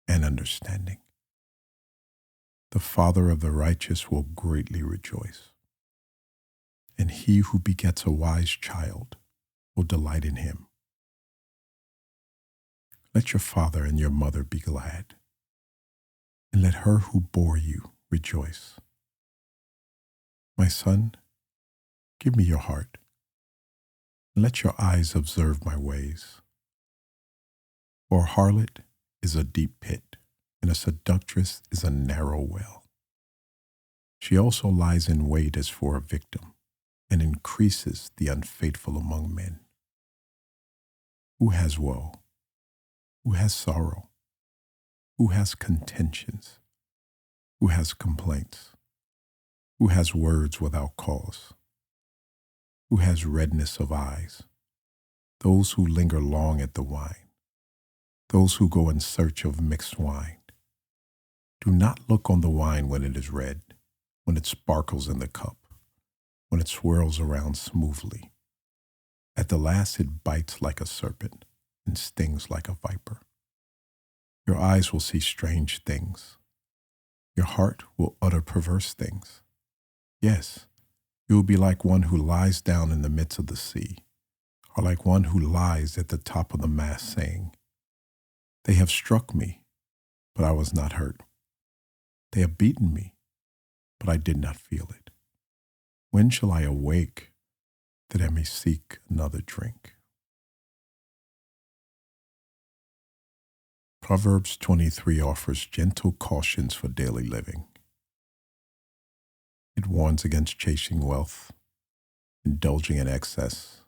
and understanding. The father of the righteous will greatly rejoice, and he who begets a wise child will delight in him. Let your father and your mother be glad, and let her who bore you rejoice. My son, give me your heart, and let your eyes observe my ways. For a harlot is a deep pit, and a seductress is a narrow well. She also lies in wait as for a victim, and increases the unfaithful among men. Who has woe? Who has sorrow? Who has contentions? Who has complaints? Who has words without cause? Who has redness of eyes? Those who linger long at the wine, those who go in search of mixed wine. Do not look on the wine when it is red, when it sparkles in the cup, when it swirls around smoothly. At the last it bites like a serpent and stings like a viper. Your eyes will see strange things. Your heart will utter perverse things. Yes, you will be like one who lies down in the midst of the sea, or like one who lies at the top of the mast, saying, They have struck me, but I was not hurt. They have beaten me, but I did not feel it. When shall I awake that I may seek another drink? Proverbs 23 offers gentle cautions for daily living. It warns against chasing wealth, indulging in excess,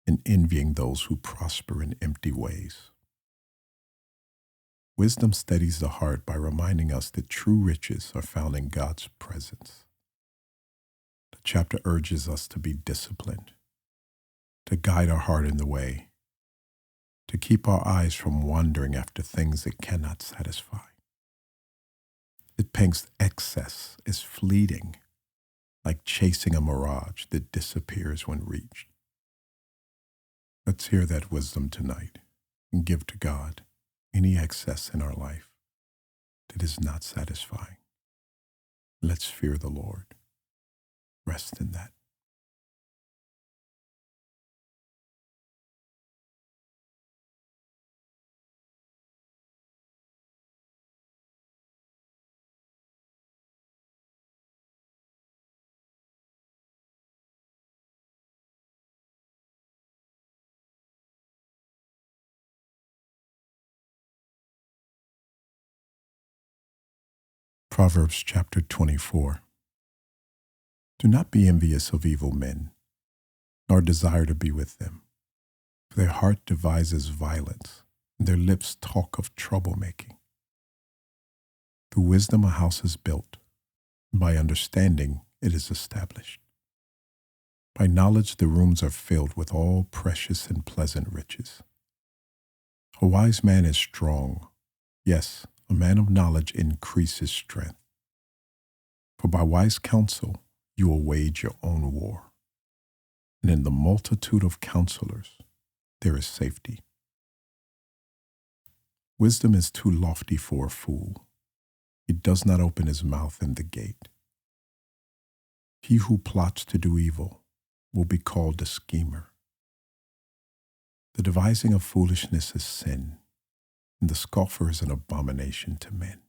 and envying those who prosper in empty ways. Wisdom steadies the heart by reminding us that true riches are found in God's presence. The chapter urges us to be disciplined, to guide our heart in the way, to keep our eyes from wandering after things that cannot satisfy. It paints excess as fleeting, like chasing a mirage that disappears when reached. Let's hear that wisdom tonight and give to God any excess in our life that is not satisfying. Let's fear the Lord. Rest in that. Proverbs chapter 24. Do not be envious of evil men, nor desire to be with them. For their heart devises violence, and their lips talk of troublemaking. Through wisdom a house is built, and by understanding it is established. By knowledge the rooms are filled with all precious and pleasant riches. A wise man is strong. Yes, a man of knowledge increases strength. For by wise counsel you will wage your own war, and in the multitude of counselors there is safety. Wisdom is too lofty for a fool. He does not open his mouth in the gate. He who plots to do evil will be called a schemer. The devising of foolishness is sin, and the scoffer is an abomination to men.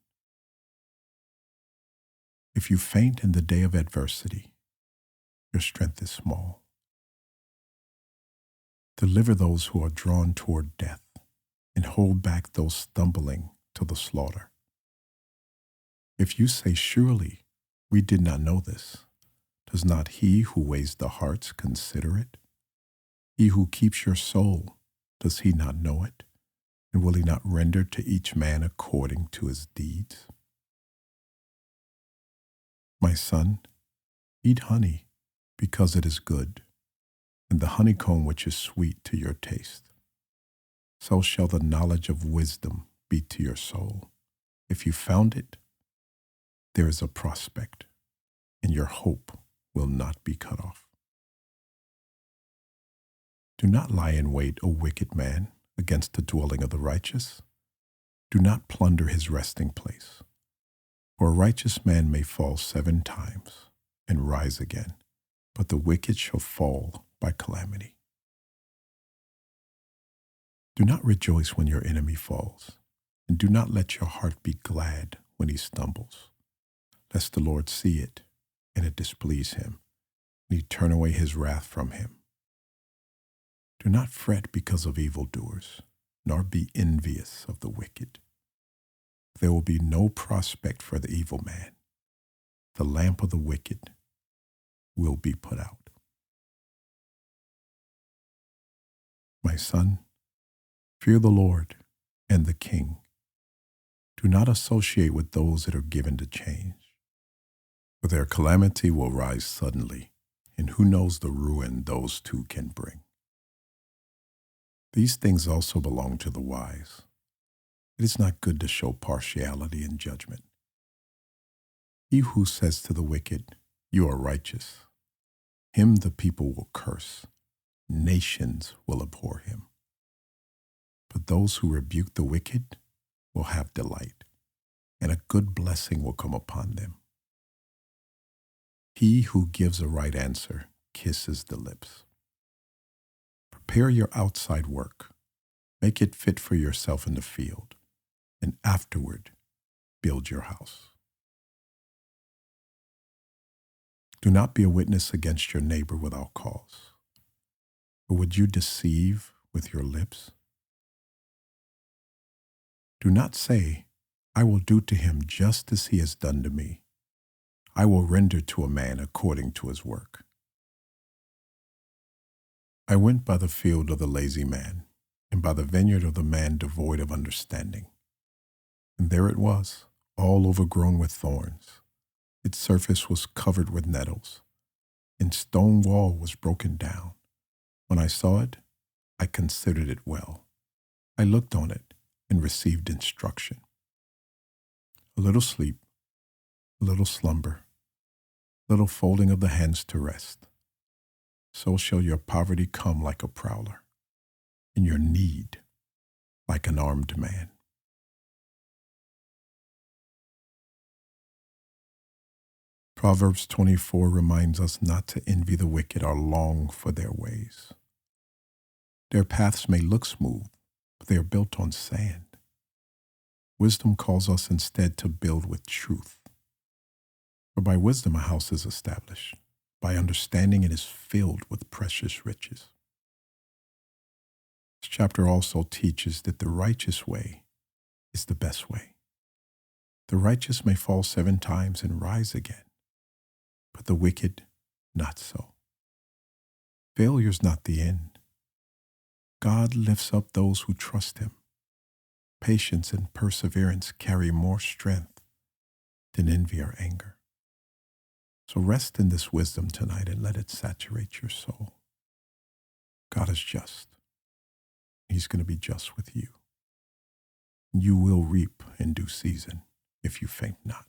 If you faint in the day of adversity, your strength is small. Deliver those who are drawn toward death, and hold back those stumbling to the slaughter. If you say, Surely we did not know this, does not he who weighs the hearts consider it? He who keeps your soul, does he not know it? And will he not render to each man according to his deeds? My son, eat honey, because it is good, and the honeycomb which is sweet to your taste. So shall the knowledge of wisdom be to your soul. If you found it, there is a prospect, and your hope will not be cut off. Do not lie in wait, O wicked man, against the dwelling of the righteous. Do not plunder his resting place. For a righteous man may fall 7 times and rise again, but the wicked shall fall by calamity. Do not rejoice when your enemy falls, and do not let your heart be glad when he stumbles, lest the Lord see it, and it displease him, and he turn away his wrath from him. Do not fret because of evildoers, nor be envious of the wicked. There will be no prospect for the evil man. The lamp of the wicked will be put out. My son, fear the Lord and the King. Do not associate with those that are given to change, for their calamity will rise suddenly, and who knows the ruin those two can bring. These things also belong to the wise. It is not good to show partiality in judgment. He who says to the wicked, "You are righteous," him the people will curse. Nations will abhor him. But those who rebuke the wicked will have delight, and a good blessing will come upon them. He who gives a right answer kisses the lips. Prepare your outside work. Make it fit for yourself in the field, and afterward build your house. Do not be a witness against your neighbor without cause. Or would you deceive with your lips? Do not say, "I will do to him just as he has done to me. I will render to a man according to his work." I went by the field of the lazy man, and by the vineyard of the man devoid of understanding. And there it was, all overgrown with thorns. Its surface was covered with nettles, and stone wall was broken down. When I saw it, I considered it well. I looked on it and received instruction. A little sleep, a little slumber, a little folding of the hands to rest. So shall your poverty come like a prowler, and your need like an armed man. Proverbs 24 reminds us not to envy the wicked or long for their ways. Their paths may look smooth, but they are built on sand. Wisdom calls us instead to build with truth. For by wisdom a house is established. By understanding it is filled with precious riches. This chapter also teaches that the righteous way is the best way. The righteous may fall 7 times and rise again, but the wicked not so. Failure is not the end. God lifts up those who trust him. Patience and perseverance carry more strength than envy or anger. So rest in this wisdom tonight and let it saturate your soul. God is just. He's going to be just with you. You will reap in due season if you faint not.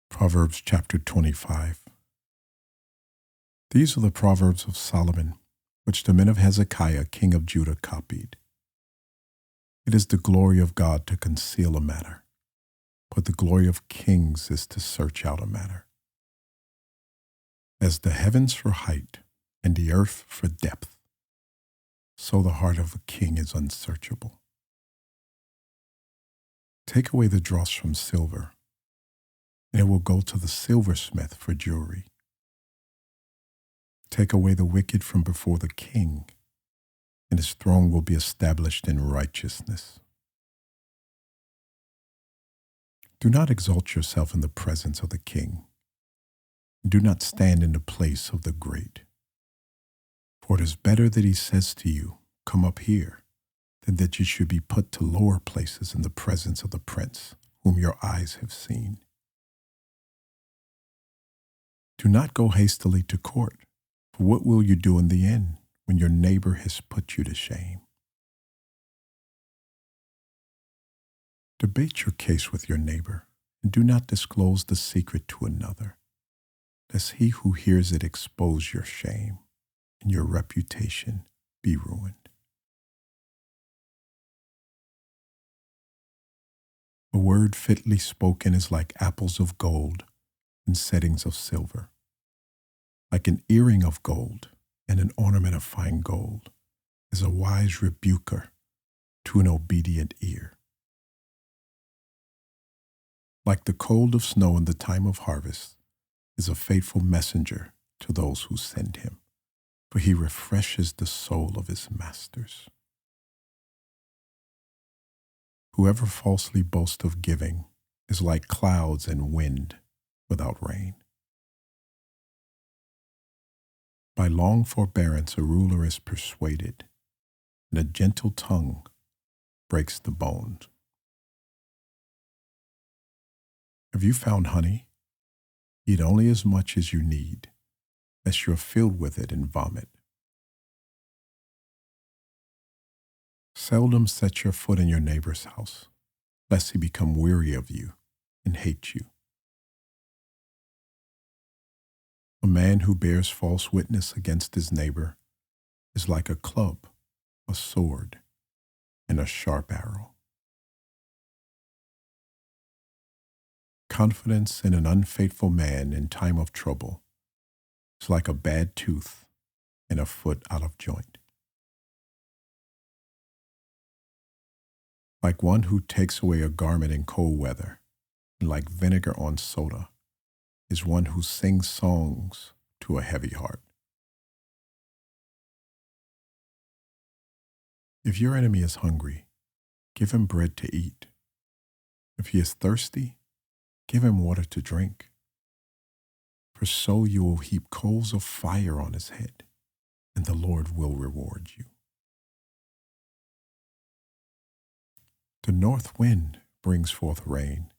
Proverbs chapter 25. These are the Proverbs of Solomon, which the men of Hezekiah, king of Judah, copied. It is the glory of God to conceal a matter, but the glory of kings is to search out a matter. As the heavens for height and the earth for depth, so the heart of a king is unsearchable. Take away the dross from silver, and it will go to the silversmith for jewelry. Take away the wicked from before the king, and his throne will be established in righteousness. Do not exalt yourself in the presence of the king. Do not stand in the place of the great. For it is better that he says to you, "Come up here," than that you should be put to lower places in the presence of the prince, whom your eyes have seen. Do not go hastily to court, for what will you do in the end when your neighbor has put you to shame? Debate your case with your neighbor, and do not disclose the secret to another, lest he who hears it expose your shame, and your reputation be ruined. A word fitly spoken is like apples of gold in settings of silver, like an earring of gold and an ornament of fine gold is a wise rebuker to an obedient ear. Like the cold of snow in the time of harvest is a faithful messenger to those who send him, for he refreshes the soul of his masters. Whoever falsely boasts of giving is like clouds and wind without rain. By long forbearance a ruler is persuaded, and a gentle tongue breaks the bones. Have you found honey? Eat only as much as you need, lest you are filled with it and vomit. Seldom set your foot in your neighbor's house, lest he become weary of you and hate you. A man who bears false witness against his neighbor is like a club, a sword, and a sharp arrow. Confidence in an unfaithful man in time of trouble is like a bad tooth and a foot out of joint. Like one who takes away a garment in cold weather, and like vinegar on soda, is one who sings songs to a heavy heart. If your enemy is hungry, give him bread to eat. If he is thirsty, give him water to drink. For so you will heap coals of fire on his head, and the Lord will reward you. The north wind brings forth rain,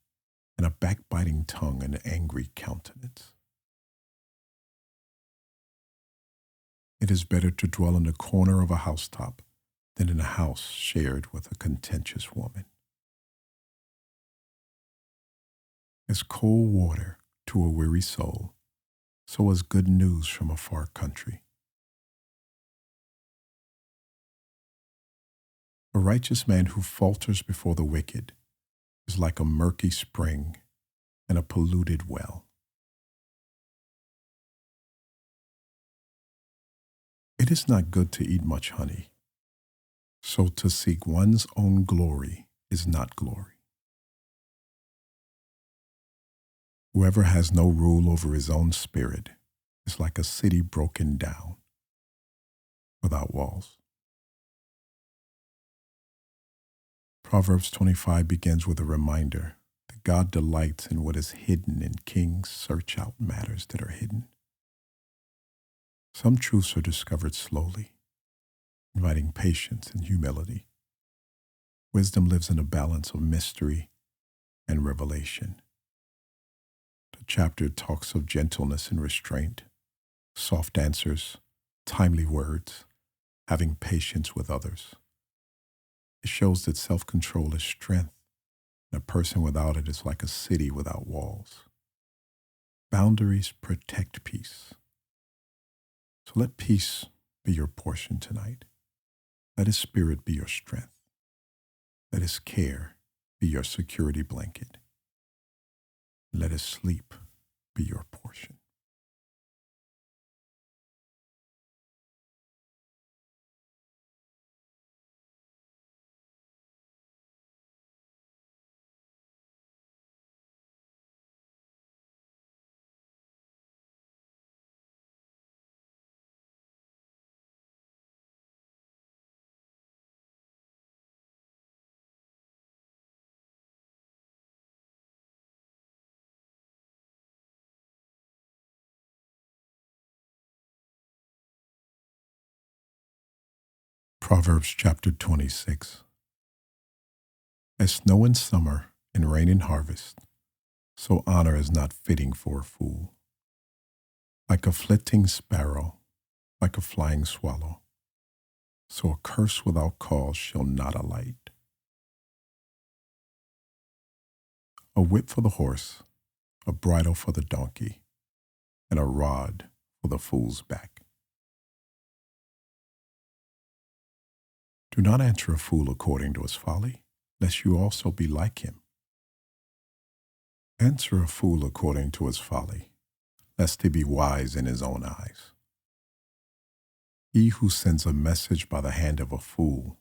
and a backbiting tongue an angry countenance. It is better to dwell in the corner of a housetop than in a house shared with a contentious woman. As cold water to a weary soul, so is good news from a far country. A righteous man who falters before the wicked is like a murky spring and a polluted well. It is not good to eat much honey, so to seek one's own glory is not glory. Whoever has no rule over his own spirit is like a city broken down without walls. Proverbs 25 begins with a reminder that God delights in what is hidden, and kings search out matters that are hidden. Some truths are discovered slowly, inviting patience and humility. Wisdom lives in a balance of mystery and revelation. The chapter talks of gentleness and restraint, soft answers, timely words, having patience with others. It shows that self-control is strength, and a person without it is like a city without walls. Boundaries protect peace. So let peace be your portion tonight. Let his spirit be your strength. Let his care be your security blanket. Let his sleep be your portion. Proverbs chapter 26. As snow in summer and rain in harvest, so honor is not fitting for a fool. Like a flitting sparrow, like a flying swallow, so a curse without cause shall not alight. A whip for the horse, a bridle for the donkey, and a rod for the fool's back. Do not answer a fool according to his folly, lest you also be like him. Answer a fool according to his folly, lest he be wise in his own eyes. He who sends a message by the hand of a fool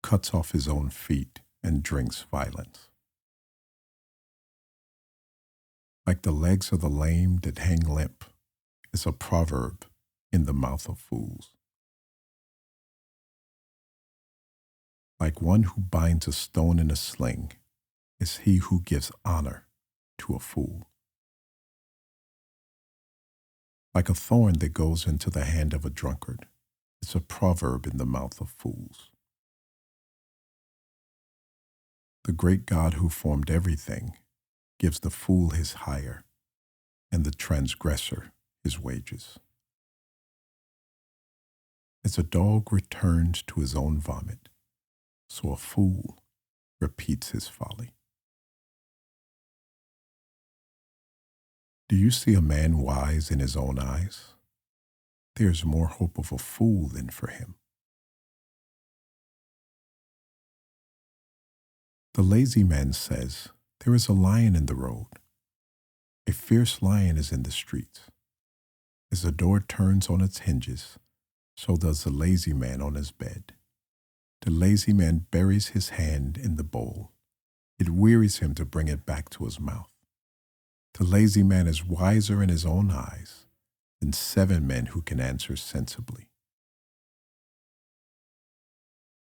cuts off his own feet and drinks violence. Like the legs of the lame that hang limp is a proverb in the mouth of fools. Like one who binds a stone in a sling is he who gives honor to a fool. Like a thorn that goes into the hand of a drunkard is a proverb in the mouth of fools. The great God who formed everything gives the fool his hire and the transgressor his wages. As a dog returns to his own vomit, so a fool repeats his folly. Do you see a man wise in his own eyes? There is more hope of a fool than for him. The lazy man says, "There is a lion in the road. A fierce lion is in the streets." As the door turns on its hinges, so does the lazy man on his bed. The lazy man buries his hand in the bowl. It wearies him to bring it back to his mouth. The lazy man is wiser in his own eyes than 7 men who can answer sensibly.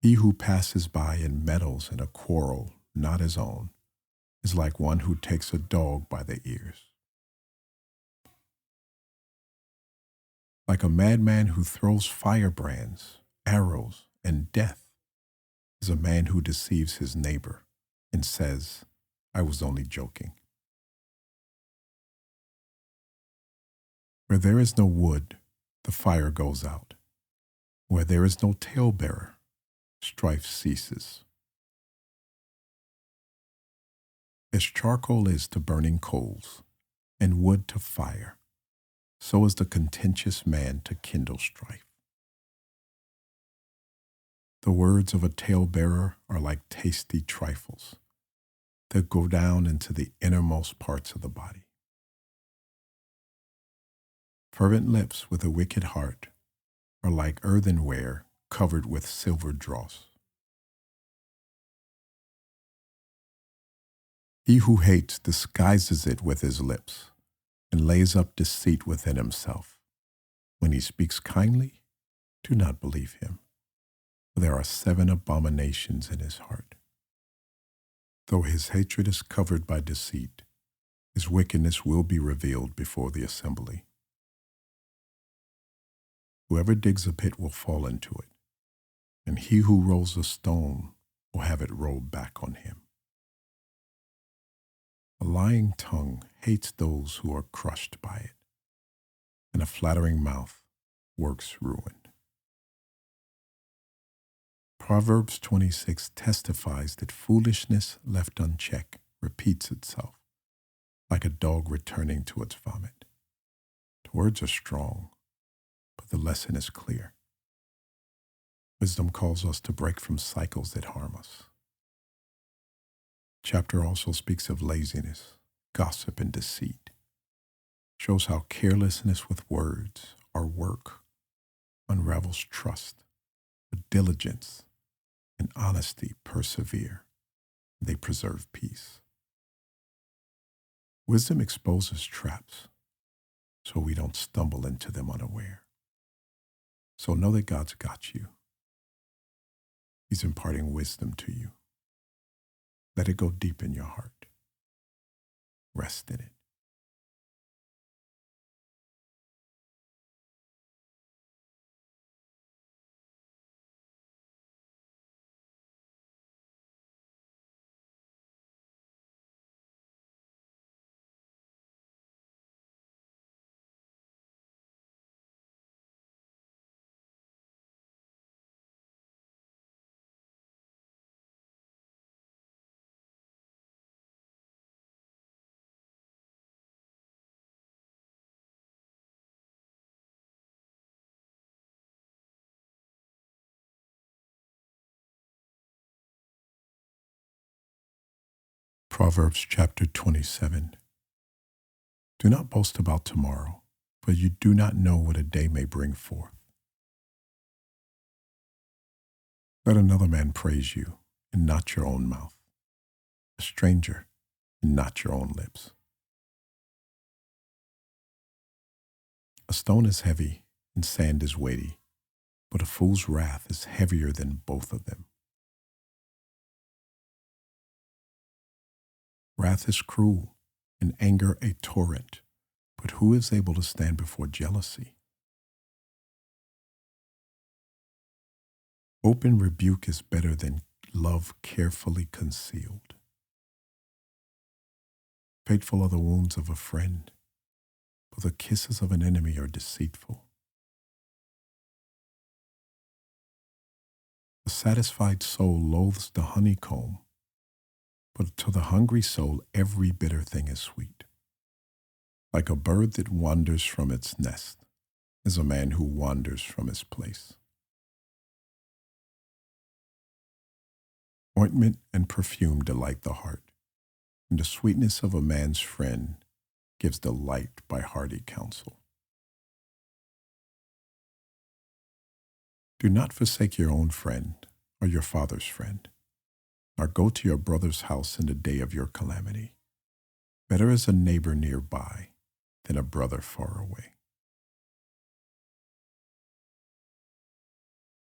He who passes by and meddles in a quarrel not his own is like one who takes a dog by the ears. Like a madman who throws firebrands, arrows, and death is a man who deceives his neighbor and says, "I was only joking." Where there is no wood, the fire goes out. Where there is no talebearer, strife ceases. As charcoal is to burning coals, and wood to fire, so is the contentious man to kindle strife. The words of a talebearer are like tasty trifles that go down into the innermost parts of the body. Fervent lips with a wicked heart are like earthenware covered with silver dross. He who hates disguises it with his lips and lays up deceit within himself. When he speaks kindly, do not believe him, for there are 7 abominations in his heart. Though his hatred is covered by deceit, his wickedness will be revealed before the assembly. Whoever digs a pit will fall into it, and he who rolls a stone will have it rolled back on him. A lying tongue hates those who are crushed by it, and a flattering mouth works ruin. Proverbs 26 testifies that foolishness left unchecked repeats itself, like a dog returning to its vomit. The words are strong, but the lesson is clear. Wisdom calls us to break from cycles that harm us. The chapter also speaks of laziness, gossip, and deceit. Shows how carelessness with words or work unravels trust, but diligence and honesty persevere. They preserve peace. Wisdom exposes traps so we don't stumble into them unaware. So know that God's got you. He's imparting wisdom to you. Let it go deep in your heart. Rest in it. Proverbs chapter 27. Do not boast about tomorrow, for you do not know what a day may bring forth. Let another man praise you, and not your own mouth, a stranger, and not your own lips. A stone is heavy, and sand is weighty, but a fool's wrath is heavier than both of them. Wrath is cruel, and anger a torrent, but who is able to stand before jealousy? Open rebuke is better than love carefully concealed. Faithful are the wounds of a friend, but the kisses of an enemy are deceitful. A satisfied soul loathes the honeycomb, but to the hungry soul every bitter thing is sweet. Like a bird that wanders from its nest is a man who wanders from his place. Ointment and perfume delight the heart, and the sweetness of a man's friend gives delight by hearty counsel. Do not forsake your own friend or your father's friend, nor go to your brother's house in the day of your calamity. Better is a neighbor nearby than a brother far away.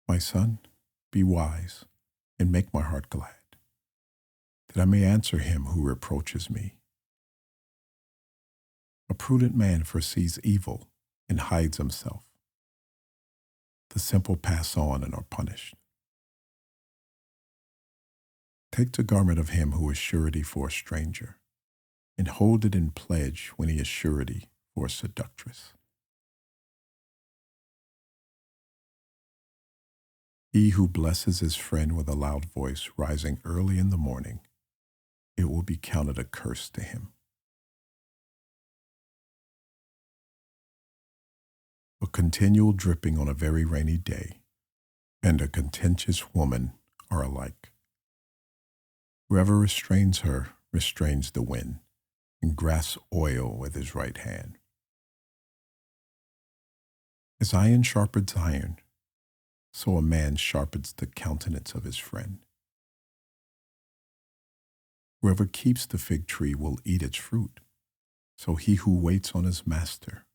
My son, be wise and make my heart glad, that I may answer him who reproaches me. A prudent man foresees evil and hides himself. The simple pass on and are punished. Take the garment of him who is surety for a stranger, and hold it in pledge when he is surety for a seductress. He who blesses his friend with a loud voice rising early in the morning, it will be counted a curse to him. A continual dripping on a very rainy day and a contentious woman are alike. Whoever restrains her restrains the wind and grasps oil with his right hand. As iron sharpens iron, so a man sharpens the countenance of his friend. Whoever keeps the fig tree will eat its fruit, so he who waits on his master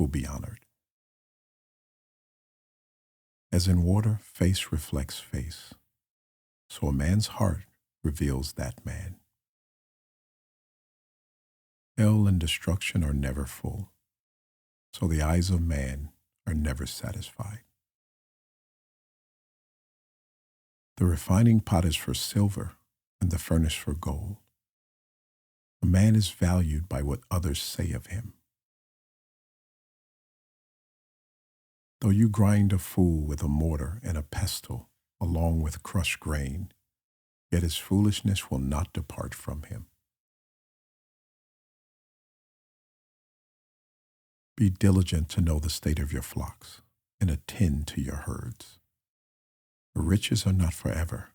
will be honored. As in water, face reflects face, so a man's heart reveals that man. Hell and destruction are never full, so the eyes of man are never satisfied. The refining pot is for silver, and the furnace for gold. A man is valued by what others say of him. Though you grind a fool with a mortar and a pestle, along with crushed grain, yet his foolishness will not depart from him. Be diligent to know the state of your flocks, and attend to your herds. For riches are not forever,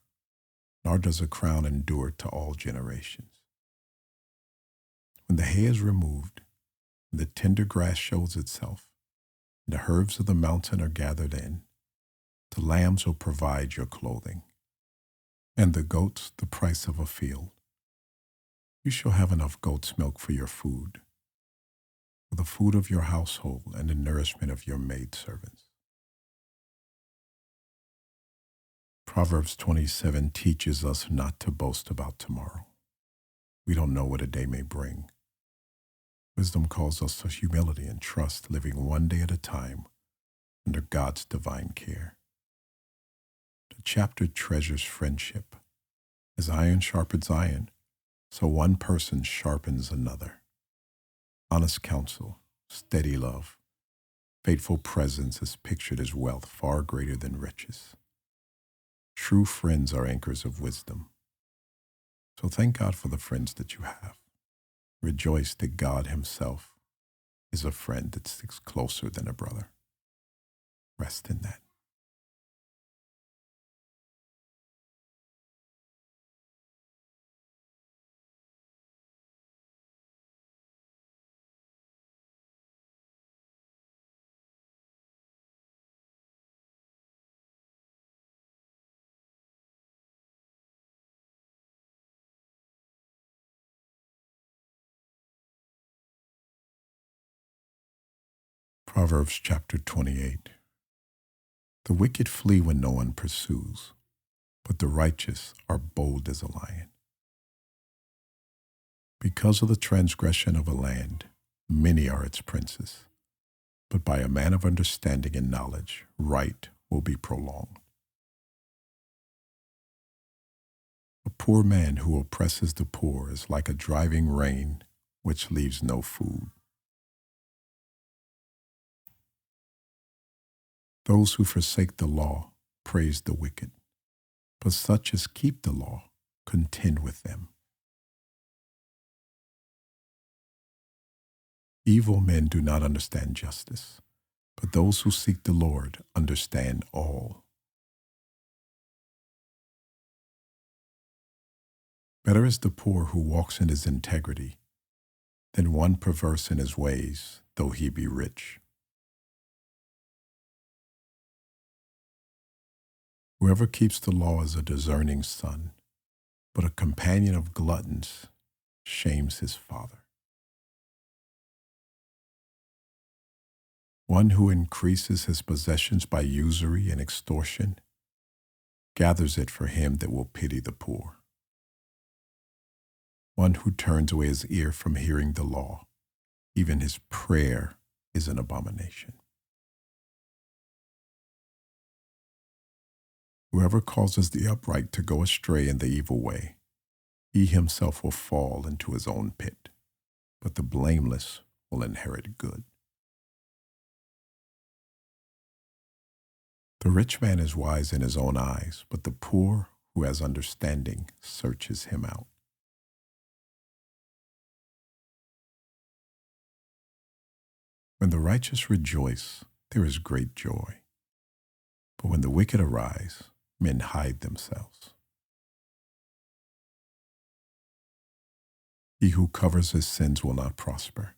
nor does a crown endure to all generations. When the hay is removed, and the tender grass shows itself, and the herbs of the mountain are gathered in, the lambs will provide your clothing, and the goats the price of a field. You shall have enough goat's milk for your food, for the food of your household and the nourishment of your maidservants. Proverbs 27 teaches us not to boast about tomorrow. We don't know what a day may bring. Wisdom calls us to humility and trust, living one day at a time under God's divine care. The chapter treasures friendship. As iron sharpens iron, so one person sharpens another. Honest counsel, steady love, faithful presence is pictured as wealth far greater than riches. True friends are anchors of wisdom. So thank God for the friends that you have. Rejoice that God himself is a friend that sticks closer than a brother. Rest in that. Proverbs chapter 28. The wicked flee when no one pursues, but the righteous are bold as a lion. Because of the transgression of a land, many are its princes, but by a man of understanding and knowledge, right will be prolonged. A poor man who oppresses the poor is like a driving rain which leaves no food. Those who forsake the law praise the wicked, but such as keep the law contend with them. Evil men do not understand justice, but those who seek the Lord understand all. Better is the poor who walks in his integrity than one perverse in his ways, though he be rich. Whoever keeps the law is a discerning son, but a companion of gluttons shames his father. One who increases his possessions by usury and extortion gathers it for him that will pity the poor. One who turns away his ear from hearing the law, even his prayer is an abomination. Whoever causes the upright to go astray in the evil way, he himself will fall into his own pit, but the blameless will inherit good. The rich man is wise in his own eyes, but the poor who has understanding searches him out. When the righteous rejoice, there is great joy. But when the wicked arise, men hide themselves. He who covers his sins will not prosper,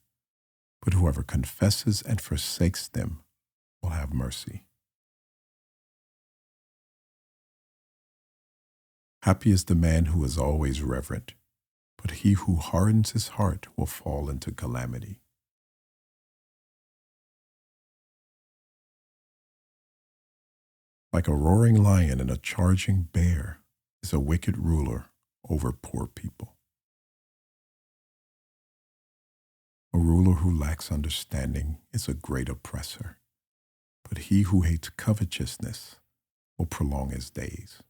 but whoever confesses and forsakes them will have mercy. Happy is the man who is always reverent, but he who hardens his heart will fall into calamity. Like a roaring lion and a charging bear is a wicked ruler over poor people. A ruler who lacks understanding is a great oppressor, but he who hates covetousness will prolong his days.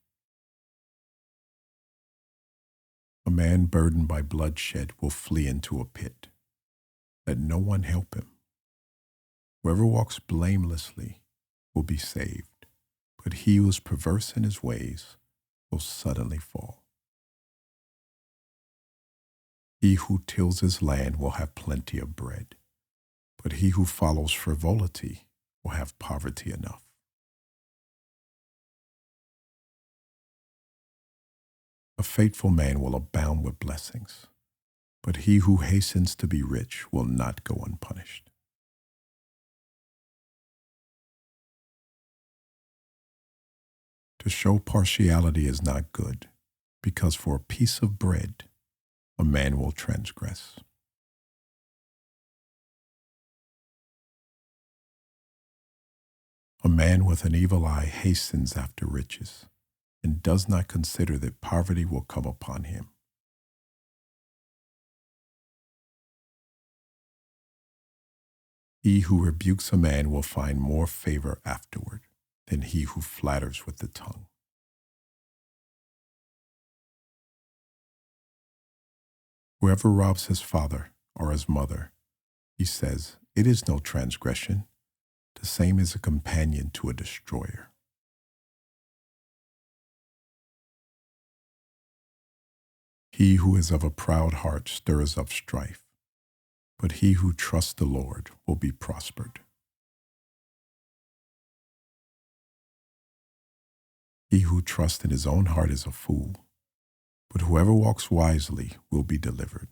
A man burdened by bloodshed will flee into a pit. Let no one help him. Whoever walks blamelessly will be saved, but he who is perverse in his ways will suddenly fall. He who tills his land will have plenty of bread, but he who follows frivolity will have poverty enough. A faithful man will abound with blessings, but he who hastens to be rich will not go unpunished. To show partiality is not good, because for a piece of bread a man will transgress. A man with an evil eye hastens after riches, and does not consider that poverty will come upon him. He who rebukes a man will find more favor afterward than he who flatters with the tongue. Whoever robs his father or his mother, he says, it is no transgression. The same is a companion to a destroyer. He who is of a proud heart stirs up strife, but he who trusts the Lord will be prospered. He who trusts in his own heart is a fool, but whoever walks wisely will be delivered.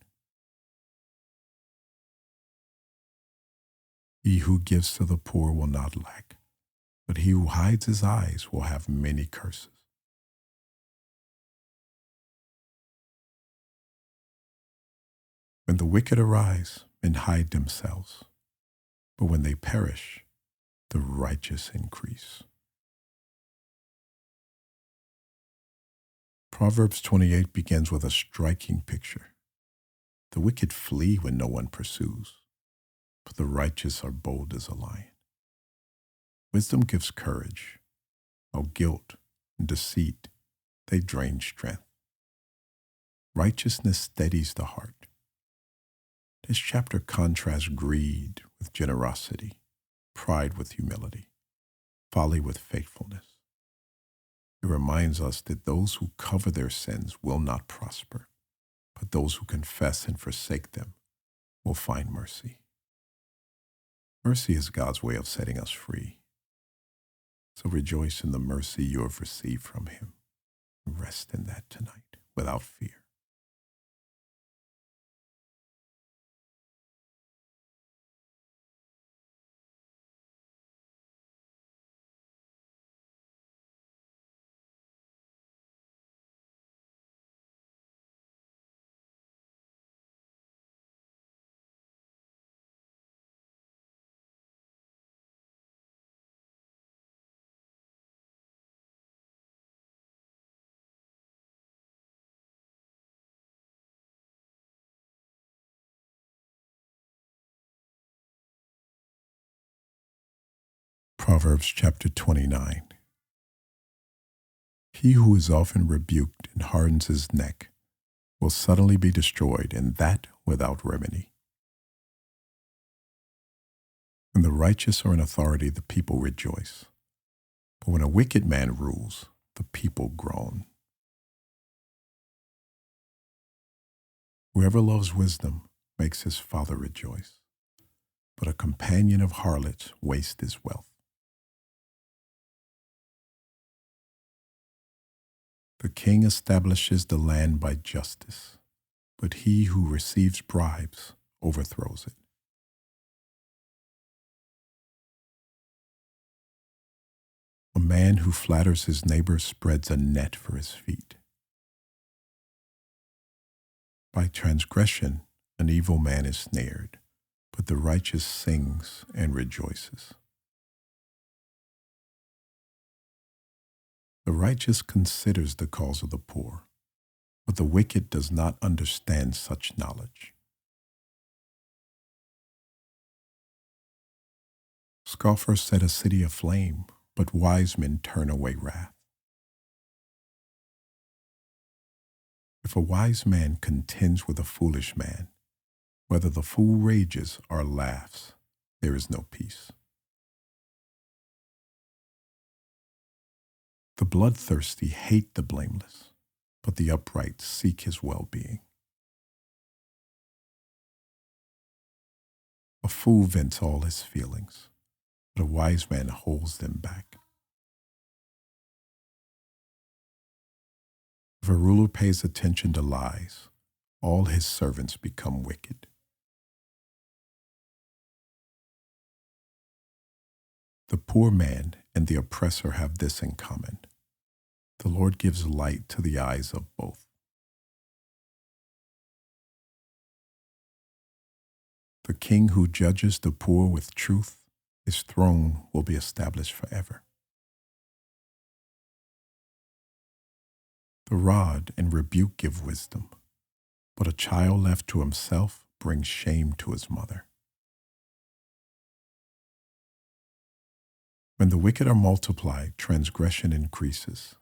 He who gives to the poor will not lack, but he who hides his eyes will have many curses. When the wicked arise, men hide themselves, but when they perish, the righteous increase. Proverbs 28 begins with a striking picture. The wicked flee when no one pursues, but the righteous are bold as a lion. Wisdom gives courage, while guilt and deceit, they drain strength. Righteousness steadies the heart. This chapter contrasts greed with generosity, pride with humility, folly with faithfulness. It reminds us that those who cover their sins will not prosper, but those who confess and forsake them will find mercy. Mercy is God's way of setting us free. So rejoice in the mercy you have received from Him. Rest in that tonight without fear. Proverbs chapter 29. He who is often rebuked and hardens his neck will suddenly be destroyed, and that without remedy. When the righteous are in authority, the people rejoice. But when a wicked man rules, the people groan. Whoever loves wisdom makes his father rejoice, but a companion of harlots wastes his wealth. The king establishes the land by justice, but he who receives bribes overthrows it. A man who flatters his neighbor spreads a net for his feet. By transgression, an evil man is snared, but the righteous sings and rejoices. The righteous considers the cause of the poor, but the wicked does not understand such knowledge. Scoffers set a city aflame, but wise men turn away wrath. If a wise man contends with a foolish man, whether the fool rages or laughs, there is no peace. The bloodthirsty hate the blameless, but the upright seek his well-being. A fool vents all his feelings, but a wise man holds them back. If a ruler pays attention to lies, all his servants become wicked. The poor man and the oppressor have this in common. The Lord gives light to the eyes of both. The king who judges the poor with truth, his throne will be established forever. The rod and rebuke give wisdom, but a child left to himself brings shame to his mother. When the wicked are multiplied, transgression increases,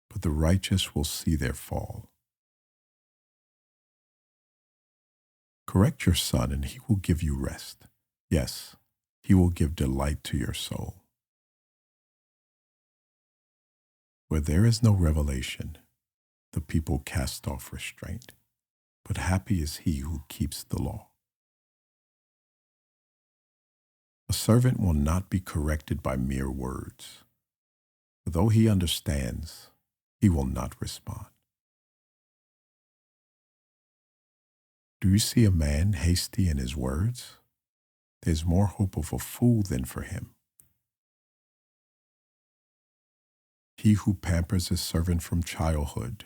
but the righteous will see their fall. Correct your son, and he will give you rest. Yes, he will give delight to your soul. Where there is no revelation, the people cast off restraint, but happy is he who keeps the law. A servant will not be corrected by mere words. For though he understands, he will not respond. Do you see a man hasty in his words? There's more hope of a fool than for him. He who pampers his servant from childhood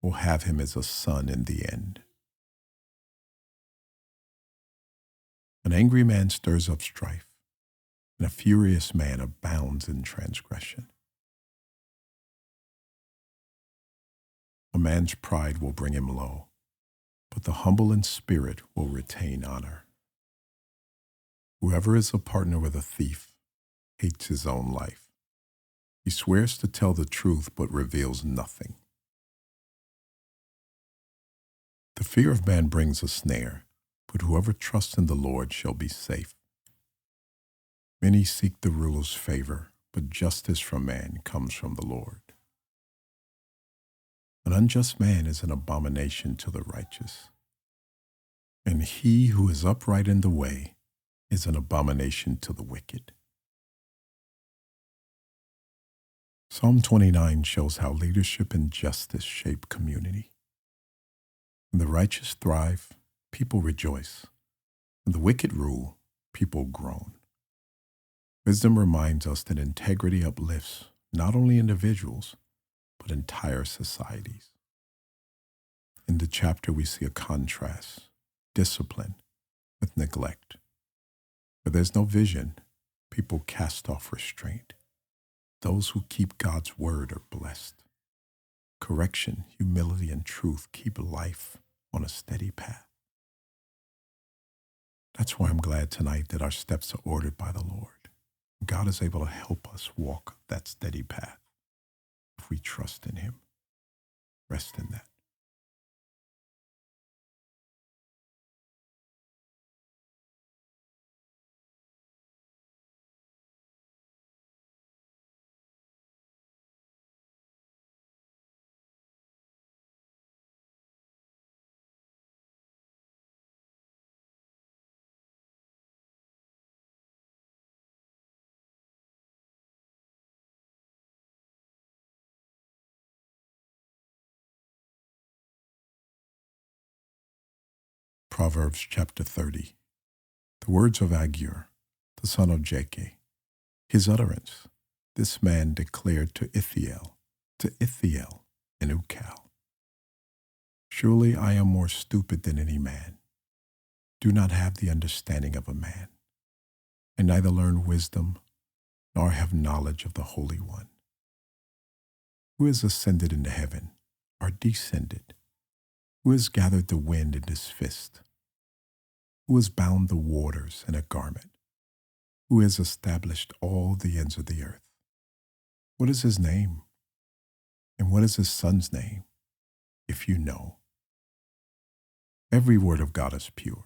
will have him as a son in the end. An angry man stirs up strife, and a furious man abounds in transgression. A man's pride will bring him low, but the humble in spirit will retain honor. Whoever is a partner with a thief hates his own life. He swears to tell the truth but reveals nothing. The fear of man brings a snare, but whoever trusts in the Lord shall be safe. Many seek the ruler's favor, but justice from man comes from the Lord. An unjust man is an abomination to the righteous, and he who is upright in the way is an abomination to the wicked. Psalm 29 shows how leadership and justice shape community. When the righteous thrive, people rejoice. When the wicked rule, people groan. Wisdom reminds us that integrity uplifts not only individuals, but entire societies. In the chapter, we see a contrast, discipline with neglect. Where there's no vision, people cast off restraint. Those who keep God's word are blessed. Correction, humility, and truth keep life on a steady path. That's why I'm glad tonight that our steps are ordered by the Lord. God is able to help us walk that steady path if we trust in Him. Rest in that. Proverbs chapter 30. The words of Agur, the son of Jakeh. His utterance, this man declared to Ithiel and Ukal. Surely I am more stupid than any man. Do not have the understanding of a man, and neither learn wisdom, nor have knowledge of the Holy One. Who has ascended into heaven, or descended? Who has gathered the wind in his fist? Who has bound the waters in a garment? Who has established all the ends of the earth? What is his name? And what is his son's name, if you know? Every word of God is pure.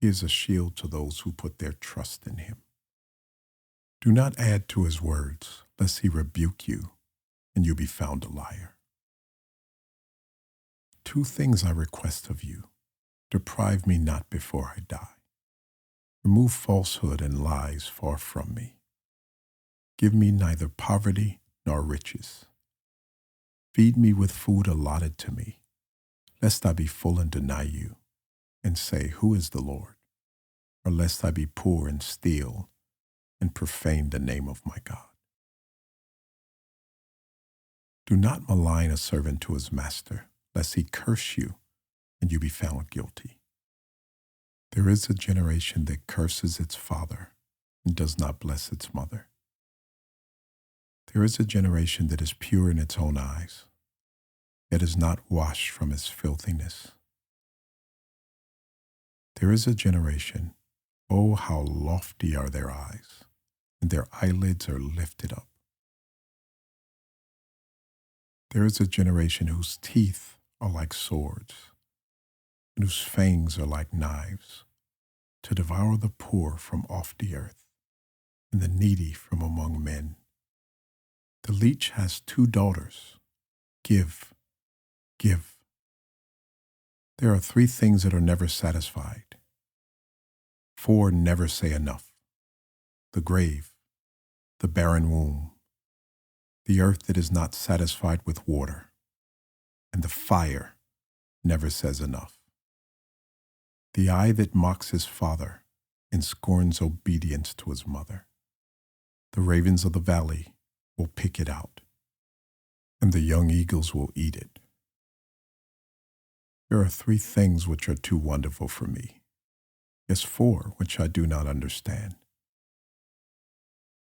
He is a shield to those who put their trust in him. Do not add to his words, lest he rebuke you, and you be found a liar. 2 things I request of you. Deprive me not before I die. Remove falsehood and lies far from me. Give me neither poverty nor riches. Feed me with food allotted to me, lest I be full and deny you, and say, Who is the Lord? Or lest I be poor and steal, and profane the name of my God. Do not malign a servant to his master, lest he curse you, and you be found guilty. There is a generation that curses its father and does not bless its mother. There is a generation that is pure in its own eyes, yet is not washed from its filthiness. There is a generation, oh, how lofty are their eyes, and their eyelids are lifted up. There is a generation whose teeth are like swords, and whose fangs are like knives, to devour the poor from off the earth, and the needy from among men. The leech has 2 daughters. Give, give. There are 3 things that are never satisfied. 4 never say enough. The grave, the barren womb, the earth that is not satisfied with water, and the fire never says enough. The eye that mocks his father and scorns obedience to his mother. The ravens of the valley will pick it out, and the young eagles will eat it. There are 3 things which are too wonderful for me, Yes, 4 which I do not understand.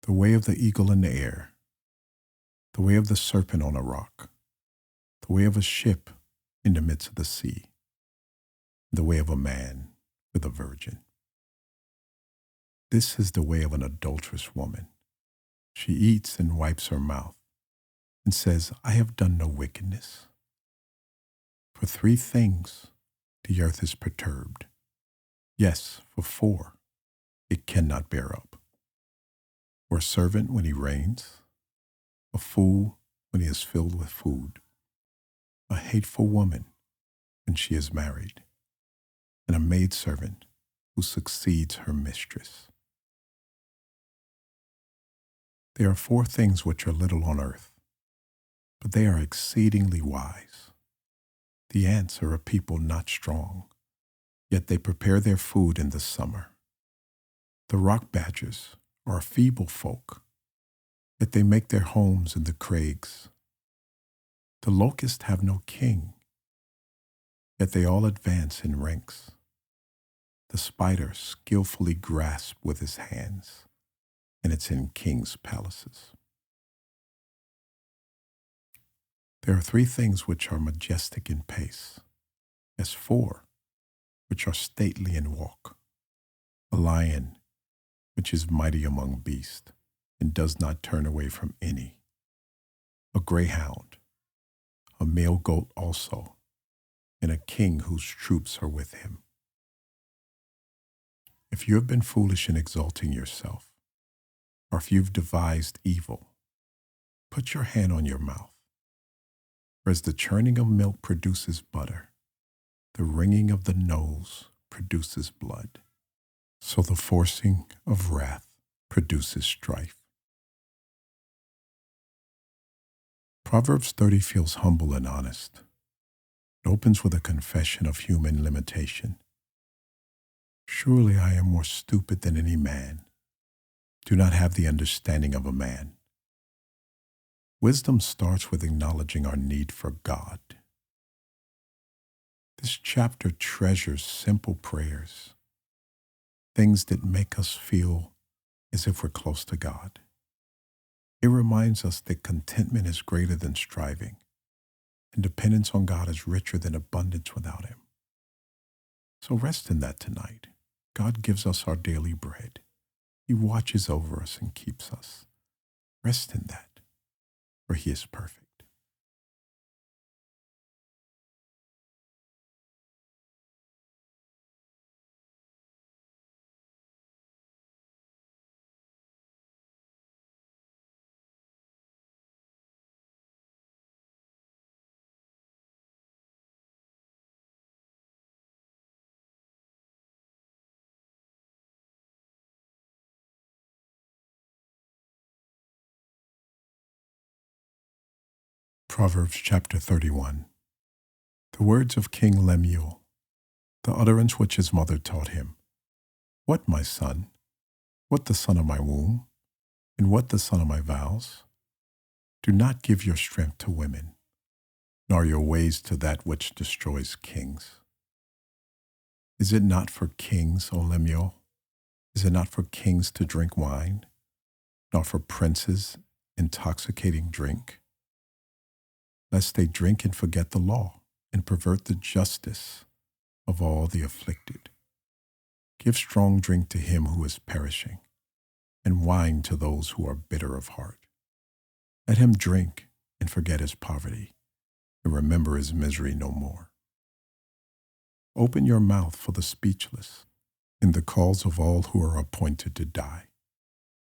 The way of the eagle in the air, the way of the serpent on a rock, the way of a ship in the midst of the sea, the way of a man with a virgin. This is the way of an adulterous woman. She eats and wipes her mouth and says, I have done no wickedness. For 3 things the earth is perturbed. Yes, for 4 it cannot bear up. For a servant when he reigns, a fool when he is filled with food, a hateful woman when she is married, and a maidservant who succeeds her mistress. There are 4 things which are little on earth, but they are exceedingly wise. The ants are a people not strong, yet they prepare their food in the summer. The rock badgers are a feeble folk, yet they make their homes in the crags. The locusts have no king, yet they all advance in ranks. The spider skillfully grasps with his hands, and it's in kings' palaces. There are 3 things which are majestic in pace, as 4 which are stately in walk. A lion which is mighty among beasts, and does not turn away from any. A greyhound, a male goat also, and a king whose troops are with him. If you have been foolish in exalting yourself, or if you've devised evil, put your hand on your mouth. For as the churning of milk produces butter, the wringing of the nose produces blood, so the forcing of wrath produces strife. Proverbs 30 feels humble and honest. It opens with a confession of human limitation. Surely I am more stupid than any man. Do not have the understanding of a man. Wisdom starts with acknowledging our need for God. This chapter treasures simple prayers, things that make us feel as if we're close to God. It reminds us that contentment is greater than striving, and dependence on God is richer than abundance without Him. So rest in that tonight. God gives us our daily bread. He watches over us and keeps us. Rest in that, for He is perfect. Proverbs chapter 31. The words of King Lemuel, the utterance which his mother taught him. What, my son? What the son of my womb? And what the son of my vows? Do not give your strength to women, nor your ways to that which destroys kings. Is it not for kings, O Lemuel? Is it not for kings to drink wine, nor for princes intoxicating drink? Lest they drink and forget the law, and pervert the justice of all the afflicted. Give strong drink to him who is perishing, and wine to those who are bitter of heart. Let him drink and forget his poverty, and remember his misery no more. Open your mouth for the speechless, in the cause of all who are appointed to die.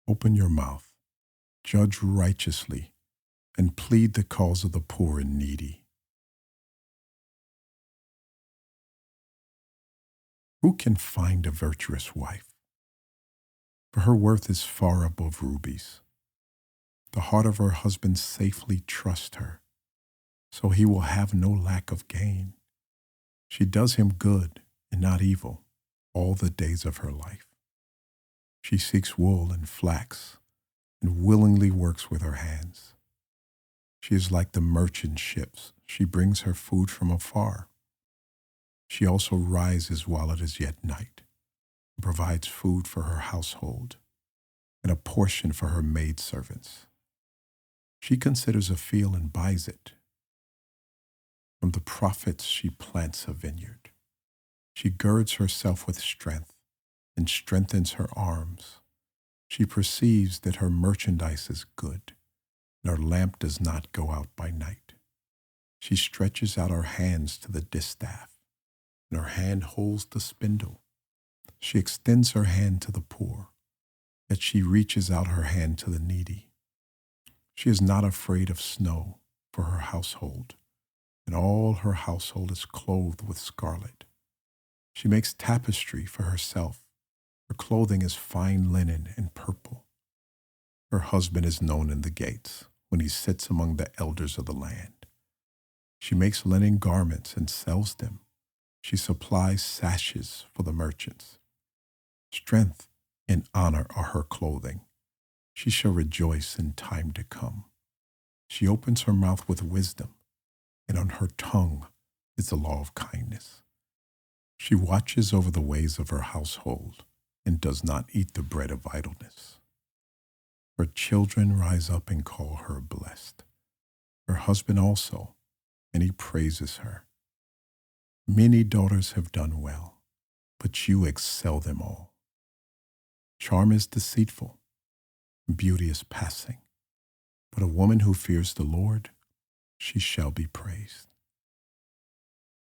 Open your mouth, judge righteously, and plead the cause of the poor and needy. Who can find a virtuous wife? For her worth is far above rubies. The heart of her husband safely trusts her, so he will have no lack of gain. She does him good and not evil all the days of her life. She seeks wool and flax and willingly works with her hands. She is like the merchant ships. She brings her food from afar. She also rises while it is yet night, and provides food for her household and a portion for her maidservants. She considers a field and buys it. From the profits she plants a vineyard. She girds herself with strength and strengthens her arms. She perceives that her merchandise is good, and her lamp does not go out by night. She stretches out her hands to the distaff, and her hand holds the spindle. She extends her hand to the poor, yet she reaches out her hand to the needy. She is not afraid of snow for her household, and all her household is clothed with scarlet. She makes tapestry for herself. Her clothing is fine linen and purple. Her husband is known in the gates when he sits among the elders of the land. She makes linen garments and sells them. She supplies sashes for the merchants. Strength and honor are her clothing. She shall rejoice in time to come. She opens her mouth with wisdom, and on her tongue is the law of kindness. She watches over the ways of her household and does not eat the bread of idleness. Her children rise up and call her blessed. Her husband also, and he praises her. Many daughters have done well, but you excel them all. Charm is deceitful, beauty is passing, but a woman who fears the Lord, she shall be praised.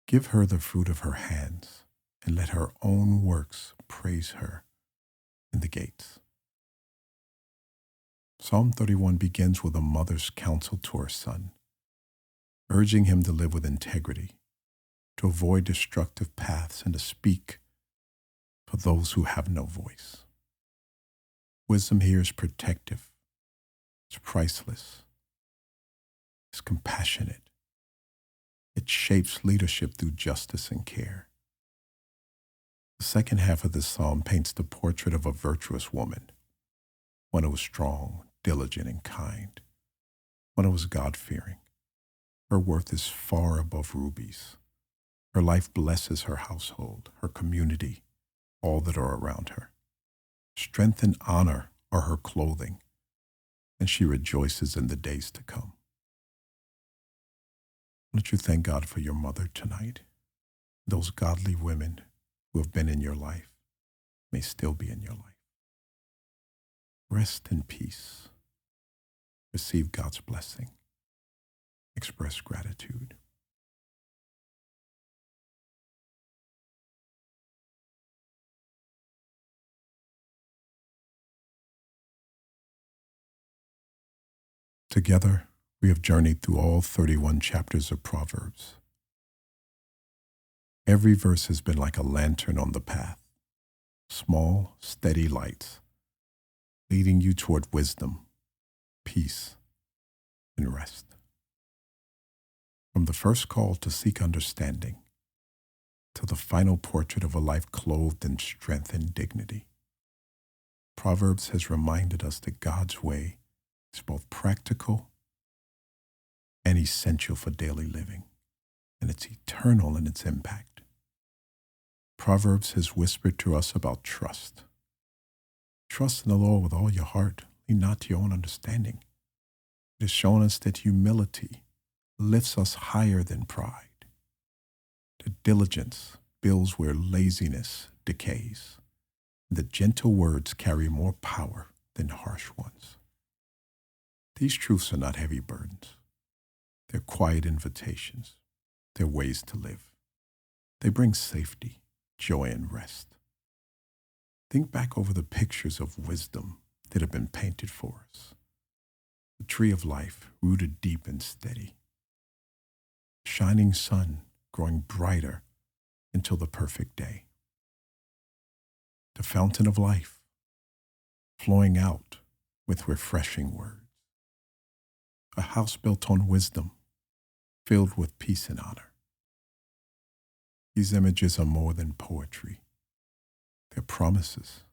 Give her the fruit of her hands, and let her own works praise her in the gates. Psalm 31 begins with a mother's counsel to her son, urging him to live with integrity, to avoid destructive paths, and to speak for those who have no voice. Wisdom here is protective, it's priceless, it's compassionate. It shapes leadership through justice and care. The second half of this psalm paints the portrait of a virtuous woman, one who was strong, diligent, and kind, one who was God-fearing. Her worth is far above rubies. Her life blesses her household, her community, all that are around her. Strength and honor are her clothing, and she rejoices in the days to come. Why don't you thank God for your mother tonight? Those godly women who have been in your life may still be in your life. Rest in peace. Receive God's blessing. Express gratitude. Together, we have journeyed through all 31 chapters of Proverbs. Every verse has been like a lantern on the path, small, steady lights, leading you toward wisdom, peace, and rest. From the first call to seek understanding to the final portrait of a life clothed in strength and dignity, Proverbs has reminded us that God's way is both practical and essential for daily living, and it's eternal in its impact. Proverbs has whispered to us about trust. Trust in the Lord with all your heart, lean not to your own understanding. It has shown us that humility lifts us higher than pride. That diligence builds where laziness decays. And that gentle words carry more power than harsh ones. These truths are not heavy burdens. They're quiet invitations. They're ways to live. They bring safety, joy, and rest. Think back over the pictures of wisdom that have been painted for us. The tree of life, rooted deep and steady. Shining sun growing brighter until the perfect day. The fountain of life, flowing out with refreshing words. A house built on wisdom, filled with peace and honor. These images are more than poetry. They're promises.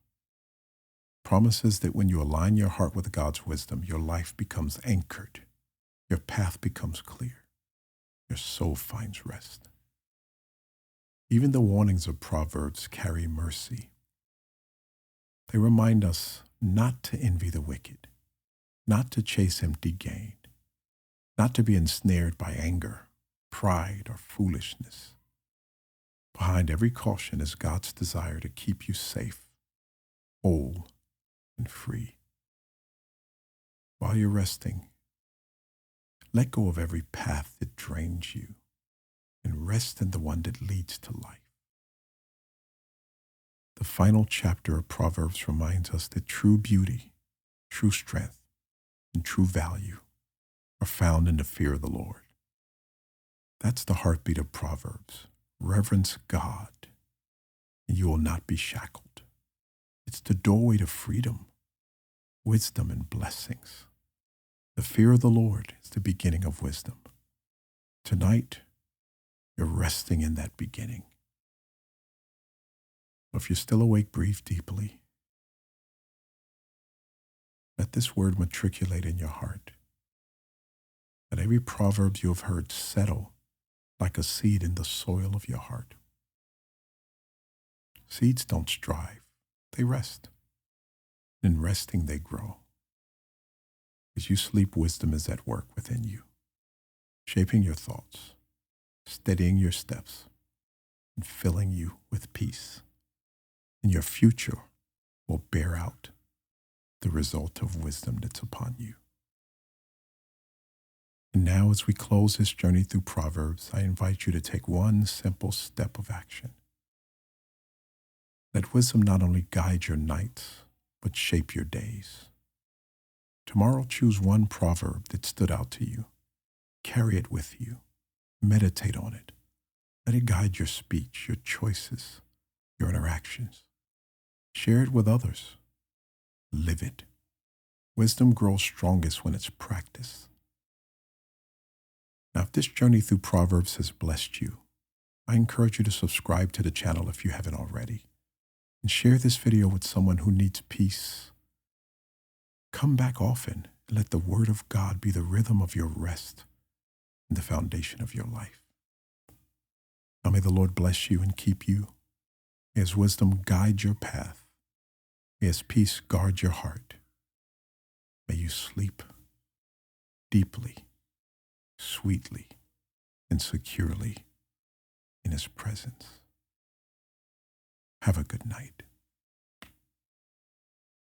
Promises that when you align your heart with God's wisdom, your life becomes anchored. Your path becomes clear. Your soul finds rest. Even the warnings of Proverbs carry mercy. They remind us not to envy the wicked, not to chase empty gain, not to be ensnared by anger, pride, or foolishness. Behind every caution is God's desire to keep you safe, whole, and free. While you're resting, let go of every path that drains you and rest in the one that leads to life. The final chapter of Proverbs reminds us that true beauty, true strength, and true value are found in the fear of the Lord. That's the heartbeat of Proverbs. Reverence God, and you will not be shackled. It's the doorway to freedom, wisdom, and blessings. The fear of the Lord is the beginning of wisdom. Tonight, you're resting in that beginning. If you're still awake, breathe deeply. Let this word matriculate in your heart. Let every proverb you have heard settle like a seed in the soil of your heart. Seeds don't strive, they rest. In resting, they grow. As you sleep, wisdom is at work within you, shaping your thoughts, steadying your steps, and filling you with peace. And your future will bear out the result of wisdom that's upon you. And now, as we close this journey through Proverbs, I invite you to take one simple step of action. Let wisdom not only guide your nights, but shape your days. Tomorrow, choose one proverb that stood out to you. Carry it with you. Meditate on it. Let it guide your speech, your choices, your interactions. Share it with others. Live it. Wisdom grows strongest when it's practiced. Now, if this journey through Proverbs has blessed you, I encourage you to subscribe to the channel if you haven't already, and share this video with someone who needs peace. Come back often and let the Word of God be the rhythm of your rest and the foundation of your life. Now may the Lord bless you and keep you. May His wisdom guide your path. May His peace guard your heart. May you sleep deeply, sweetly, and securely in His presence. Have a good night.